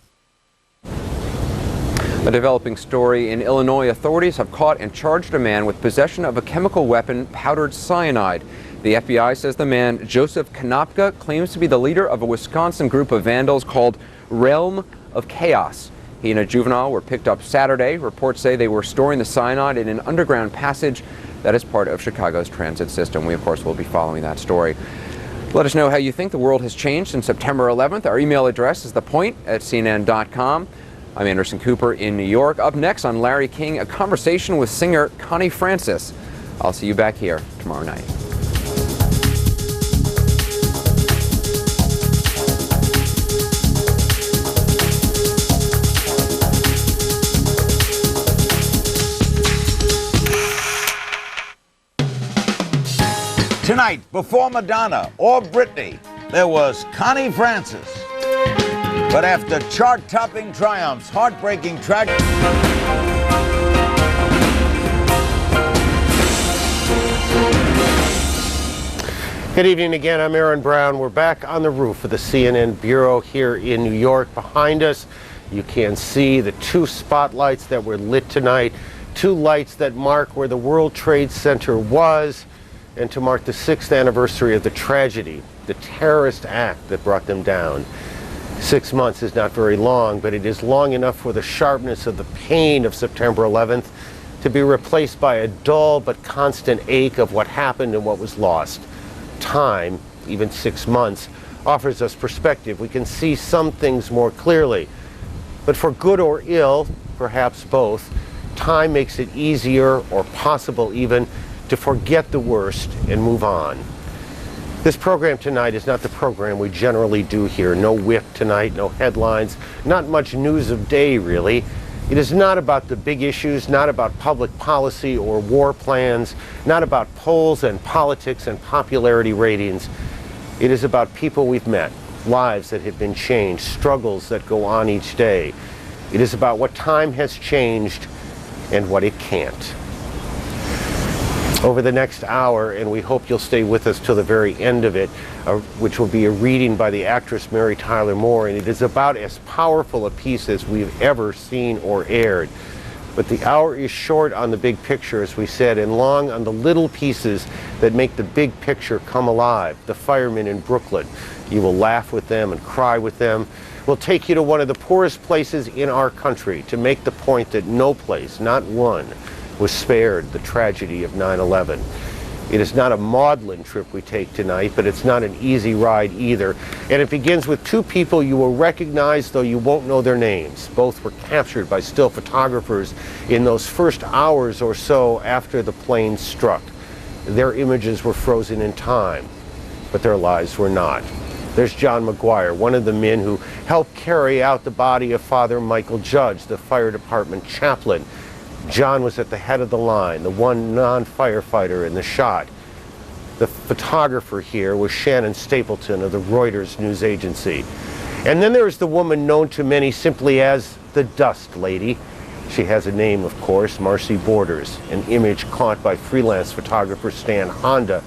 A developing story in Illinois. Authorities have caught and charged a man with possession of a chemical weapon, powdered cyanide. The FBI says the man, Joseph Konopka, claims to be the leader of a Wisconsin group of vandals called Realm of Chaos. He and a juvenile were picked up Saturday. Reports say they were storing the cyanide in an underground passage that is part of Chicago's transit system. We, of course, will be following that story. Let us know how you think the world has changed since September 11th. Our email address is thepoint@cnn.com. I'm Anderson Cooper in New York. Up next on Larry King, a conversation with singer Connie Francis. I'll see you back here tomorrow night. Tonight, before Madonna or Britney, there was Connie Francis. But after chart-topping triumphs, heartbreaking tragedy. Good evening again. I'm Aaron Brown. We're back on the roof of the CNN Bureau here in New York. Behind us, you can see the two spotlights that were lit tonight, two lights that mark where the World Trade Center was, and to mark the 6th anniversary of the tragedy, the terrorist act that brought them down. 6 months is not very long, but it is long enough for the sharpness of the pain of September 11th to be replaced by a dull but constant ache of what happened and what was lost. Time, even 6 months, offers us perspective. We can see some things more clearly. But for good or ill, perhaps both, time makes it easier, or possible even, to forget the worst and move on. This program tonight is not the program we generally do here. No whip tonight, no headlines, not much news of day really. It is not about the big issues, not about public policy or war plans, not about polls and politics and popularity ratings. It is about people we've met, lives that have been changed, struggles that go on each day. It is about what time has changed and what it can't. Over the next hour, and we hope you'll stay with us till the very end of it, which will be a reading by the actress Mary Tyler Moore, and it is about as powerful a piece as we've ever seen or aired. But the hour is short on the big picture, as we said, and long on the little pieces that make the big picture come alive. The firemen in Brooklyn. You will laugh with them and cry with them. We'll take you to one of the poorest places in our country to make the point that no place, not one, was spared the tragedy of 9/11. It is not a maudlin trip we take tonight, but it's not an easy ride either. And it begins with two people you will recognize, though you won't know their names. Both were captured by still photographers in those first hours or so after the plane struck. Their images were frozen in time, but their lives were not. There's John McGuire, one of the men who helped carry out the body of Father Michael Judge, the fire department chaplain. John was at the head of the line, the one non-firefighter in the shot. The photographer here was Shannon Stapleton of the Reuters news agency. And then there is the woman known to many simply as the Dust Lady. She has a name, of course, Marcy Borders, an image caught by freelance photographer Stan Honda,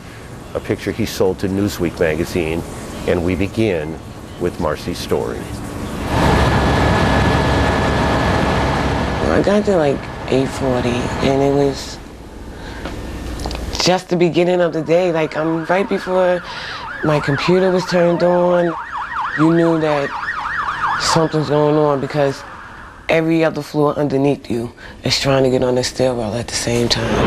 a picture he sold to Newsweek magazine. And we begin with Marcy's story. I got to like 8:40, and it was just the beginning of the day. Like, I'm right before my computer was turned on. You knew that something's going on because every other floor underneath you is trying to get on the stairwell at the same time.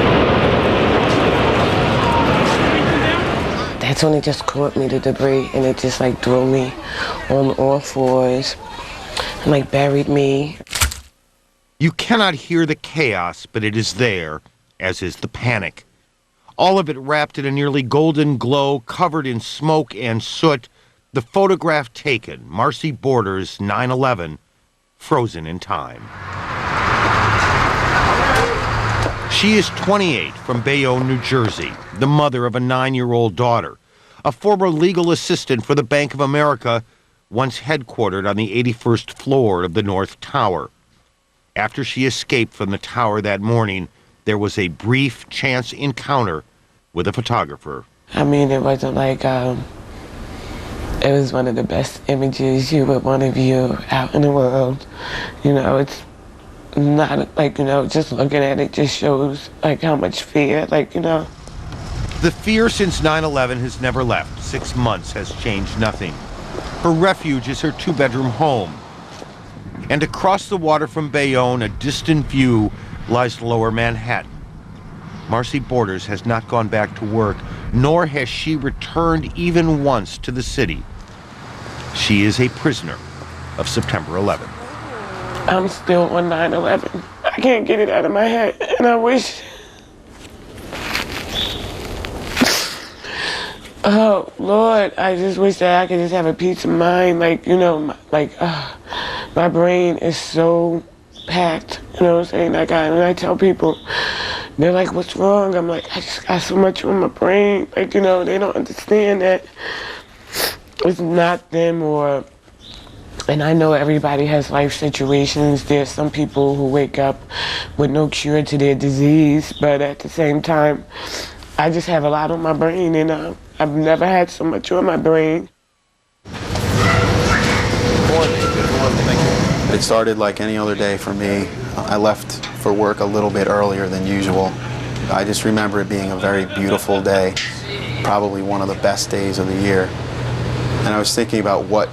That's when it just caught me, the debris, and it just like threw me on all fours and like buried me. You cannot hear the chaos, but it is there, as is the panic. All of it wrapped in a nearly golden glow, covered in smoke and soot. The photograph taken, Marcy Borders, 9/11, frozen in time. She is 28, from Bayonne, New Jersey, the mother of a 9-year-old daughter, a former legal assistant for the Bank of America, once headquartered on the 81st floor of the North Tower. After she escaped from the tower that morning, there was a brief chance encounter with a photographer. I mean, it wasn't like, it was one of the best images you would want to view out in the world. You know, it's not like, you know, just looking at it just shows like how much fear, like, you know. The fear since 9/11 has never left. 6 months has changed nothing. Her refuge is her 2-bedroom home. And across the water from Bayonne, a distant view, lies Lower Manhattan. Marcy Borders has not gone back to work, nor has she returned even once to the city. She is a prisoner of September 11th. I'm still on 9/11. I can't get it out of my head, and I wish... Oh, Lord, I just wish that I could just have a peace of mind, like, you know, like, my brain is so packed, you know what I'm saying? Like, when I tell people, They're like, what's wrong? I'm like, I just got so much on my brain. Like, you know, they don't understand that it's not them or... And I know everybody has life situations. There's some people who wake up with no cure to their disease, but at the same time, I just have a lot on my brain, and I've never had so much on my brain. It started like any other day for me. I left for work a little bit earlier than usual. I just remember it being a very beautiful day, probably one of the best days of the year. And I was thinking about what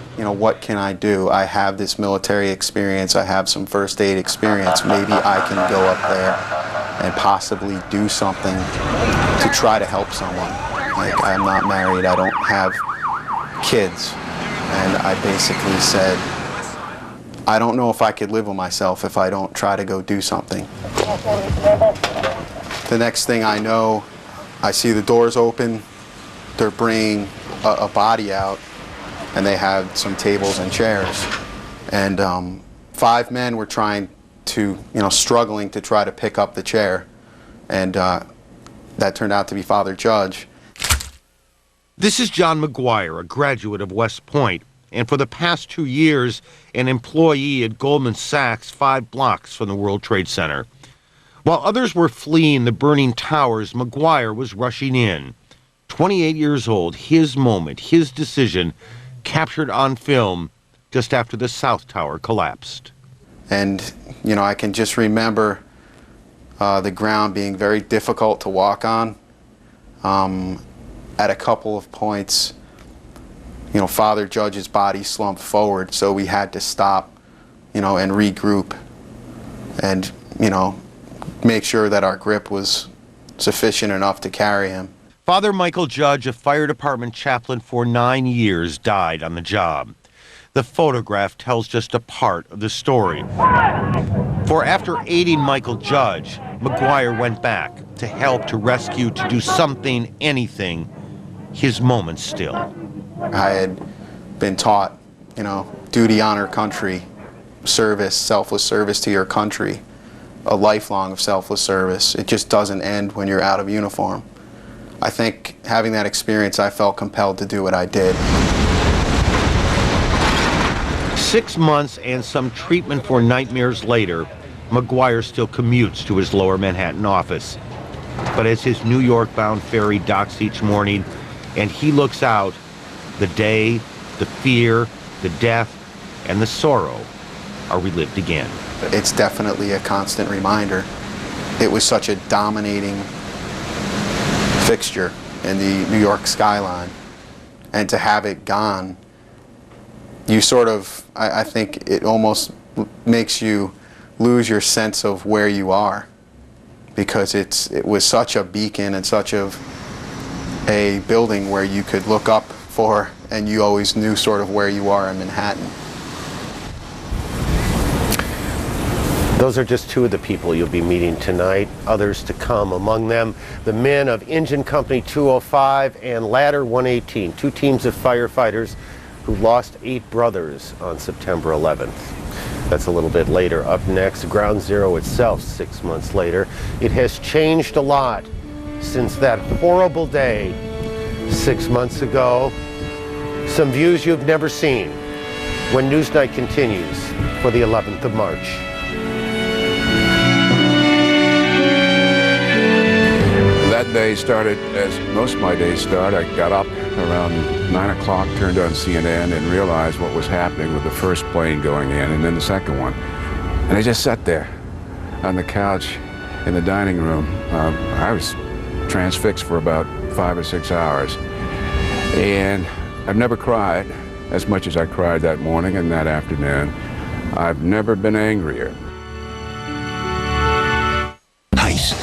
can I do? I have this military experience, I have some first aid experience. Maybe I can go up there and possibly do something to try to help someone. Like, I'm not married, I don't have kids. And I basically said, I don't know if I could live with myself if I don't try to go do something. The next thing I know, I see the doors open, they're bringing a body out, and they had some tables and chairs. And 5 men were trying to, struggling to try to pick up the chair. And that turned out to be Father Judge. This is John McGuire, a graduate of West Point, and for the past 2 years, an employee at Goldman Sachs 5 blocks from the World Trade Center. While others were fleeing the burning towers, McGuire was rushing in. 28 years old, his moment, his decision, captured on film just after the South Tower collapsed. And, I can just remember the ground being very difficult to walk on. At a couple of points, Father Judge's body slumped forward, so we had to stop, and regroup and, make sure that our grip was sufficient enough to carry him. Father Michael Judge, a fire department chaplain for 9 years, died on the job. The photograph tells just a part of the story. For after aiding Michael Judge, McGuire went back to help, to rescue, to do something, anything, his moment still. I had been taught, duty, honor, country, service, selfless service to your country, a lifelong of selfless service. It just doesn't end when you're out of uniform. I think having that experience, I felt compelled to do what I did. 6 months and some treatment for nightmares later, McGuire still commutes to his lower Manhattan office. But as his New York-bound ferry docks each morning and he looks out, the day, the fear, the death, and the sorrow are relived again. It's definitely a constant reminder. It was such a dominating fixture in the New York skyline, and to have it gone, you sort of, I think it almost makes you lose your sense of where you are, because it was such a beacon and such a building where you could look up for, and you always knew sort of where you are in Manhattan. Those are just 2 of the people you'll be meeting tonight. Others to come, among them the men of Engine Company 205 and Ladder 118, 2 teams of firefighters who lost 8 brothers on September 11th. That's a little bit later. Up next, Ground Zero itself 6 months later. It has changed a lot since that horrible day 6 months ago. Some views you've never seen when Newsnight continues for the 11th of March. That day started as most of my days start. I got up around 9 o'clock, turned on CNN, and realized what was happening with the first plane going in and then the second one. And I just sat there on the couch in the dining room. I was transfixed for about 5 or 6 hours. And I've never cried as much as I cried that morning and that afternoon. I've never been angrier.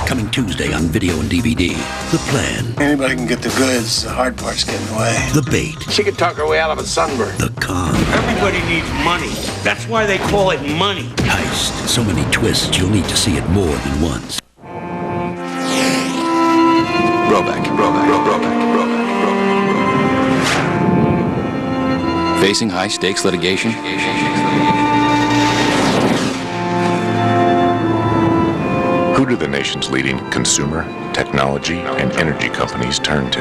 Coming Tuesday on video and DVD. The plan. Anybody can get the goods. The hard part's getting away. The bait. She could talk her way out of a sunburn. The con. Everybody needs money. That's why they call it money. Heist. So many twists, you'll need to see it more than once. Rollback. Facing high-stakes litigation. Who do the nation's leading consumer, technology, and energy companies turn to?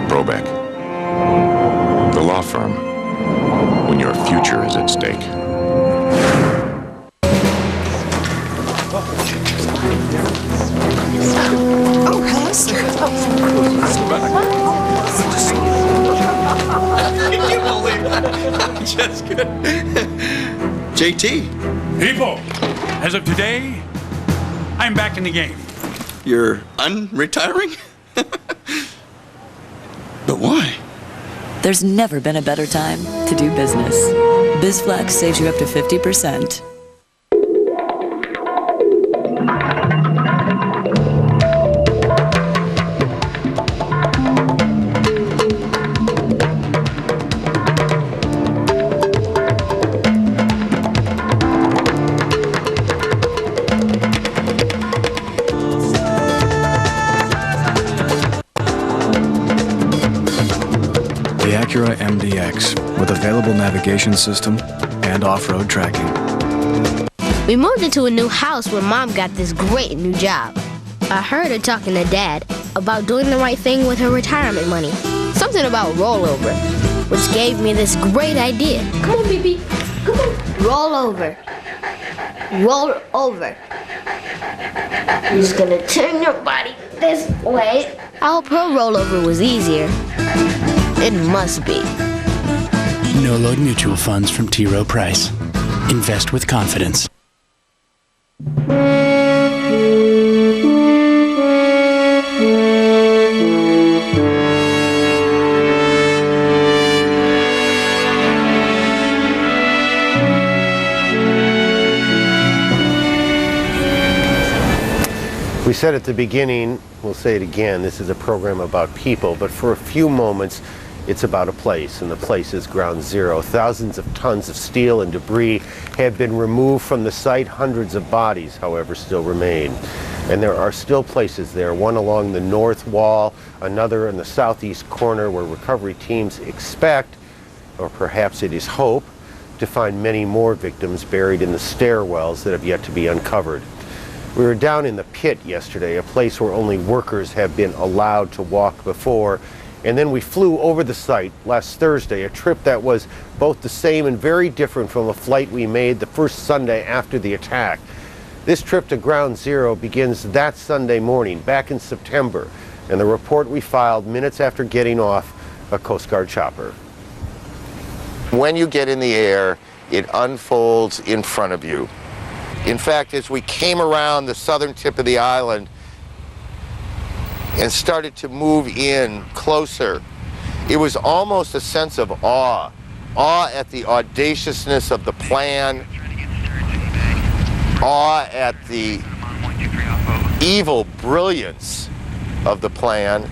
Brobeck, the law firm, when your future is at stake. Oh, hello, sir. Can you believe that? Just good. JT. People, as of today, I'm back in the game. You're unretiring? But why? There's never been a better time to do business. BizFlex saves you up to 50%. MDX with available navigation system and off-road tracking. We moved into a new house where Mom got this great new job. I heard her talking to Dad about doing the right thing with her retirement money. Something about rollover, which gave me this great idea. Come on, BB. Come on. Roll over. Roll over. You're just gonna turn your body this way. I hope her rollover was easier. It must be. No-load mutual funds from T. Rowe Price. Invest with confidence. We said at the beginning, we'll say it again, this is a program about people, but for a few moments, it's about a place, and the place is Ground Zero. Thousands of tons of steel and debris have been removed from the site. Hundreds of bodies, however, still remain. And there are still places there, one along the north wall, another in the southeast corner where recovery teams expect, or perhaps it is hope, to find many more victims buried in the stairwells that have yet to be uncovered. We were down in the pit yesterday, a place where only workers have been allowed to walk before. And then we flew over the site last Thursday, a trip that was both the same and very different from a flight we made the first Sunday after the attack. This trip to Ground Zero begins that Sunday morning, back in September, and the report we filed minutes after getting off a Coast Guard chopper. When you get in the air, it unfolds in front of you. In fact, as we came around the southern tip of the island and started to move in closer, it was almost a sense of awe. Awe at the audaciousness of the plan, awe at the evil brilliance of the plan,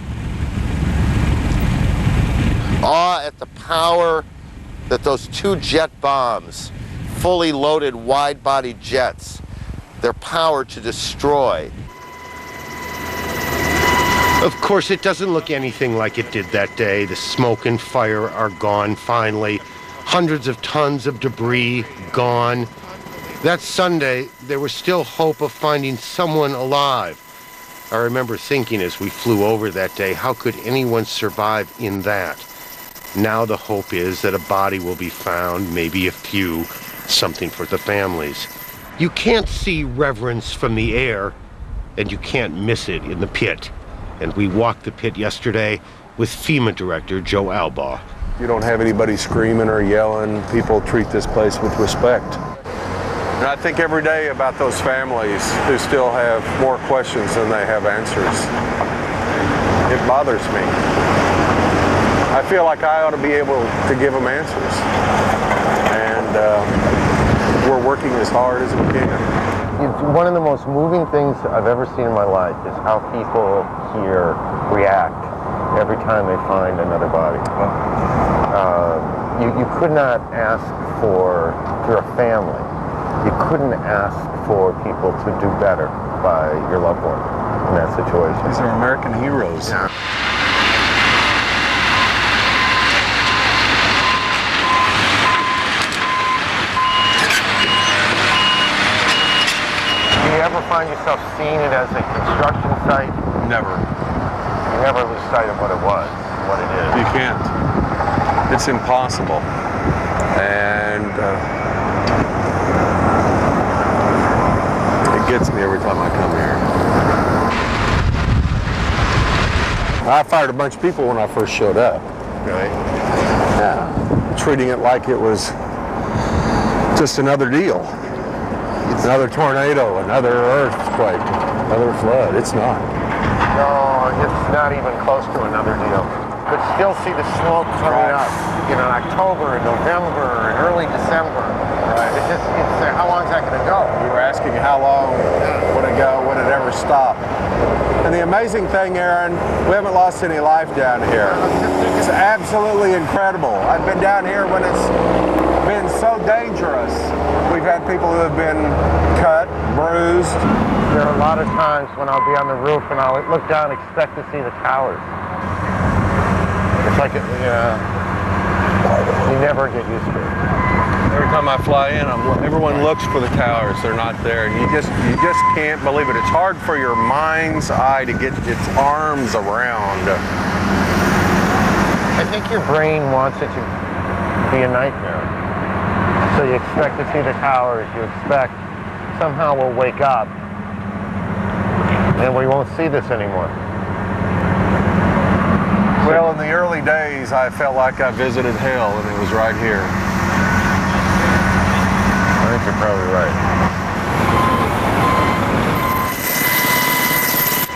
awe at the power that those two jet bombs, fully loaded wide-body jets, their power to destroy. Of course, it doesn't look anything like it did that day. The smoke and fire are gone finally. Hundreds of tons of debris gone. That Sunday, there was still hope of finding someone alive. I remember thinking as we flew over that day, how could anyone survive in that? Now the hope is that a body will be found, maybe a few, something for the families. You can't see reverence from the air, and you can't miss it in the pit. And we walked the pit yesterday with FEMA Director Joe Albaugh. You don't have anybody screaming or yelling. People treat this place with respect. And I think every day about those families who still have more questions than they have answers. It bothers me. I feel like I ought to be able to give them answers. And we're working as hard as we can. It's one of the most moving things I've ever seen in my life is how people here react every time they find another body. You could not ask for, if you're a family, you couldn't ask for people to do better by your loved one in that situation. These are American heroes. Yeah. find yourself seeing it as a construction site? Never. You never lose sight of what it was, what it is. You can't. It's impossible. And it gets me every time I come here. I fired a bunch of people when I first showed up. Really? Yeah. Treating it like it was just another deal. Another tornado, another earthquake, another flood. It's not. No, it's not even close to another deal. Could still see the smoke coming up in October and November and early December. Right. How long is that going to go? You were asking how long would it go, would it ever stop? And the amazing thing, Aaron, we haven't lost any life down here. It's absolutely incredible. I've been down here when it's been so dangerous. We've had people who have been cut, bruised. There are a lot of times when I'll be on the roof and I'll look down and expect to see the towers. It's like, you never get used to it. Every time I fly in, everyone looks for the towers. They're not there. And you just can't believe it. It's hard for your mind's eye to get its arms around. I think your brain wants it to be a nightmare. So you expect to see the towers. You expect somehow we'll wake up and we won't see this anymore. Well, in the early days, I felt like I visited hell, and it was right here. I think you're probably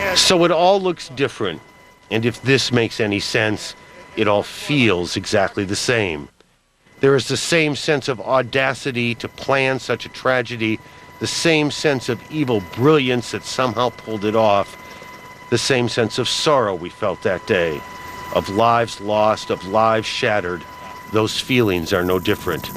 right. So it all looks different, and if this makes any sense, it all feels exactly the same. There is the same sense of audacity to plan such a tragedy, the same sense of evil brilliance that somehow pulled it off, the same sense of sorrow we felt that day, of lives lost, of lives shattered. Those feelings are no different.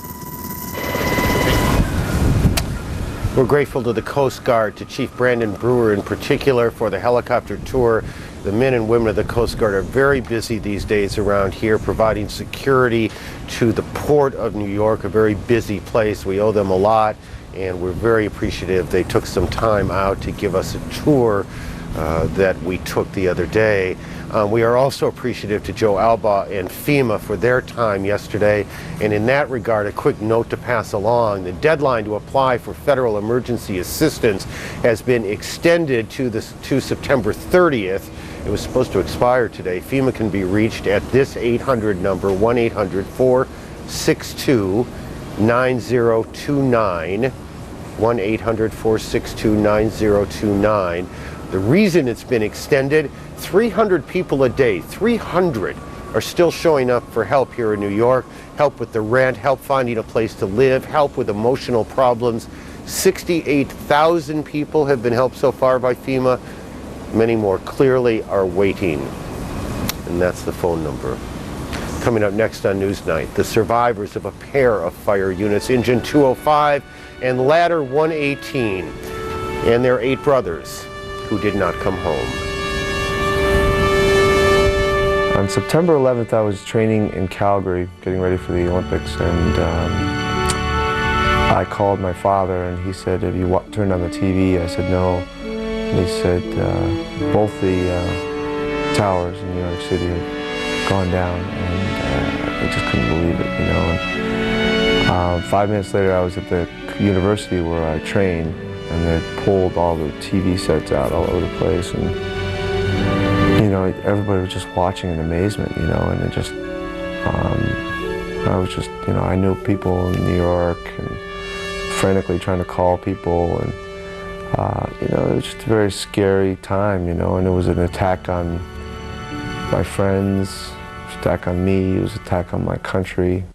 We're grateful to the Coast Guard, to Chief Brandon Brewer in particular, for the helicopter tour. The men and women of the Coast Guard are very busy these days around here, providing security to the port of New York, a very busy place. We owe them a lot, and we're very appreciative. They took some time out to give us a tour that we took the other day. We are also appreciative to Joe Alba and FEMA for their time yesterday. And in that regard, a quick note to pass along. The deadline to apply for federal emergency assistance has been extended to September 30th. It was supposed to expire today. FEMA can be reached at this 800 number, 1-800-462-9029, 1-800-462-9029. The reason it's been extended, 300 people a day, 300 are still showing up for help here in New York, help with the rent, help finding a place to live, help with emotional problems. 68,000 people have been helped so far by FEMA. Many more clearly are waiting. And that's the phone number. Coming up next on Newsnight, the survivors of a pair of fire units, Engine 205 and Ladder 118, and their 8 brothers who did not come home. On September 11th, I was training in Calgary, getting ready for the Olympics, and I called my father, and he said, "Have you turned on the TV?" I said, "No." And he said, "Both the towers in New York City have gone down," and I just couldn't believe it, you know. And 5 minutes later, I was at the university where I trained, and they pulled all the TV sets out all over the place, and you know, everybody was just watching in amazement, you know, and it just, I was just, you know, I knew people in New York and frantically trying to call people, and you know, it was just a very scary time, you know, and it was an attack on my friends, it was an attack on me, it was an attack on my country.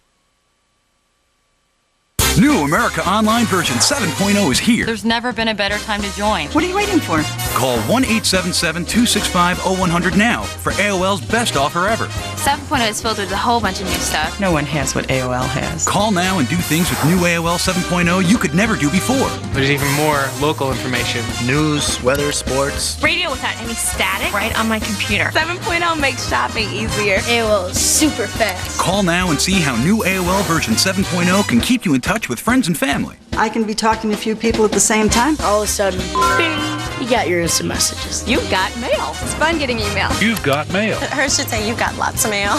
New America Online version 7.0 is here. There's never been a better time to join. What are you waiting for? Call 1-877-265-0100 now for AOL's best offer ever. 7.0 is filled with a whole bunch of new stuff. No one has what AOL has. Call now and do things with new AOL 7.0 you could never do before. There's even more local information. News, weather, sports. Radio without any static. Right on my computer. 7.0 makes shopping easier. AOL is super fast. Call now and see how new AOL version 7.0 can keep you in touch with friends and family. I can be talking to a few people at the same time. All of a sudden, bing, you got your instant messages. You've got mail. It's fun getting email. You've got mail. Hers should say you've got lots of mail.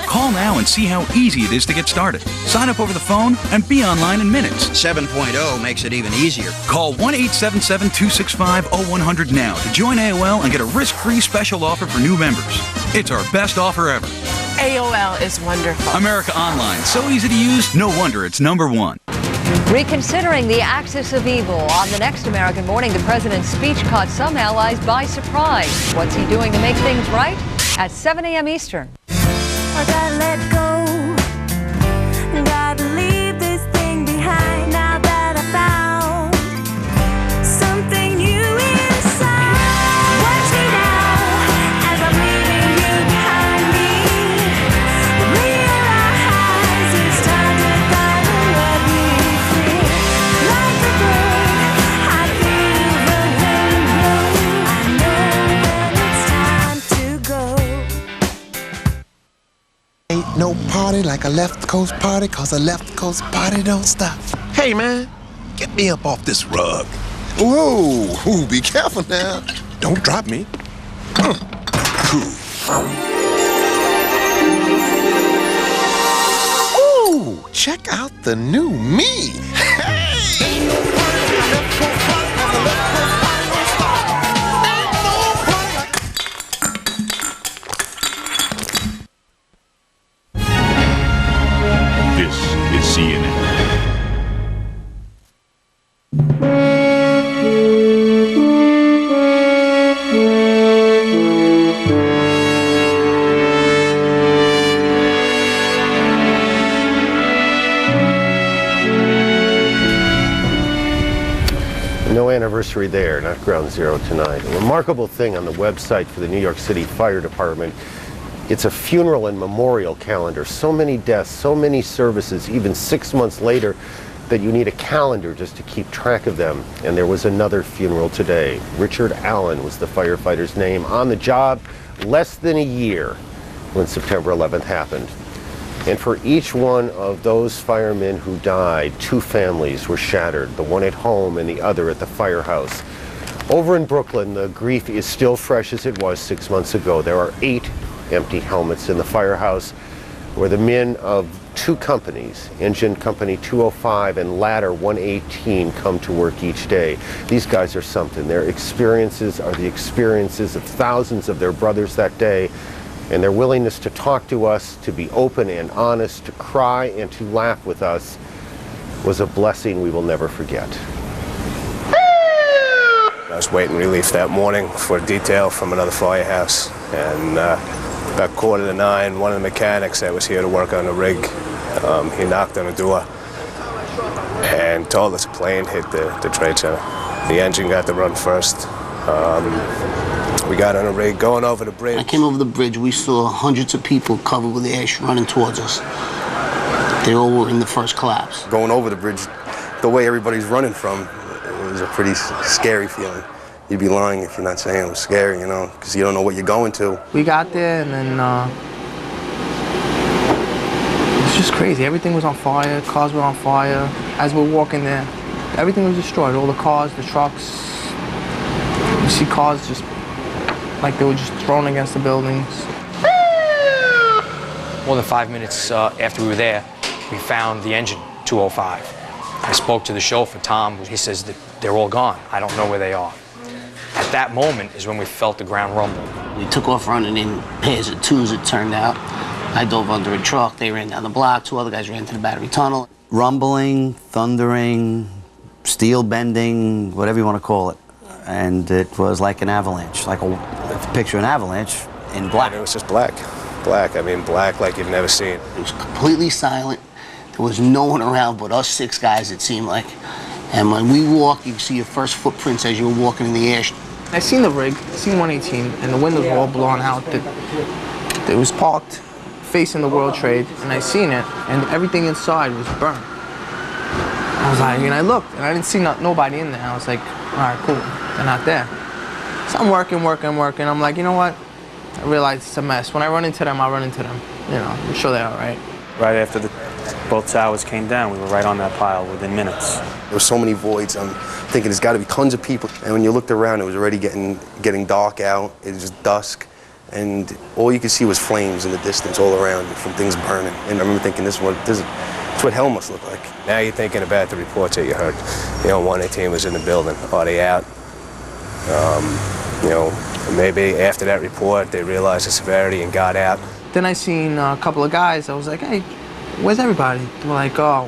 Call now and see how easy it is to get started. Sign up over the phone and be online in minutes. 7.0 makes it even easier. Call 1-877-265-0100 now to join AOL and get a risk-free special offer for new members. It's our best offer ever. AOL is wonderful. America Online, so easy to use, no wonder it's #1. Reconsidering the axis of evil. On the next American Morning, the president's speech caught some allies by surprise. What's he doing to make things right? At 7 a.m. Eastern. I gotta let go. Gotta leave this thing behind now that I found something new inside. Watch me now as I'm leaving you behind me. Realize it's time to dive and let me free. Like a bird, I feel the wind blow. I know that it's time to go. Ain't no party like a left coast party, cause a left coast party don't stop. Hey man, get me up off this rug. Whoa, ooh, be careful now. Don't drop me. Ooh, check out the new me. Hey! This is CNN. No anniversary there, not ground zero tonight. A remarkable thing on the website for the New York City Fire Department. It's a funeral and memorial calendar. So many deaths, so many services, even 6 months later, that you need a calendar just to keep track of them. And there was another funeral today. Richard Allen was the firefighter's name, on the job less than a year when September 11th happened. And for each one of those firemen who died, 2 families were shattered, the one at home and the other at the Firehouse. Over in Brooklyn, the grief is still fresh as it was 6 months ago. There are 8 empty helmets in the Firehouse, where the men of 2 companies, Engine Company 205 and Ladder 118, come to work each day. These guys are something. Their experiences are the experiences of thousands of their brothers that day, and their willingness to talk to us, to be open and honest, to cry and to laugh with us was a blessing we will never forget. I was waiting relief that morning for a detail from another firehouse, and about 8:45, one of the mechanics that was here to work on the rig, he knocked on the door and told us a plane hit the trade center. The engine got to run first. We got on a rig going over the bridge. I came over the bridge, we saw hundreds of people covered with ash running towards us. They all were in the first collapse. Going over the bridge, the way everybody's running from, it was a pretty scary feeling. You'd be lying if you're not saying it was scary, you know, because you don't know what you're going to. We got there and then it was just crazy. Everything was on fire, cars were on fire. As we're walking there, everything was destroyed. All the cars, the trucks. You see cars just like they were just thrown against the buildings. More than 5 minutes after we were there, we found the engine 205. I spoke to the chauffeur, Tom. He says that they're all gone. I don't know where they are. At that moment is when we felt the ground rumble. We took off running in pairs of 2s, it turned out. I dove under a truck, they ran down the block, 2 other guys ran to the battery tunnel. Rumbling, thundering, steel bending, whatever you want to call it. And it was like an avalanche, like picture an avalanche in black. And it was just black. Black, I mean black like you've never seen. It was completely silent. There was no one around but us 6 guys, it seemed like. And when we walked, you could see your first footprints as you were walking in the ash. I seen the rig, seen 118, and the windows were all blown out. It was parked facing the World Trade, and I seen it, and everything inside was burned. I was like, and I looked, and I didn't see nobody in there. I was like, all right, cool, they're not there. So I'm working. I'm like, you know what? I realize it's a mess. When I run into them, I'll run into them. You know, I'm sure they're all right. Right after the both towers came down, we were right on that pile within minutes. There were so many voids. I'm thinking there's got to be tons of people. And when you looked around, it was already getting dark out. It was just dusk. And all you could see was flames in the distance all around you from things burning. And I remember thinking, this is what hell must look like. Now you're thinking about the reports that you heard. 118 was in the building. Are they out? Maybe after that report, they realized the severity and got out. Then I seen a couple of guys. I was like, hey, where's everybody? They were like, oh,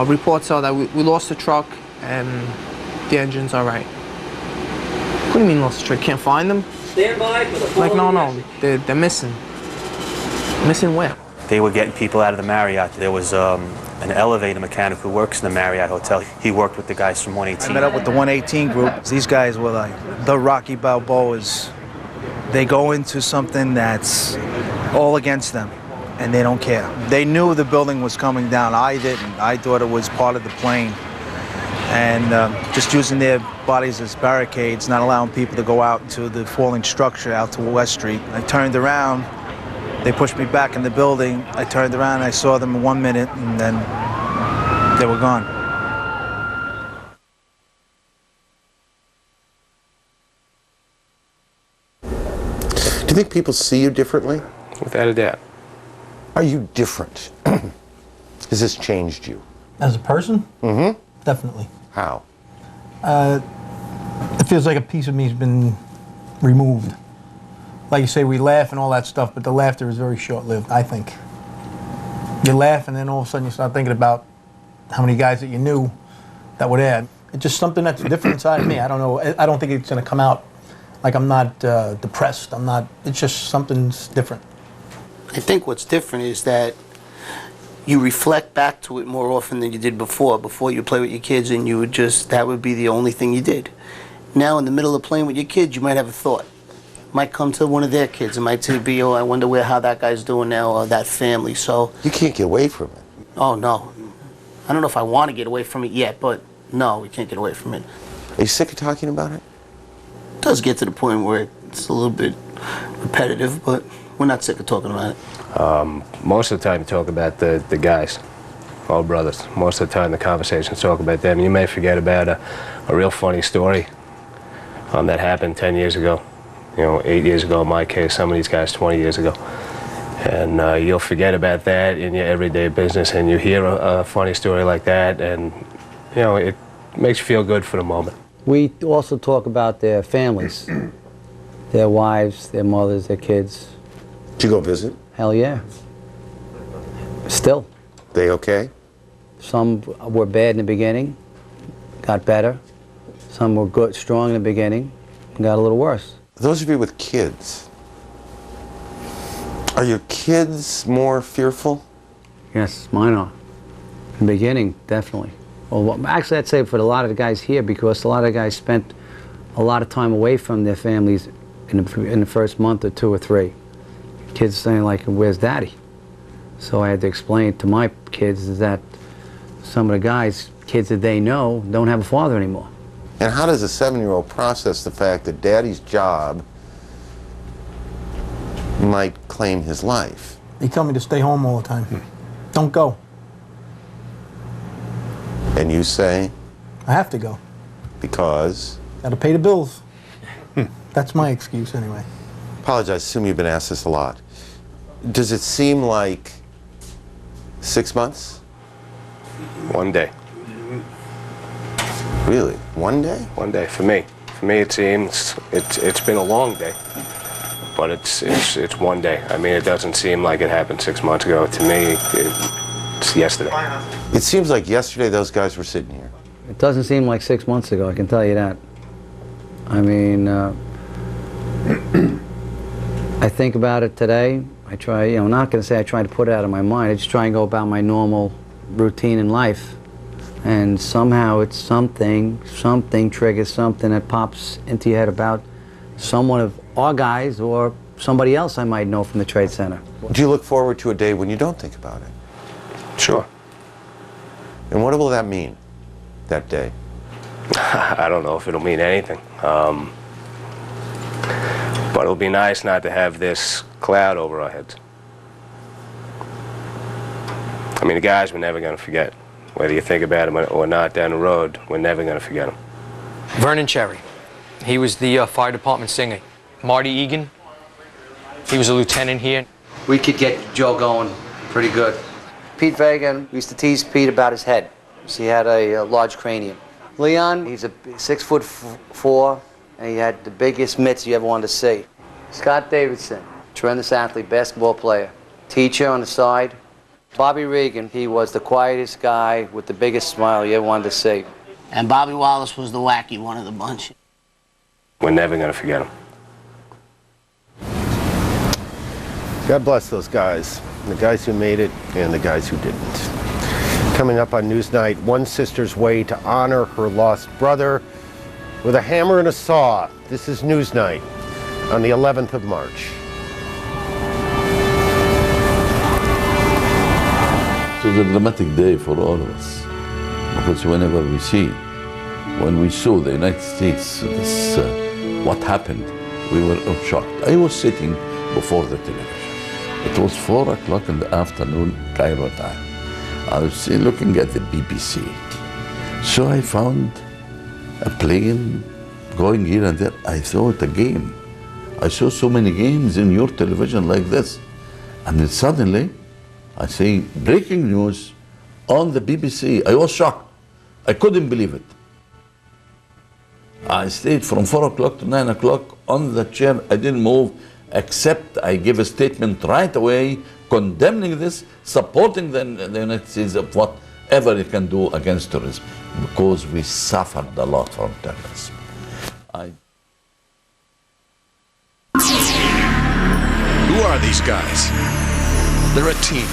reports are that we lost the truck and the engine's all right. What do you mean lost the truck? Can't find them? Stand by for the like, no, they're missing. Missing where? They were getting people out of the Marriott. There was an elevator mechanic who works in the Marriott Hotel. He worked with the guys from 118. I met up with the 118 group. These guys were like the Rocky Balboas. They go into something that's all against them, and they don't care. They knew the building was coming down. I didn't. I thought it was part of the plane. And just using their bodies as barricades, not allowing people to go out into the falling structure out to West Street. I turned around. They pushed me back in the building. I turned around, and I saw them in 1 minute, and then they were gone. Do you think people see you differently? Without a doubt. Are you different? Has this changed you? As a person? Mm-hmm. Definitely. How? It feels like a piece of me has been removed. Like you say, we laugh and all that stuff, but the laughter is very short-lived, I think. You laugh, and then all of a sudden you start thinking about how many guys that you knew that would add. It's just something that's different inside of me. I don't know. I don't think it's going to come out like I'm not depressed. I'm not. It's just something's different. I think what's different is that you reflect back to it more often than you did before. Before you play with your kids and you would just, that would be the only thing you did. Now in the middle of playing with your kids, you might have a thought. Might come to one of their kids. It might be, oh, I wonder how that guy's doing now, or that family. So you can't get away from it. Oh, no. I don't know if I want to get away from it yet, but no, we can't get away from it. Are you sick of talking about it? It does get to the point where it's a little bit repetitive, but we're not sick of talking about it. Most of the time you talk about the guys, all brothers. Most of the time the conversations talk about them. You may forget about a real funny story that happened 10 years ago. 8 years ago in my case, some of these guys 20 years ago. And you'll forget about that in your everyday business, and you hear a funny story like that, and it makes you feel good for the moment. We also talk about their families, their wives, their mothers, their kids. Did you go visit? Hell yeah. Still. They okay? Some were bad in the beginning, got better. Some were good, strong in the beginning, and got a little worse. Those of you with kids, are your kids more fearful? Yes, mine are. In the beginning, definitely. Well, actually, I'd say for a lot of the guys here, because a lot of the guys spent a lot of time away from their families in the first month or 2 or 3. Kids saying, like, where's daddy? So I had to explain to my kids is that some of the guys, kids that they know, don't have a father anymore. And how does a 7-year-old process the fact that daddy's job might claim his life? They tell me to stay home all the time. Don't go. And you say? I have to go. Because? Got to pay the bills. That's my excuse anyway. Apologize, I assume you've been asked this a lot. Does it seem like 6 months? 1 day. Really? 1 day? 1 day for me. For me, it seems it's been a long day, but it's 1 day. I mean, it doesn't seem like it happened 6 months ago. To me, it's yesterday. It seems like yesterday those guys were sitting here. It doesn't seem like 6 months ago, I can tell you that. I mean, I think about it today. I try, I'm not going to say I try to put it out of my mind. I just try and go about my normal routine in life. And somehow it's something triggers something that pops into your head about someone of our guys or somebody else I might know from the Trade Center. Do you look forward to a day when you don't think about it? Sure. And what will that mean, that day? I don't know if it'll mean anything. But it'll be nice not to have this cloud over our heads. I I mean, the guys we're never going to forget. Whether you think about them or not down the road, we're never going to forget them. Vernon Cherry. He was the fire department singer. Marty Egan. He was a lieutenant here. We could get Joe going pretty good. Pete Vagan, we used to tease Pete about his head. He had a large cranium. Leon, he's a 6'4", and he had the biggest mitts you ever wanted to see. Scott Davidson, tremendous athlete, basketball player. Teacher on the side. Bobby Regan, he was the quietest guy with the biggest smile you ever wanted to see. And Bobby Wallace was the wacky one of the bunch. We're never going to forget them. God bless those guys, the guys who made it and the guys who didn't. Coming up on Newsnight, one sister's way to honor her lost brother with a hammer and a saw. This is Newsnight on the 11th of March. It was a dramatic day for all of us, because whenever when we saw the United States, what happened, we were all shocked. I was sitting before the television. It was 4 o'clock in the afternoon, Cairo time. I was looking at the BBC. So I found a plane going here and there. I thought a game. I saw so many games in your television like this. And then suddenly, I see breaking news on the BBC. I was shocked. I couldn't believe it. I stayed from 4 o'clock to 9 o'clock on the chair. I didn't move, except I gave a statement right away condemning this, supporting the United States of whatever it can do against terrorism, because we suffered a lot from terrorism. Who are these guys? They're a team.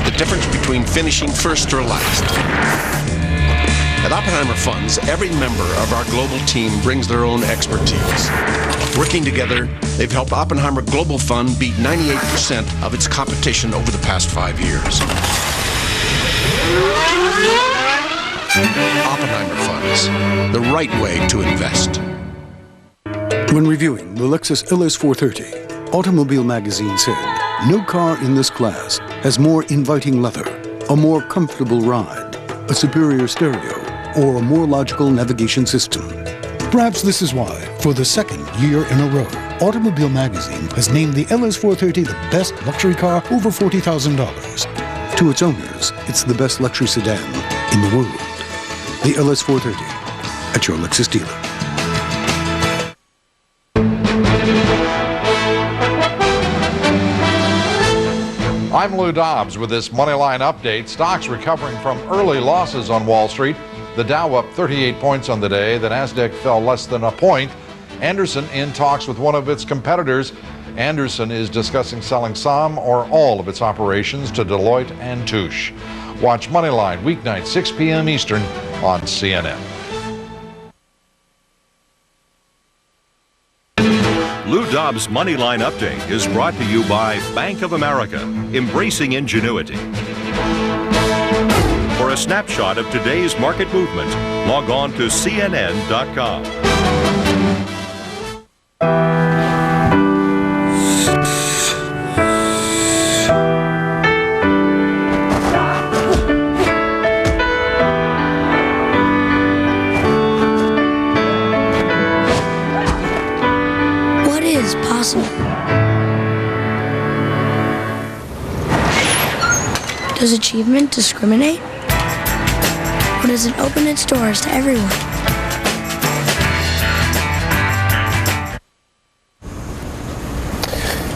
The difference between finishing first or last. At Oppenheimer Funds, every member of our global team brings their own expertise. Working together, they've helped Oppenheimer Global Fund beat 98% of its competition over the past 5 years. Oppenheimer Funds, the right way to invest. When reviewing the Lexus LS430, Automobile Magazine said, "No car in this class has more inviting leather, a more comfortable ride, a superior stereo, or a more logical navigation system." Perhaps this is why, for the second year in a row, Automobile Magazine has named the LS430 the best luxury car over $40,000. To its owners, it's the best luxury sedan in the world. The LS430 at your Lexus dealer. I'm Lou Dobbs with this Moneyline update. Stocks recovering from early losses on Wall Street. The Dow up 38 points on the day. The Nasdaq fell less than a point. Anderson in talks with one of its competitors. Anderson is discussing selling some or all of its operations to Deloitte and Touche. Watch Moneyline weeknight 6 p.m. Eastern on CNN. Lou Dobbs' Moneyline Update is brought to you by Bank of America, embracing ingenuity. For a snapshot of today's market movement, log on to CNN.com. What is possible? Does achievement discriminate? Or does it open its doors to everyone?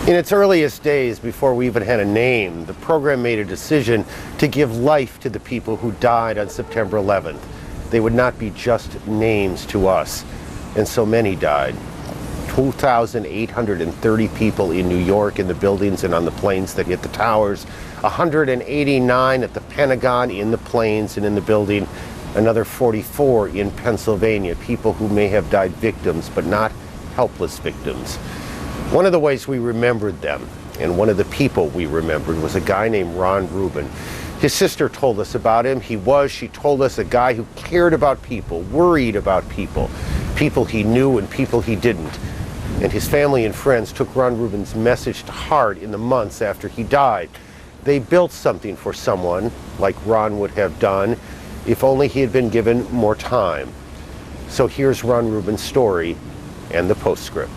In its earliest days, before we even had a name, the program made a decision to give life to the people who died on September 11th. They would not be just names to us, and so many died. 2,830 people in New York in the buildings and on the planes that hit the towers, 189 at the Pentagon in the planes and in the building, another 44 in Pennsylvania, people who may have died victims but not helpless victims. One of the ways we remembered them, and one of the people we remembered, was a guy named Ron Rubin. His sister told us about him. She told us, a guy who cared about people, worried about people, people he knew and people he didn't. And his family and friends took Ron Rubin's message to heart in the months after he died. they built something for someone like Ron would have done if only he had been given more time. So here's Ron Rubin's story and the postscript.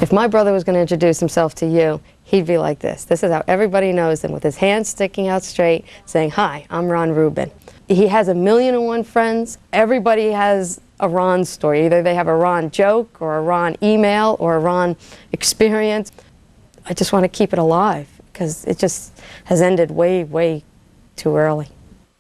If my brother was going to introduce himself to you, he'd be like this. This is how everybody knows him, with his hands sticking out straight, saying, "Hi, I'm Ron Rubin." He has 1,000,001 friends. Everybody has a Ron story. Either they have a Ron joke or a Ron email or a Ron experience. I just want to keep it alive because it just has ended way, way too early.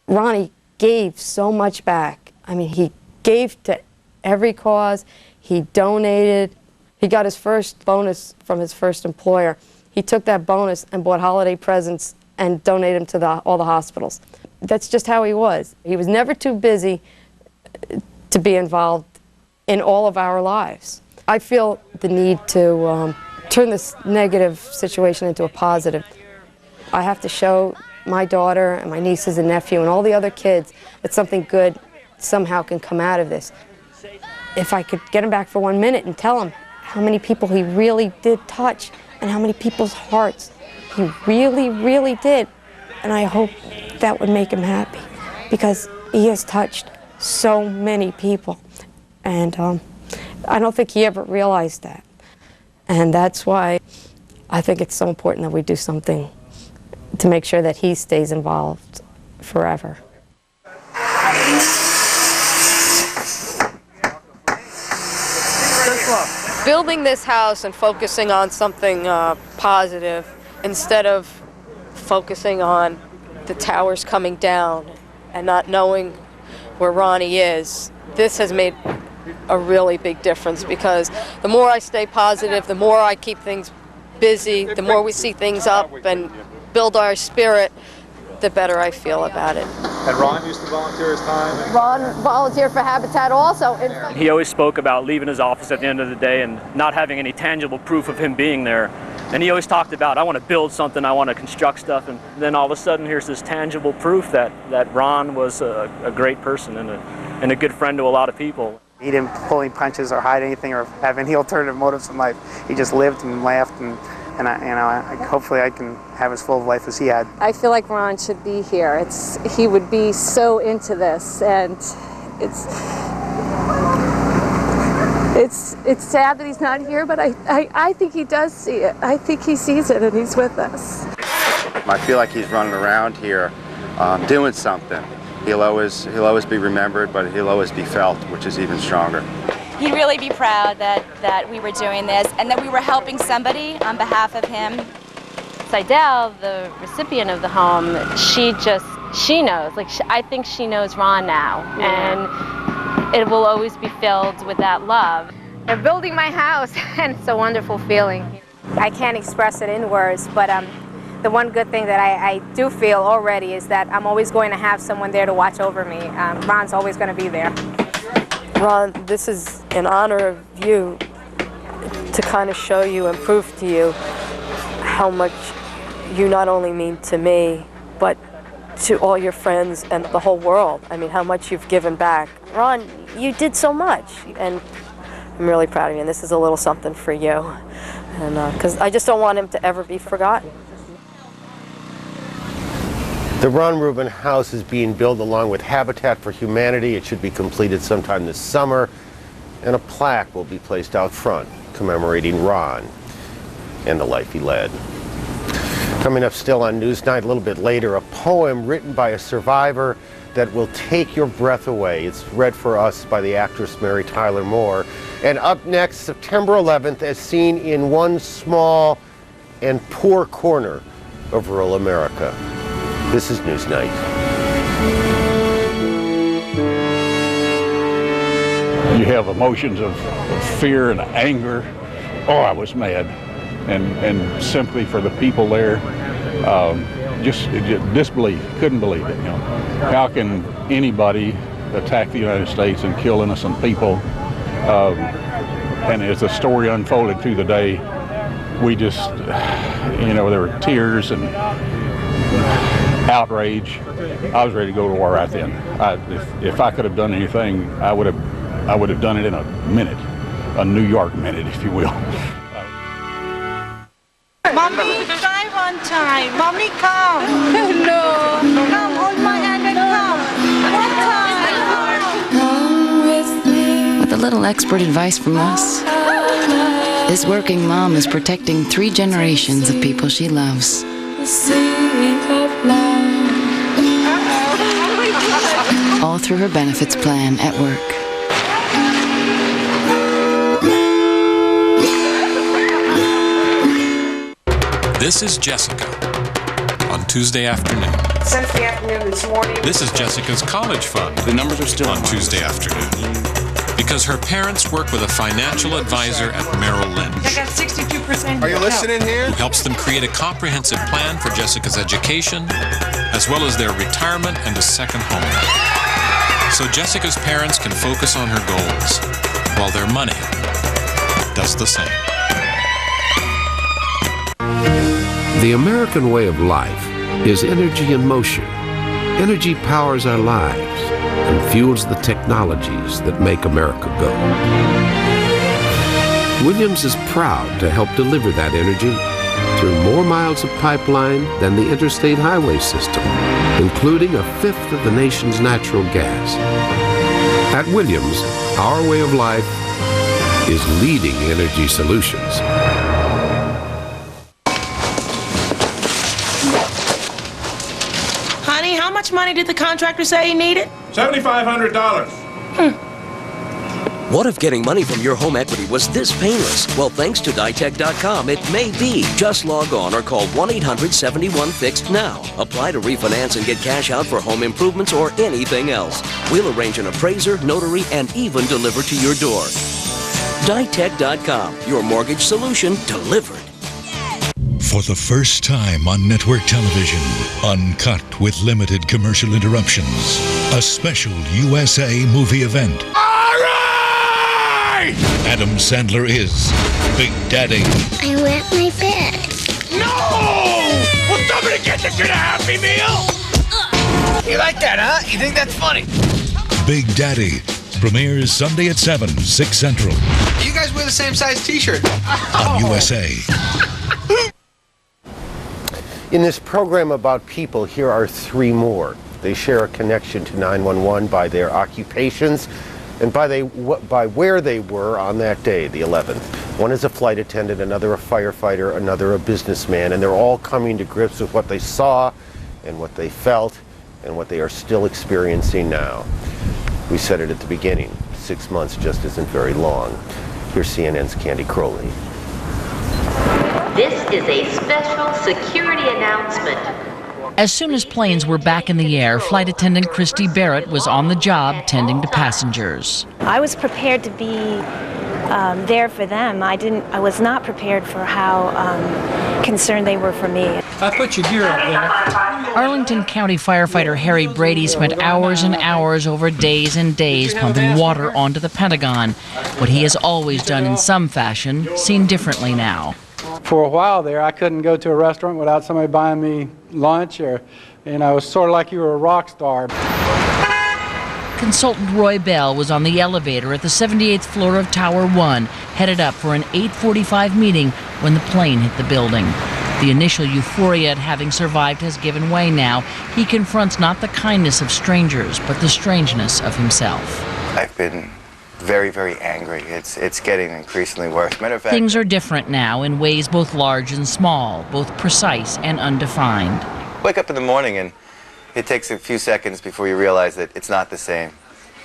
Ronnie gave so much back. I mean, he gave to every cause. He donated. He got his first bonus from his first employer. He took that bonus and bought holiday presents and donated them to all the hospitals. That's just how he was. He was never too busy to be involved in all of our lives. I feel the need to turn this negative situation into a positive. I have to show my daughter and my nieces and nephew and all the other kids that something good somehow can come out of this. If I could get him back for 1 minute and tell him how many people he really did touch and how many people's hearts he really, really did. And I hope that would make him happy because he has touched so many people. And I don't think he ever realized that. And that's why I think it's so important that we do something to make sure that he stays involved forever. Building this house and focusing on something positive instead of focusing on the towers coming down and not knowing where Ronnie is, this has made a really big difference because the more I stay positive, the more I keep things busy, the more we see things up and build our spirit, the better I feel about it. And Ron used to volunteer his time? Ron volunteered for Habitat also. He always spoke about leaving his office at the end of the day and not having any tangible proof of him being there. And he always talked about, I want to build something, I want to construct stuff, and then all of a sudden here's this tangible proof that Ron was a great person and a good friend to a lot of people. He didn't pull any punches or hide anything or have any alternative motives in life. He just lived and laughed, and hopefully I can have as full of life as he had. I feel like Ron should be here. He would be so into this, and it's sad that he's not here, but I think he does see it. I think he sees it, and he's with us. I feel like he's running around here doing something. He'll always be remembered, but he'll always be felt, which is even stronger. He'd really be proud that we were doing this and that we were helping somebody on behalf of him. Seidel, the recipient of the home, she knows. I think she knows Ron now, and it will always be filled with that love. They're building my house, and it's a wonderful feeling. I can't express it in words, but the one good thing that I do feel already is that I'm always going to have someone there to watch over me. Ron's always going to be there. Ron, this is in honor of you to kind of show you and prove to you how much you not only mean to me, but to all your friends and the whole world. I mean, how much you've given back. Ron, you did so much, and I'm really proud of you, and this is a little something for you. And because I just don't want him to ever be forgotten. The Ron Rubin house is being built along with Habitat for Humanity. It should be completed sometime this summer, and a plaque will be placed out front commemorating Ron and the life he led. Coming up still on Newsnight a little bit later, a poem written by a survivor that will take your breath away. It's read for us by the actress Mary Tyler Moore. And up next, September 11th, as seen in one small and poor corner of rural America. This is Newsnight. You have emotions of fear and anger. Oh, I was mad. And simply for the people there, just disbelief, couldn't believe it. You know, how can anybody attack the United States and kill innocent people? And as the story unfolded through the day, we just, there were tears and outrage. I was ready to go to war right then. If I could have done anything, I would have done it in a minute, a New York minute, if you will. Mommy, drive on time. Mommy, come. No. Come, hold my hand and come. With a little expert advice from us, this working mom is protecting 3 generations of people she loves. All through her benefits plan at work. This is Jessica on Tuesday afternoon. Since the afternoon this morning. This is Jessica's college fund. The numbers are still on Tuesday afternoon. Because her parents work with a financial advisor at Merrill Lynch. I got 62%. Are you listening here? Who helps them create a comprehensive plan for Jessica's education, as well as their retirement and a second home. So Jessica's parents can focus on her goals, while their money does the same. The American way of life is energy in motion. Energy powers our lives and fuels the technologies that make America go. Williams is proud to help deliver that energy through more miles of pipeline than the interstate highway system, including 1/5 of the nation's natural gas. At Williams, our way of life is leading energy solutions. Honey, how much money did the contractor say he needed? $7,500. What if getting money from your home equity was this painless? Well, thanks to Ditech.com, it may be. Just log on or call 1-800-71-FIXED now. Apply to refinance and get cash out for home improvements or anything else. We'll arrange an appraiser, notary, and even deliver to your door. Ditech.com, your mortgage solution delivered. For the first time on network television, uncut with limited commercial interruptions, a special USA movie event. All right! Adam Sandler is Big Daddy. I wet my bed. No! Will somebody get the kid a Happy Meal? You like that, huh? You think that's funny? Big Daddy premieres Sunday at 7, 6 Central. You guys wear the same size t-shirt. On USA. In this program about people, here are 3 more. They share a connection to 911 by their occupations and by where they were on that day, the 11th. One is a flight attendant, another a firefighter, another a businessman, and they're all coming to grips with what they saw and what they felt and what they are still experiencing now. We said it at the beginning, 6 months just isn't very long. Here's CNN's Candy Crowley. This is a special security announcement. As soon as planes were back in the air, flight attendant Christy Barrett was on the job tending to passengers. I was prepared to be there for them. I was not prepared for how concerned they were for me. I put your gear up there. Arlington County firefighter Harry Brady spent hours and hours over days and days pumping water onto the Pentagon. What he has always done in some fashion, seen differently now. For a while there, I couldn't go to a restaurant without somebody buying me lunch, or, it was sort of like you were a rock star. Consultant Roy Bell was on the elevator at the 78th floor of Tower 1, headed up for an 8:45 meeting when the plane hit the building. The initial euphoria at having survived has given way now. He confronts not the kindness of strangers, but the strangeness of himself. I've been very, very angry. It's getting increasingly worse. Matter of fact, Things are different now in ways both large and small, both precise and undefined. wake up in the morning and it takes a few seconds before you realize that it's not the same,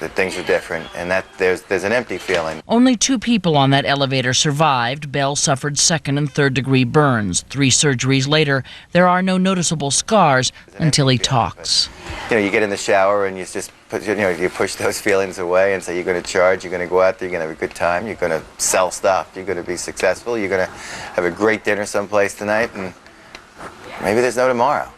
that things are different, and that there's an empty feeling. Only 2 people on that elevator survived. Bell suffered 2nd and 3rd degree burns. 3 surgeries later, there are no noticeable scars until he talks. You get in the shower and you just put, you push those feelings away and say you're going to charge, you're going to go out there, you're going to have a good time, you're going to sell stuff, you're going to be successful, you're going to have a great dinner someplace tonight, and maybe there's no tomorrow.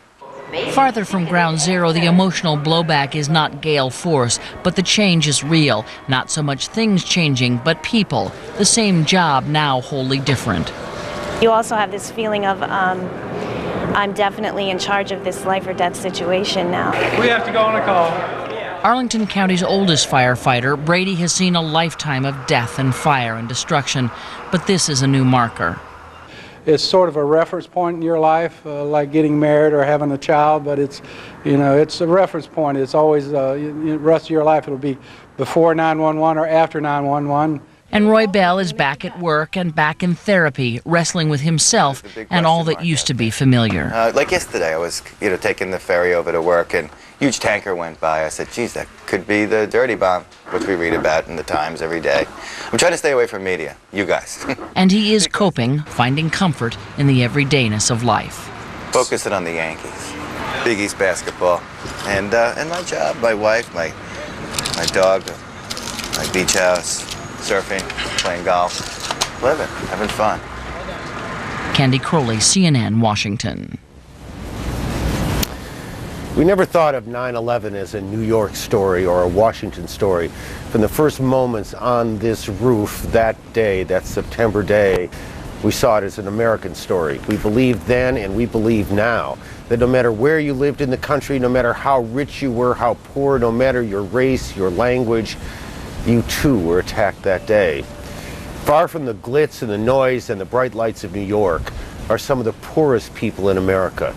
Farther from ground zero, the emotional blowback is not gale force, but the change is real. Not so much things changing, but people. The same job, now wholly different. You also have this feeling of, I'm definitely in charge of this life or death situation now. We have to go on a call. Arlington County's oldest firefighter, Brady has seen a lifetime of death and fire and destruction, but this is a new marker. it's sort of a reference point in your life, like getting married or having a child, but it's, you know, it's a reference point. It's always, the rest of your life it'll be before 911 or after 911. And Roy Bell is back at work and back in therapy, wrestling with himself and all that used to be familiar. Like yesterday, I was, taking the ferry over to work, and a huge tanker went by. I said, geez, that could be the dirty bomb, which we read about in the Times every day. I'm trying to stay away from media, you guys. And he is coping, finding comfort in the everydayness of life. Focusing on the Yankees, Big East basketball, and my job, my wife, my dog, my beach house, surfing, playing golf, living, having fun. Candy Crowley, CNN, Washington. We never thought of 9/11 as a New York story or a Washington story. From the first moments on this roof that day, that September day, we saw it as an American story. We believed then and we believe now that no matter where you lived in the country, no matter how rich you were, how poor, no matter your race, your language, you too were attacked that day. Far from the glitz and the noise and the bright lights of New York are some of the poorest people in America.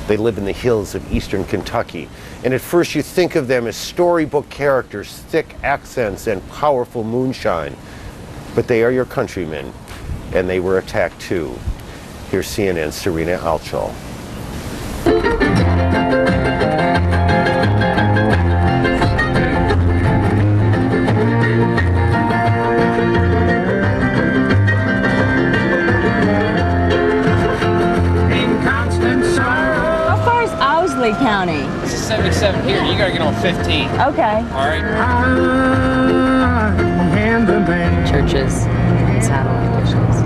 They live in the hills of eastern Kentucky. And at first you think of them as storybook characters, thick accents and powerful moonshine. But they are your countrymen, and they were attacked too. Here's CNN's Serena Alchol. County. This is 77 here. You gotta get on 15. Okay. All right. Churches and satellite dishes.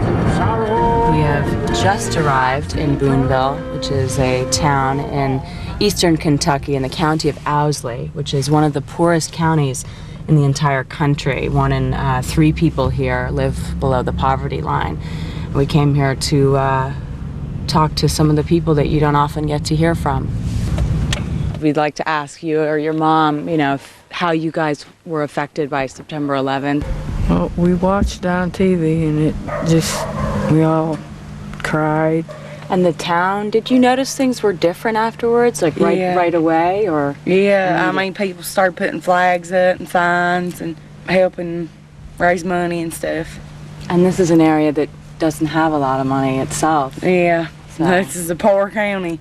We have just arrived in Boonville, which is a town in eastern Kentucky in the county of Owsley, which is one of the poorest counties in the entire country. 1 in 3 people here live below the poverty line. We came here to talk to some of the people that you don't often get to hear from. We'd like to ask you or your mom, how you guys were affected by September 11th. Well, we watched on TV and we all cried. And the town, did you notice things were different afterwards, right away, or? Yeah, people started putting flags up and signs and helping raise money and stuff. And this is an area that doesn't have a lot of money itself. Yeah, so. This is a poor county.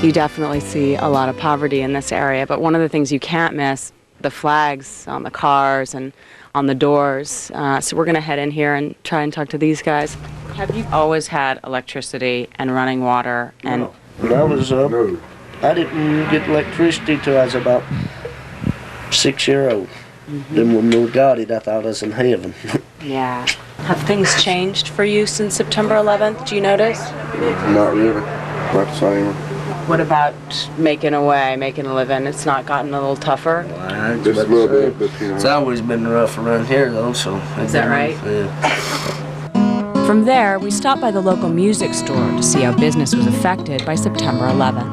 You definitely see a lot of poverty in this area, but one of the things you can't miss, the flags on the cars and on the doors. So we're going to head in here and try and talk to these guys. Have you always had electricity and running water? And No. When I was up, I didn't get electricity till I was about 6-year-old. Then when we got it, I thought I was in heaven. Yeah. Have things changed for you since September 11th? Do you notice? Not really. Not the same. What about making a way, making a living? It's not gotten a little tougher? Just a little bit, but it's always been rough around here, though, so... Is that right? Yeah. From there, we stopped by the local music store to see how business was affected by September 11th.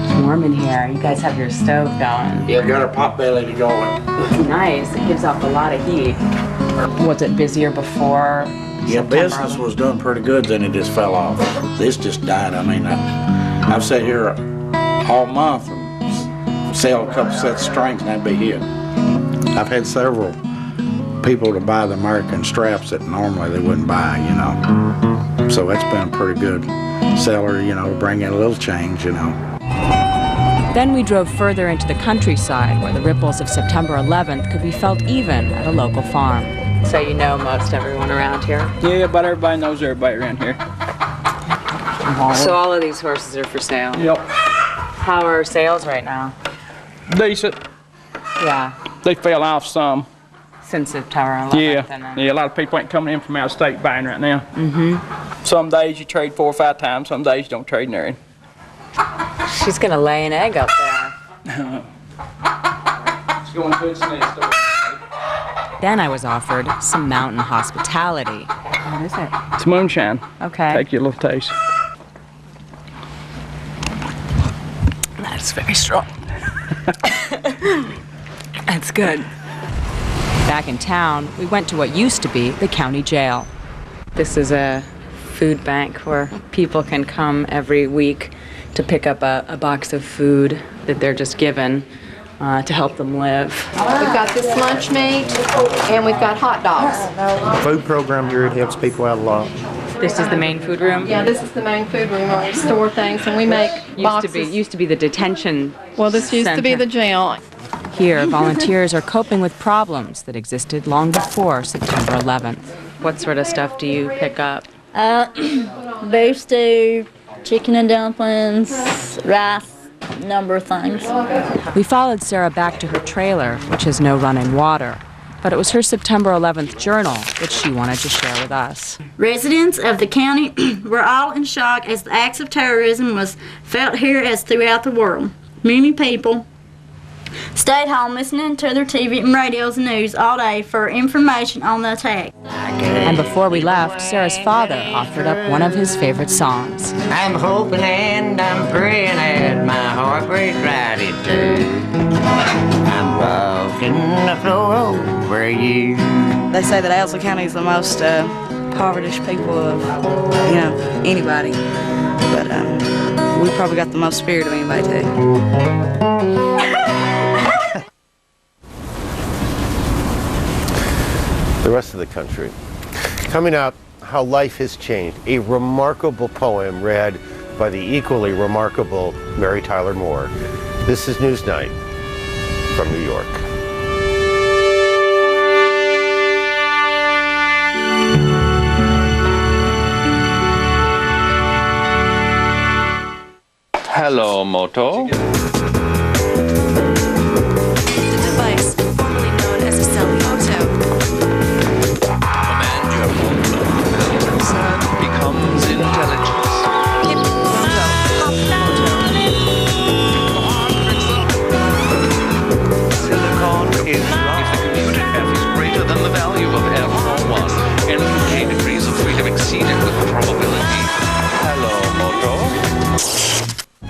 It's warm in here. You guys have your stove going. Yeah, we got our pot belly going. Nice. It gives off a lot of heat. Was it busier before Yeah, business was doing pretty good, then it just fell off. This just died. I've sat here all month and sell a couple sets of strings and that'd be it. I've had several people to buy the American straps that normally they wouldn't buy, So it's been a pretty good seller, to bring in a little change, Then we drove further into the countryside where the ripples of September 11th could be felt even at a local farm. So you know most everyone around here? Yeah, but everybody knows everybody around here. So all of these horses are for sale? Yep. How are sales right now? Decent. Yeah. They fell off some. Since September 11th? Yeah, a lot of people ain't coming in from out of state buying right now. Mm-hmm. Some days you trade 4 or 5 times, some days you don't trade nary. She's gonna lay an egg up there. She's going to its nest. Then I was offered some mountain hospitality. What is it? It's moonshine. Okay. Take you a little taste. That's very strong. That's good. Back in town, we went to what used to be the county jail. This is a food bank where people can come every week to pick up a box of food that they're just given to help them live. We've got this lunch meat, and we've got hot dogs. Food program here, it helps people out a lot. This is the main food room? Yeah, this is the main food room where we store things, and we make boxes. Used to be the detention Well, this used to be the jail. Here, volunteers are coping with problems that existed long before September 11th. What sort of stuff do you pick up? Beef stew, chicken and dumplings, rice, a number of things. We followed Sarah back to her trailer, which has no running water. But it was her September 11th journal that she wanted to share with us. Residents of the county were all in shock as the acts of terrorism was felt here as throughout the world. Many people stayed home listening to their TV and radios and news all day for information on the attack. And before we left, Sarah's father offered up one of his favorite songs. I'm hoping and I'm praying that my heart breaks right in two. I'm walking the floor over you. They say that Owsley County is the most poverty people of, anybody. But we probably got the most spirit of anybody, too. The rest of the country. Coming up, how life has changed. A remarkable poem read by the equally remarkable Mary Tyler Moore. This is Newsnight from New York. Hello, Moto.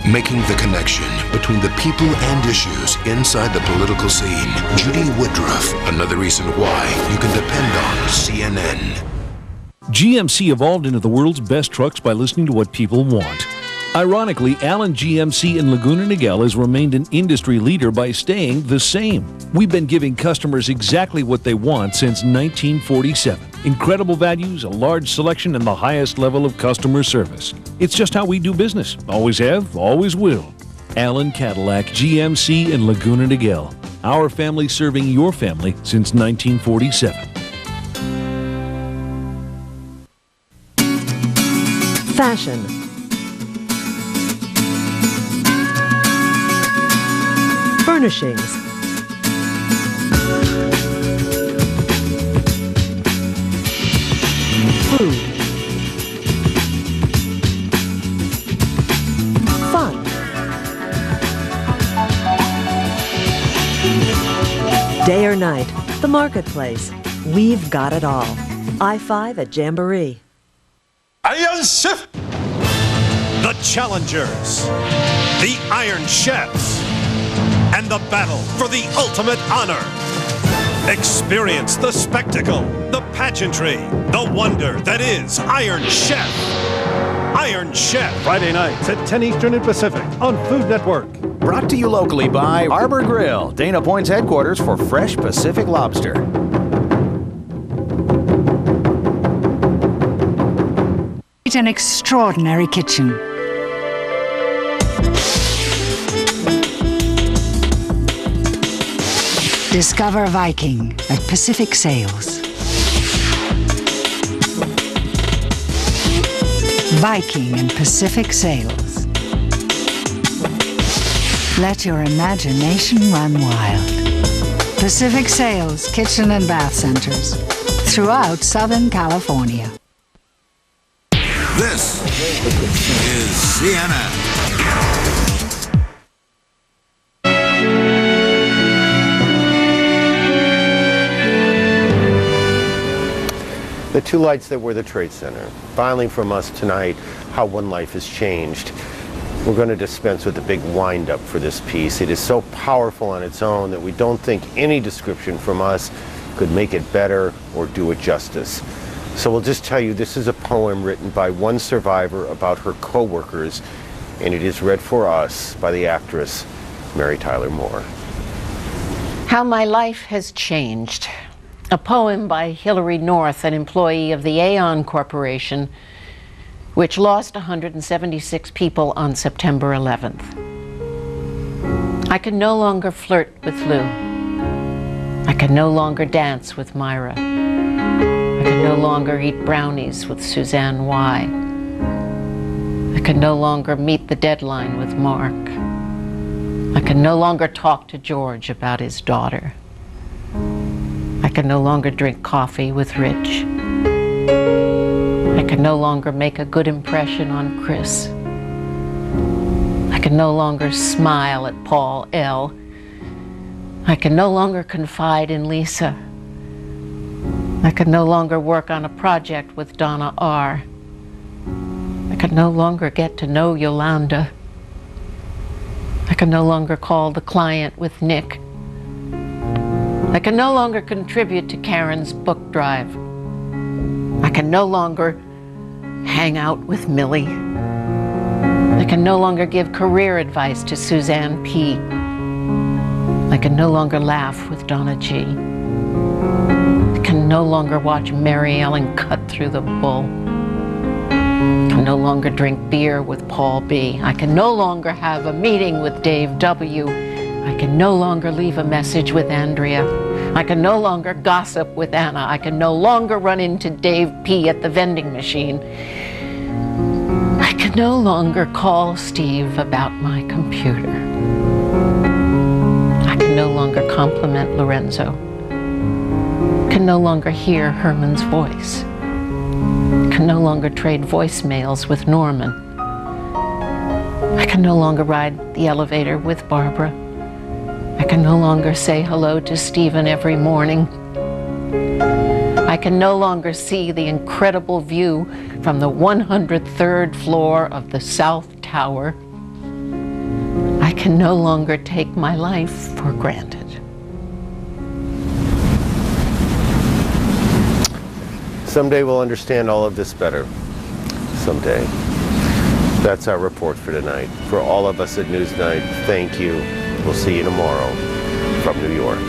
Making the connection between the people and issues inside the political scene. Judy Woodruff, another reason why you can depend on CNN. GMC evolved into the world's best trucks by listening to what people want. Ironically, Allen GMC in Laguna Niguel has remained an industry leader by staying the same. We've been giving customers exactly what they want since 1947. Incredible values, a large selection, and the highest level of customer service. It's just how we do business. Always have, always will. Allen Cadillac GMC in Laguna Niguel. Our family serving your family since 1947. Fashion. Furnishings. Food. Fun. Day or night, the marketplace. We've got it all. I-5 at Jamboree. Iron Chef! The Challengers. The Iron Chefs. And the battle for the ultimate honor. Experience the spectacle, the pageantry, the wonder that is Iron Chef. Iron Chef. Friday nights at 10 Eastern and Pacific on Food Network. Brought to you locally by Arbor Grill, Dana Point's headquarters for fresh Pacific lobster. It's an extraordinary kitchen. Discover Viking at Pacific Sales. Viking and Pacific Sales. Let your imagination run wild. Pacific Sales Kitchen and Bath Centers throughout Southern California. This is CNN. The two lights that were the Trade Center. Finally from us tonight, how one life has changed. We're going to dispense with the big wind-up for this piece. It is so powerful on its own that we don't think any description from us could make it better or do it justice. So we'll just tell you this is a poem written by one survivor about her co-workers, and it is read for us by the actress Mary Tyler Moore. How My Life Has Changed. A poem by Hillary North, an employee of the Aon Corporation, which lost 176 people on September 11th. I can no longer flirt with Lou. I can no longer dance with Myra. I can no longer eat brownies with Suzanne Y. I can no longer meet the deadline with Mark. I can no longer talk to George about his daughter. I can no longer drink coffee with Rich. I can no longer make a good impression on Chris. I can no longer smile at Paul L. I can no longer confide in Lisa. I can no longer work on a project with Donna R. I can no longer get to know Yolanda. I can no longer call the client with Nick. I can no longer contribute to Karen's book drive. I can no longer hang out with Millie. I can no longer give career advice to Suzanne P. I can no longer laugh with Donna G. I can no longer watch Mary Ellen cut through the bull. I can no longer drink beer with Paul B. I can no longer have a meeting with Dave W. I can no longer leave a message with Andrea. I can no longer gossip with Anna. I can no longer run into Dave P. at the vending machine. I can no longer call Steve about my computer. I can no longer compliment Lorenzo. I can no longer hear Herman's voice. I can no longer trade voicemails with Norman. I can no longer ride the elevator with Barbara. I can no longer say hello to Stephen every morning. I can no longer see the incredible view from the 103rd floor of the South Tower. I can no longer take my life for granted. Someday we'll understand all of this better. Someday. That's our report for tonight. For all of us at Newsnight, thank you. We'll see you tomorrow from New York.